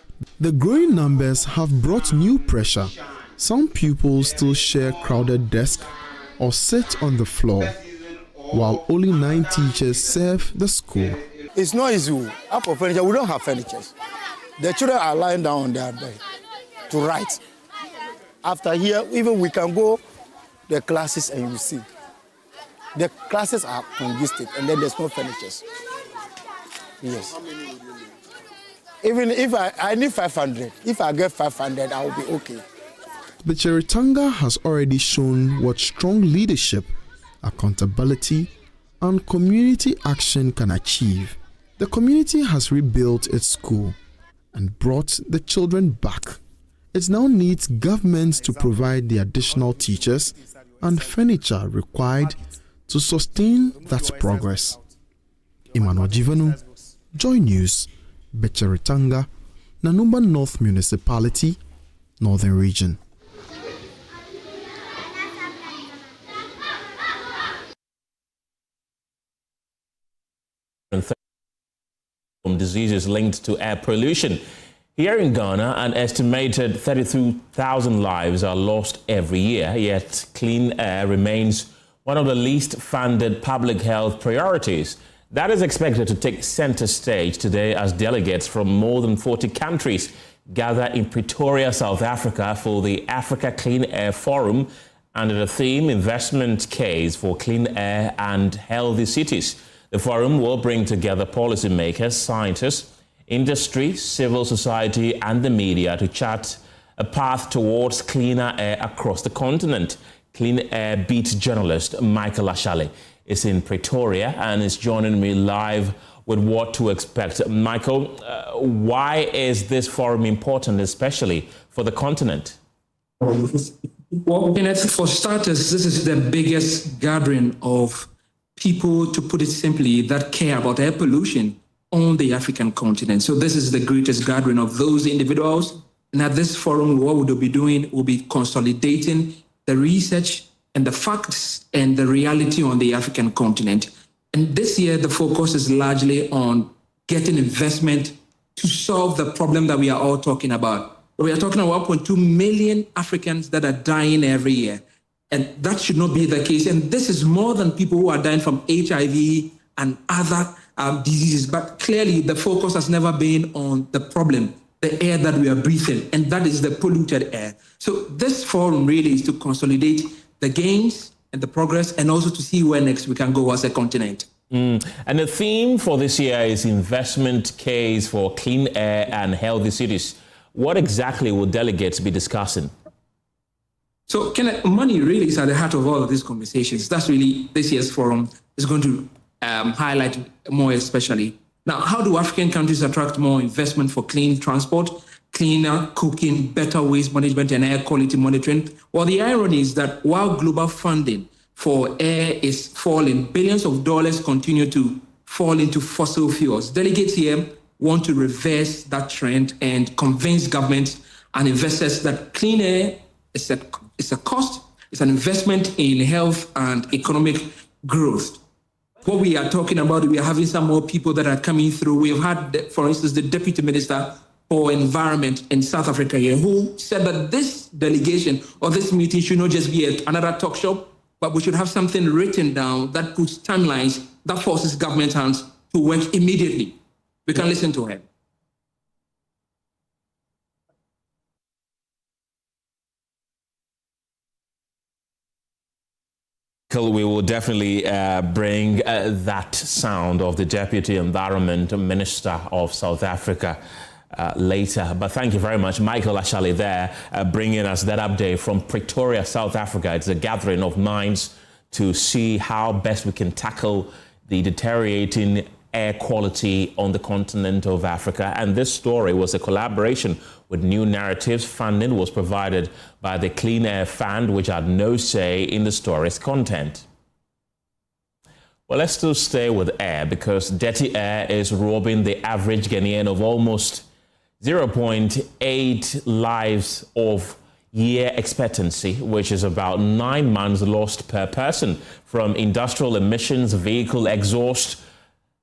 The growing numbers have brought new pressure. Some pupils still share crowded desks or sit on the floor, while only 9 teachers serve the school. It's not easy. After furniture, we don't have furniture. The children are lying down on their bed to write. After here, even we can go the classes and you see. The classes are congested and then there's no furniture. Yes. Even if I need 500, if I get 500, I will be okay. The Bichiritanga has already shown what strong leadership, accountability, and community action can achieve. The community has rebuilt its school and brought the children back. It now needs governments to provide the additional teachers and furniture required to sustain that progress. Emmanuel Jivanu, Joy News, Bichiritanga, Nanumba North Municipality, Northern Region. Diseases linked to air pollution. Here in Ghana, an estimated 32,000 lives are lost every year, yet clean air remains one of the least funded public health priorities. That is expected to take center stage today as delegates from more than 40 countries gather in Pretoria, South Africa for the Africa Clean Air Forum under the theme Investment Case for Clean Air and Healthy Cities. The forum will bring together policymakers, scientists, industry, civil society, and the media to chart a path towards cleaner air across the continent. Clean Air Beat journalist Michael Ashale is in Pretoria and is joining me live with what to expect. Michael, why is this forum important, especially for the continent? Well, Kenneth, for starters, this is the biggest gathering of people, to put it simply, that care about air pollution on the African continent. So this is the greatest gathering of those individuals. And at this forum, what we'll be doing will be consolidating the research and the facts and the reality on the African continent. And this year, the focus is largely on getting investment to solve the problem that we are all talking about. We are talking about 1.2 million Africans that are dying every year. And that should not be the case. And this is more than people who are dying from HIV and other diseases. But clearly, the focus has never been on the problem, the air that we are breathing, and that is the polluted air. So this forum really is to consolidate the gains and the progress, and also to see where next we can go as a continent. And the theme for this year is Investment Case for Clean Air and Healthy Cities. What exactly will delegates be discussing? So, money really is at the heart of all of these conversations. That's really this year's forum is going to highlight more especially. Now, how do African countries attract more investment for clean transport, cleaner cooking, better waste management, and air quality monitoring? Well, the irony is that while global funding for air is falling, billions of dollars continue to fall into fossil fuels. Delegates here want to reverse that trend and convince governments and investors that clean air is a cost, it's an investment in health and economic growth. What we are talking about, we are having some more people that are coming through. We've had, for instance, the Deputy Minister for Environment in South Africa here, who said that this delegation or this meeting should not just be another talk shop, but we should have something written down that puts timelines that forces government hands to work immediately. We can listen to him. We will definitely bring that sound of the Deputy Environment Minister of South Africa later. But thank you very much, Michael Ashale there, bringing us that update from Pretoria, South Africa. It's a gathering of minds to see how best we can tackle the deteriorating air quality on the continent of Africa. And this story was a collaboration with New Narratives. Funding was provided by the Clean Air Fund, which had no say in the story's content. Well, let's still stay with air, because dirty air is robbing the average Ghanaian of almost 0.8 lives of year expectancy, which is about 9 months lost per person from industrial emissions, vehicle exhaust,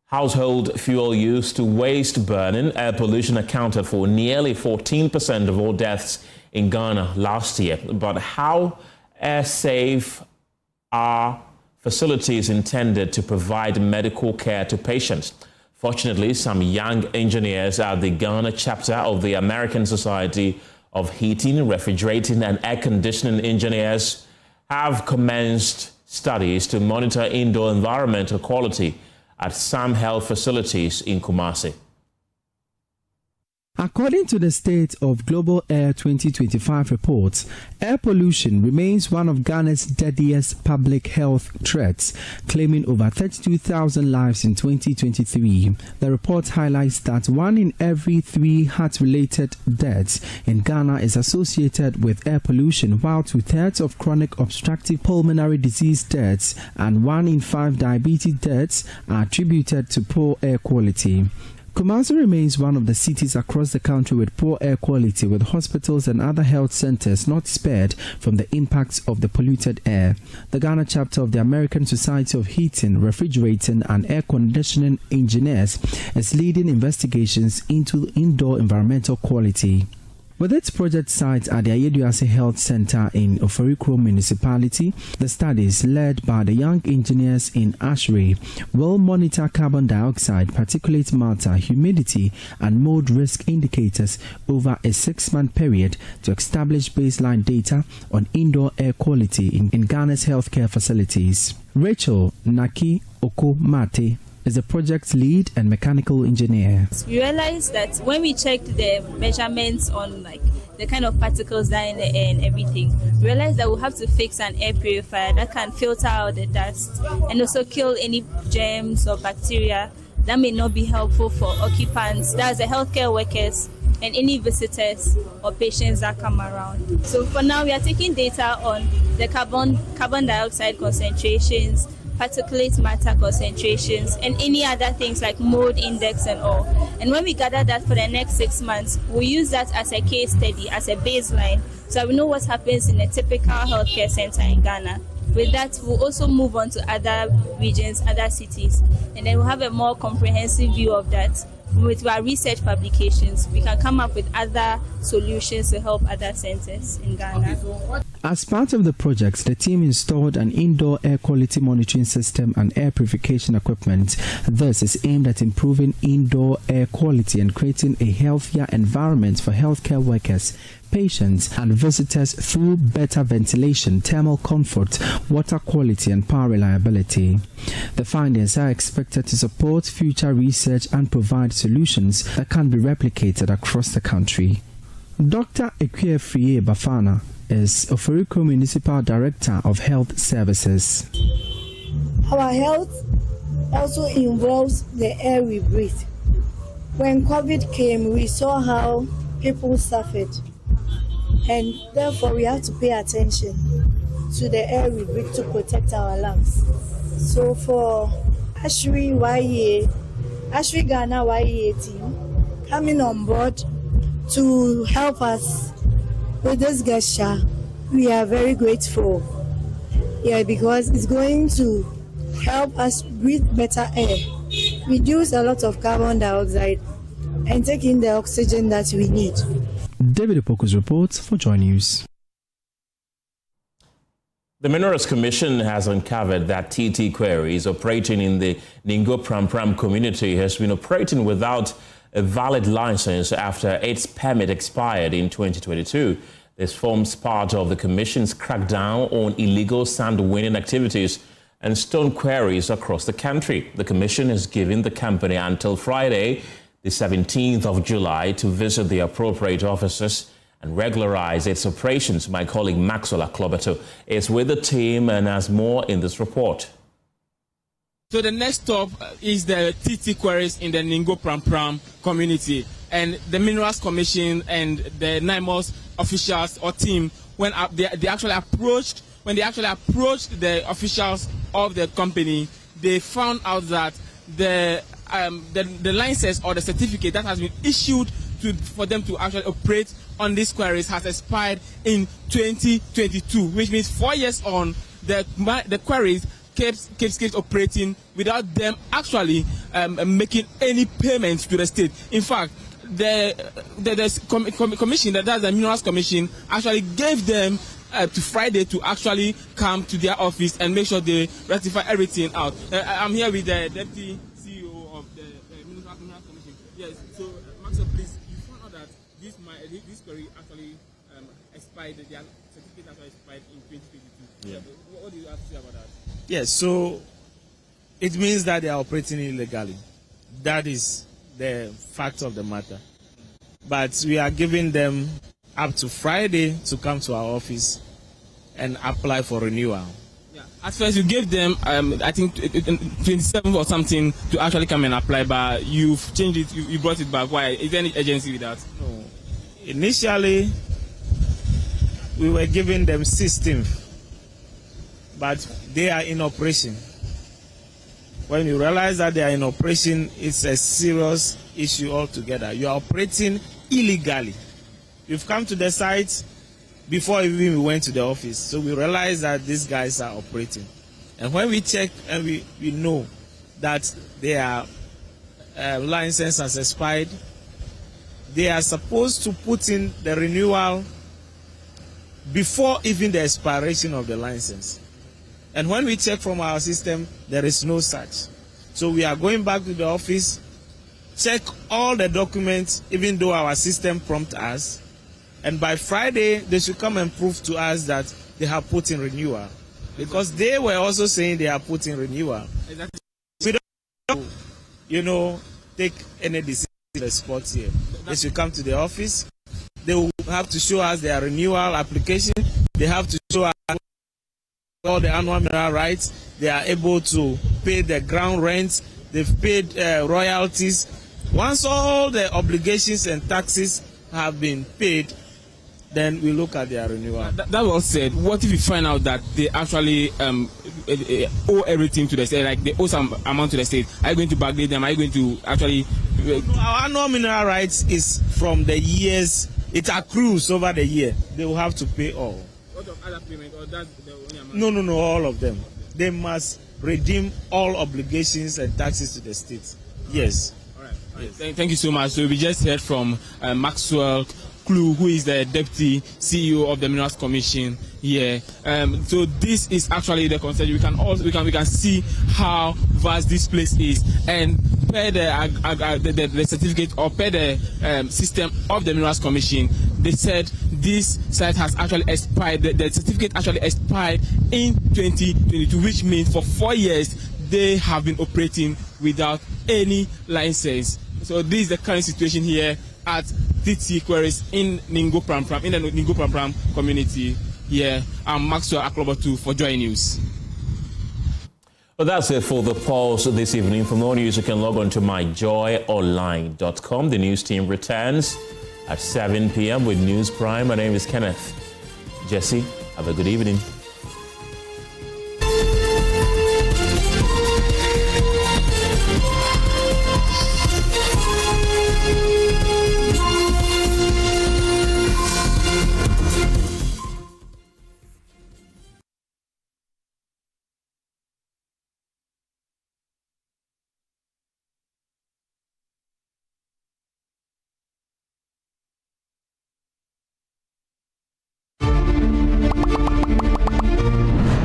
household fuel use to waste burning. Air pollution accounted for nearly 14% of all deaths in Ghana last year. But how air-safe are facilities intended to provide medical care to patients? Fortunately, some young engineers at the Ghana chapter of the American Society of Heating, Refrigerating and Air Conditioning Engineers have commenced studies to monitor indoor environmental quality at some health facilities in Kumasi. According to the State of Global Air 2025 reports, air pollution remains one of Ghana's deadliest public health threats, claiming over 32,000 lives in 2023. The report highlights that 1 in every 3 heart-related deaths in Ghana is associated with air pollution, while 2/3 of chronic obstructive pulmonary disease deaths and 1 in 5 diabetes deaths are attributed to poor air quality. Kumasi remains one of the cities across the country with poor air quality, with hospitals and other health centers not spared from the impacts of the polluted air. The Ghana chapter of the American Society of Heating, Refrigerating and Air Conditioning Engineers is leading investigations into indoor environmental quality. With its project site at the Ayeduase Health Center in Oforikro Municipality, the studies led by the young engineers in Ashray will monitor carbon dioxide, particulate matter, humidity and mold risk indicators over a 6-month period to establish baseline data on indoor air quality in Ghana's healthcare facilities. Rachel Naki Oko-Mate is the project lead and mechanical engineer. We realized that when we checked the measurements on the kind of particles that are in the air and everything, we realized that we'll have to fix an air purifier that can filter out the dust and also kill any germs or bacteria that may not be helpful for occupants, that's the healthcare workers and any visitors or patients that come around. So for now, we are taking data on the carbon dioxide concentrations, particulate matter concentrations, and any other things like mold index and all. And when we gather that for the next 6 months, we'll use that as a case study, as a baseline, so we know what happens in a typical healthcare center in Ghana. With that, we'll also move on to other regions, other cities, and then we'll have a more comprehensive view of that. With our research publications, we can come up with other solutions to help other centers in Ghana. As part of the project, the team installed an indoor air quality monitoring system and air purification equipment. This is aimed at improving indoor air quality and creating a healthier environment for healthcare workers, patients and visitors through better ventilation, thermal comfort, water quality and power reliability. The findings are expected to support future research and provide solutions that can be replicated across the country. Dr. Ekwe Bafana is Oforikro Municipal Director of Health Services. Our health also involves the air we breathe. When COVID came, we saw how people suffered, and therefore we have to pay attention to the air we breathe to protect our lungs. So for Ashray Ghana YEA team coming on board to help us with this gesture, we are very grateful. Yeah, because it's going to help us breathe better air, reduce a lot of carbon dioxide, and take in the oxygen that we need. David Opoku's report for Joy News. The Minerals Commission has uncovered that TT Quarries operating in the Ningo Pram Pram community has been operating without a valid license after its permit expired in 2022. This forms part of the Commission's crackdown on illegal sand-winning activities and stone quarries across the country. The Commission is giving the company until Friday, the 17th of July, to visit the appropriate offices and regularize its operations. My colleague Maxwell Aklobato is with the team and has more in this report. So the next stop is the TT Quarries in the Ningo Pram Pram community. And the Minerals Commission and the NIMOS officials or team, when they actually approached the officials of the company, they found out that the license or the certificate that has been issued to for them to actually operate on these quarries has expired in 2022, which means 4 years on, the quarries keeps operating without them actually making any payments to the state. In fact, the commission, that's the Minerals Commission, actually gave them to Friday to actually come to their office and make sure they rectify everything out. I'm here with the Deputy CEO of the Minerals Commission. Yes, so Maxwell, please, you found out that this quarry actually expired, their certificate actually expired in 2022. Yeah. What do you have to say about that? Yes, so it means that they are operating illegally. That is the fact of the matter. But we are giving them up to Friday to come to our office and apply for renewal. Yeah. At first you gave them, I think 27 or something to actually come and apply, but you've changed it, you brought it back. Why? Is there any urgency with that? No. Initially, we were giving them 16th, but they are in operation. When you realize that they are in operation, it's a serious issue altogether. You are operating illegally. You've come to the site before even we went to the office. So we realized that these guys are operating. And when we check and we know that their license has expired, they are supposed to put in the renewal before even the expiration of the license. And when we check from our system, there is no such. So we are going back to the office, check all the documents, even though our system prompts us. And by Friday, they should come and prove to us that they have put in renewal. Because they were also saying they are putting renewal. Exactly. We don't, take any decision on the spot here. They should come to the office. They will have to show us their renewal application. They have to show us all the annual mineral rights. They are able to pay the ground rent. They've paid royalties. Once all the obligations and taxes have been paid, then we look at their renewal. That was said. What if you find out that they actually owe everything to the state, like they owe some amount to the state? Are you going to backdate them? Are you going to actually... Our annual mineral rights is from the years, it accrues over the year. They will have to pay all. What of other payment, or that's the only amount? No, all of them. They must redeem all obligations and taxes to the state. Yes. All right. Yes. Thank you so much. So we just heard from Maxwell Clue, who is the Deputy CEO of the Minerals Commission here. So this is actually the concern. We can see how vast this place is, and per the certificate or per the system of the Minerals Commission, they said this site has actually expired. The certificate actually expired in 2022, which means for 4 years they have been operating without any license. So this is the current situation here at TT Quarries in Ningo Pram in the Ningo Pram community here. I'm Maxwell Akufo-Addo for Joy News. Well, that's it for the pulse this evening. For more news, you can log on to myjoyonline.com. The news team returns at 7 p.m. with News Prime. My name is Kenneth Gyasi. Have a good evening.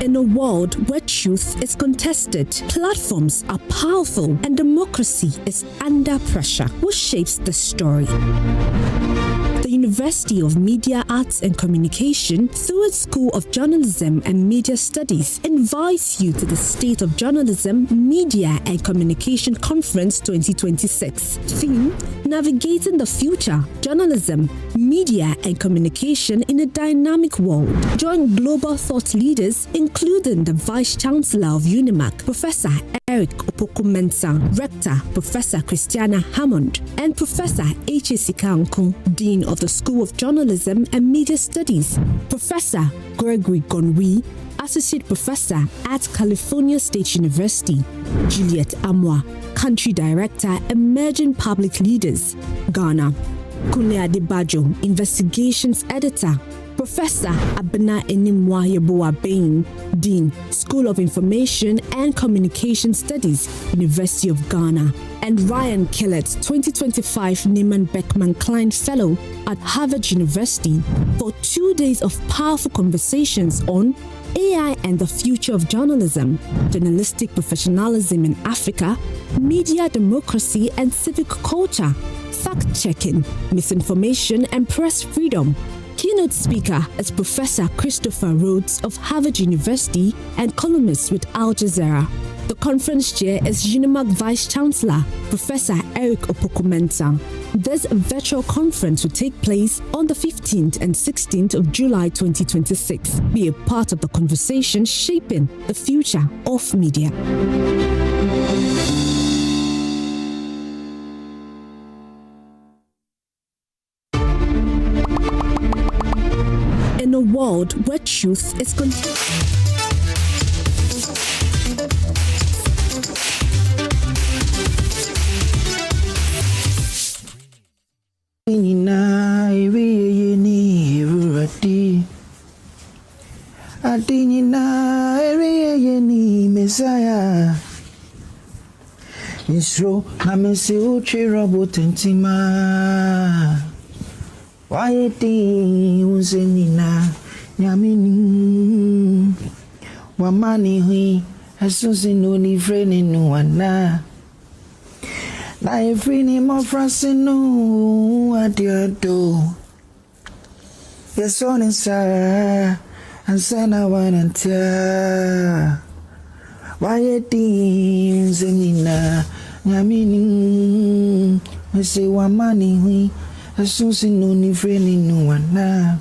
In a world where truth is contested, platforms are powerful, and democracy is under pressure, what shapes the story? The University of Media, Arts and Communication, through its School of Journalism and Media Studies, invites you to the State of Journalism, Media and Communication Conference 2026. Theme: Navigating the Future, Journalism, Media and Communication in a Dynamic World. Join global thought leaders, including the Vice-Chancellor of UNIMAC, Professor Eric Opoku-Mensah, Rector Professor Christiana Hammond, and Professor H.A. Sikankun, Dean of the School of Journalism and Media Studies, Professor Gregory Gonwi, Associate Professor at California State University, Juliet Amwa, Country Director, Emerging Public Leaders, Ghana. Kunle Adebajo, Investigations Editor. Professor Abena Enimwa Yeboah-Bain, Dean, School of Information and Communication Studies, University of Ghana, and Ryan Kellett, 2025 Nieman Beckman Klein Fellow at Harvard University, for 2 days of powerful conversations on AI and the future of journalism, journalistic professionalism in Africa, media democracy and civic culture, fact-checking, misinformation and press freedom. Keynote speaker is Professor Christopher Rhodes of Harvard University and columnist with Al Jazeera. The conference chair is UNIMAG Vice Chancellor, Professor Eric Opoku-Mensah. This virtual conference will take place on the 15th and 16th of July 2026. Be a part of the conversation shaping the future of media. In a world where truth is Messiah Misro namese uchi robot entima Wayeti unzenina nyamini Wamani hui Asusi no ni freni no wana Na efrini mo frasi no adiado Yeson inside Ansana wanantia Wayeti unzenina nyamini Mese wamani hui Asusi no ni freni no wana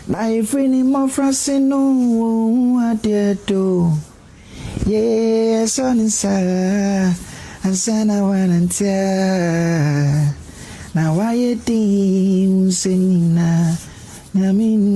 Na ifrini mo frasi no adiado Yes on inside Ansana wanantia Na wayeti unzenina nyamini